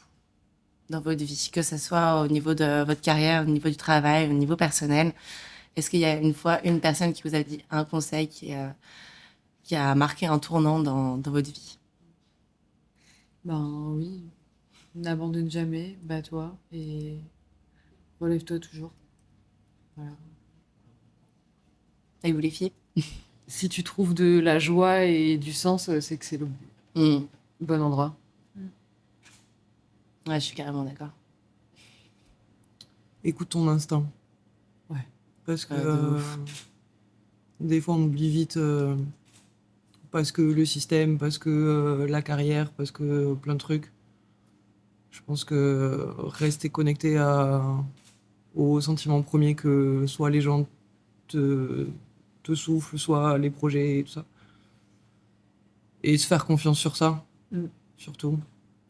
dans votre vie, que ce soit au niveau de votre carrière, au niveau du travail, au niveau personnel? Est-ce qu'il y a une personne qui vous a dit un conseil qui a marqué un tournant dans votre vie? Ben oui, n'abandonne jamais, bats-toi et relève-toi toujours. Voilà. Et vous les filles? Si tu trouves de la joie et du sens, c'est que c'est le bon endroit. Ouais, je suis carrément d'accord. Écoute ton instinct. Ouais. Parce que de ouf. des fois on oublie vite parce que le système, parce que la carrière, parce que plein de trucs. Je pense que rester connecté aux sentiments premiers que soit les gens te soufflent, soit les projets et tout ça. Et se faire confiance sur ça, surtout.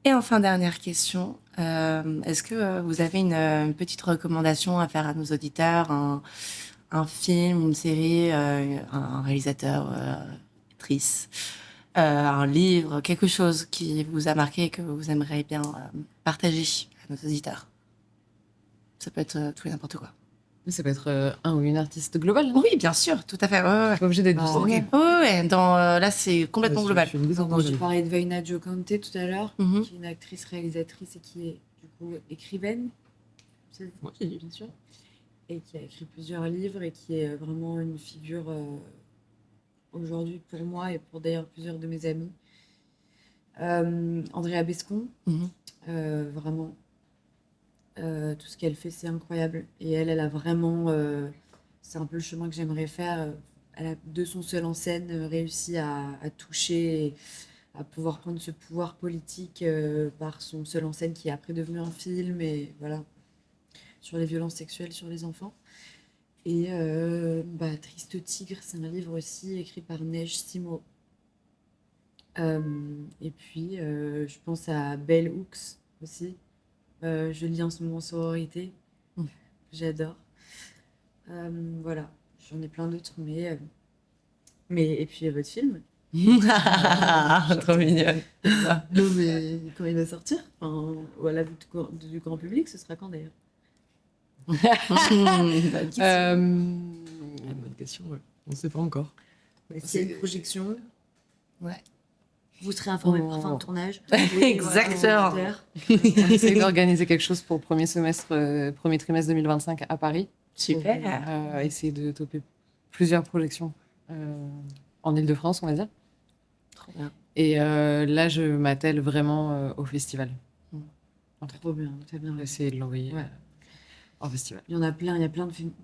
Et enfin, dernière question, est-ce que vous avez une petite recommandation à faire à nos auditeurs, un film, une série, un réalisateur, actrice, un livre, quelque chose qui vous a marqué et que vous aimeriez bien partager à nos auditeurs? Ça peut être tout et n'importe quoi. Ça peut être un ou une artiste globale. Oui, bien sûr, tout à fait. Ouais. Pas obligé d'être du cinéma. Ouais. Là, c'est complètement global. Je parlais de Veina Jocante tout à l'heure, qui est une actrice réalisatrice et qui est du coup écrivaine, bien sûr, et qui a écrit plusieurs livres et qui est vraiment une figure aujourd'hui pour moi et pour d'ailleurs plusieurs de mes amis. Andrea Bescon, vraiment. Tout ce qu'elle fait, c'est incroyable. Et elle a vraiment c'est un peu le chemin que j'aimerais faire. Elle a de son seul en scène réussi à toucher, et à pouvoir prendre ce pouvoir politique par son seul en scène qui est après devenu un film, et voilà, sur les violences sexuelles sur les enfants. Et Triste Tigre, c'est un livre aussi écrit par Neige Simo. Et puis, je pense à Bell Hooks aussi. Je lis en ce moment Sororité. J'adore. Voilà, j'en ai plein d'autres, mais et puis votre film. Trop mignonne. Non, mais quand il va sortir, enfin, voilà, du grand public, ce sera quand d'ailleurs? Bonne question, ouais. On ne sait pas encore. S'il y a une projection, ouais. Vous serez informé pour la fin de tournage. Exactement. On essaie d'organiser quelque chose pour premier trimestre 2025 à Paris. Super. Essayer de toper plusieurs projections en Ile-de-France, on va dire. Trop bien. Et là, je m'attelle vraiment au festival. Trop bien, t'as bien. Essayer de l'envoyer en festival. Il y en a plein,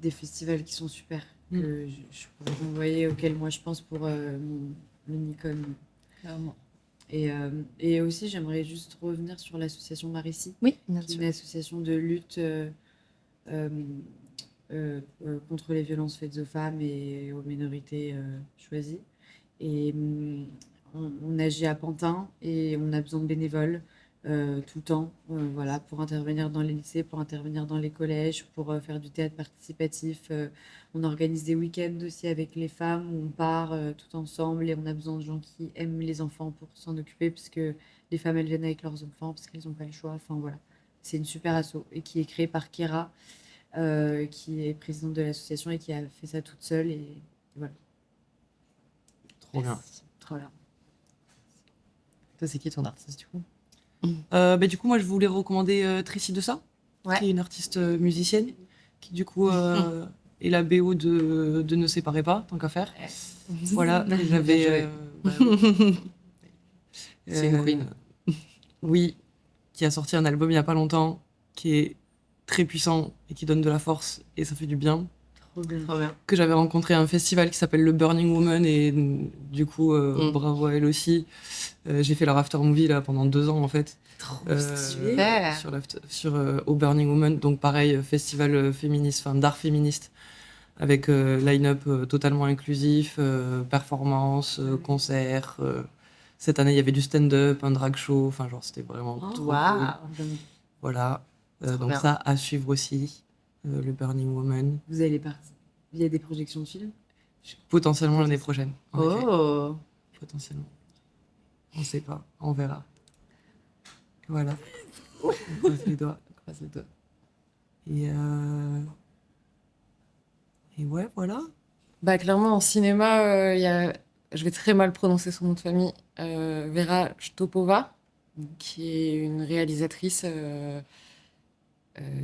des festivals qui sont super, que je pourrais vous envoyer, auxquels moi je pense pour le Nikon. Clairement. Et aussi, j'aimerais juste revenir sur l'association Marici. Oui, bien qui est sûr. une association de lutte contre les violences faites aux femmes et aux minorités choisies. Et on agit à Pantin et on a besoin de bénévoles tout le temps, voilà, pour intervenir dans les lycées, pour intervenir dans les collèges, pour faire du théâtre participatif. On organise des week-ends aussi avec les femmes où on part tout ensemble, et on a besoin de gens qui aiment les enfants pour s'en occuper, puisque les femmes, elles viennent avec leurs enfants parce qu'elles n'ont pas le choix. Enfin voilà, c'est une super asso et qui est créée par Kéra, qui est présidente de l'association et qui a fait ça toute seule, et voilà. Trop bien. Trop bien. Toi, c'est qui ton artiste du coup? Du coup, moi, je voulais recommander Tracy Dessa, qui est une artiste musicienne, qui du coup est la BO de Ne séparez pas, tant qu'à faire. Voilà, j'avais. C'est une queen. Oui, qui a sorti un album il n'y a pas longtemps, qui est très puissant et qui donne de la force, et ça fait du bien. Trop bien. Trop bien. Que j'avais rencontré à un festival qui s'appelle le Burning Woman, et du coup, bravo à elle aussi. J'ai fait leur after movie là pendant 2 ans en fait. Super. Au Burning Woman, donc pareil, festival féministe, enfin d'art féministe, avec line-up totalement inclusif, performance, concert. Cette année, il y avait du stand-up, un drag show, enfin genre c'était vraiment trop cool. Voilà, donc bien. ça à suivre aussi, le Burning Woman. Vous allez partir. Il y a des projections de films? Potentiellement l'année prochaine. en effet. Oh. Potentiellement. On sait pas, on verra. Voilà. On croise les doigts. Et ouais, voilà. Bah, clairement, en cinéma, je vais très mal prononcer son nom de famille, Vera Štopova, qui est une réalisatrice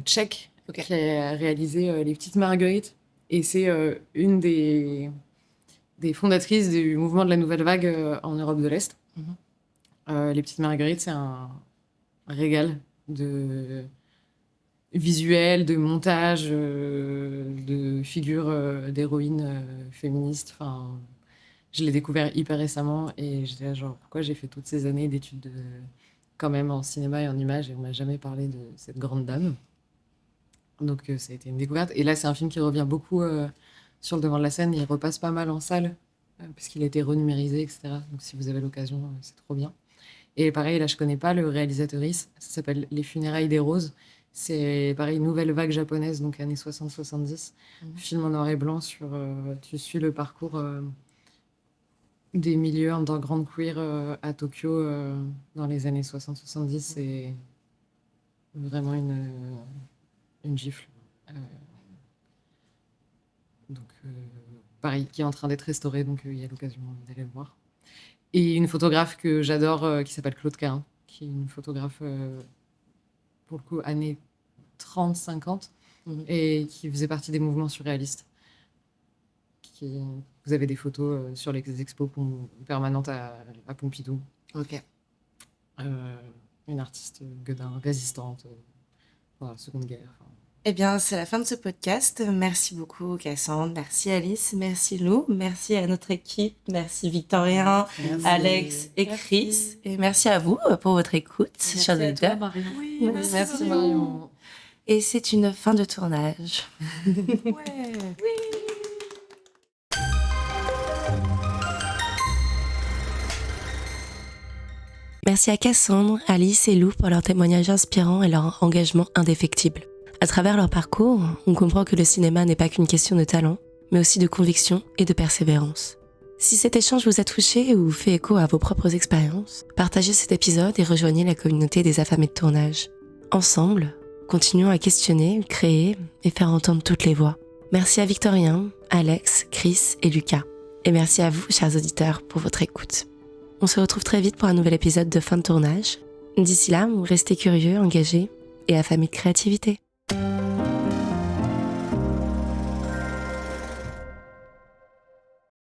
tchèque, qui a réalisé Les Petites Marguerites. Et c'est une des fondatrices du mouvement de la Nouvelle Vague en Europe de l'Est. Les Petites Marguerites, c'est un régal de visuel, de montage, de figures d'héroïnes féministes. Enfin, je l'ai découvert hyper récemment et j'étais là, genre, pourquoi j'ai fait toutes ces années d'études quand même en cinéma et en images et on m'a jamais parlé de cette grande dame. Donc ça a été une découverte. Et là, c'est un film qui revient beaucoup sur le devant de la scène. Il repasse pas mal en salle puisqu'il a été renumérisé, etc. Donc si vous avez l'occasion, c'est trop bien. Et pareil, là, je connais pas le réalisatrice. Ça s'appelle Les Funérailles des Roses. C'est pareil, nouvelle vague japonaise, donc années 60-70. Film en noir et blanc sur... tu suis le parcours des milieux underground queer à Tokyo dans les années 60-70. C'est vraiment une gifle. Donc, pareil, qui est en train d'être restauré, donc il y a l'occasion d'aller le voir. Et une photographe que j'adore qui s'appelle Claude Cahin, qui est une photographe, pour le coup, années 30-50, et qui faisait partie des mouvements surréalistes. Vous avez des photos sur les expos permanentes à Pompidou. Ok. Une artiste gueudin, résistante pendant la Seconde Guerre. Eh bien, c'est la fin de ce podcast. Merci beaucoup, Cassandre. Merci, Alice. Merci, Lou. Merci à notre équipe. Merci, Victorien, Alex et Chris. Et merci à vous pour votre écoute, chers auditeurs. Oui, merci Marion. Et c'est une fin de tournage. Merci à Cassandre, Alice et Lou pour leurs témoignages inspirants et leur engagement indéfectible. À travers leur parcours, on comprend que le cinéma n'est pas qu'une question de talent, mais aussi de conviction et de persévérance. Si cet échange vous a touché ou fait écho à vos propres expériences, partagez cet épisode et rejoignez la communauté des affamés de tournage. Ensemble, continuons à questionner, créer et faire entendre toutes les voix. Merci à Victorien, Alex, Chris et Lucas. Et merci à vous, chers auditeurs, pour votre écoute. On se retrouve très vite pour un nouvel épisode de fin de tournage. D'ici là, restez curieux, engagés et affamés de créativité.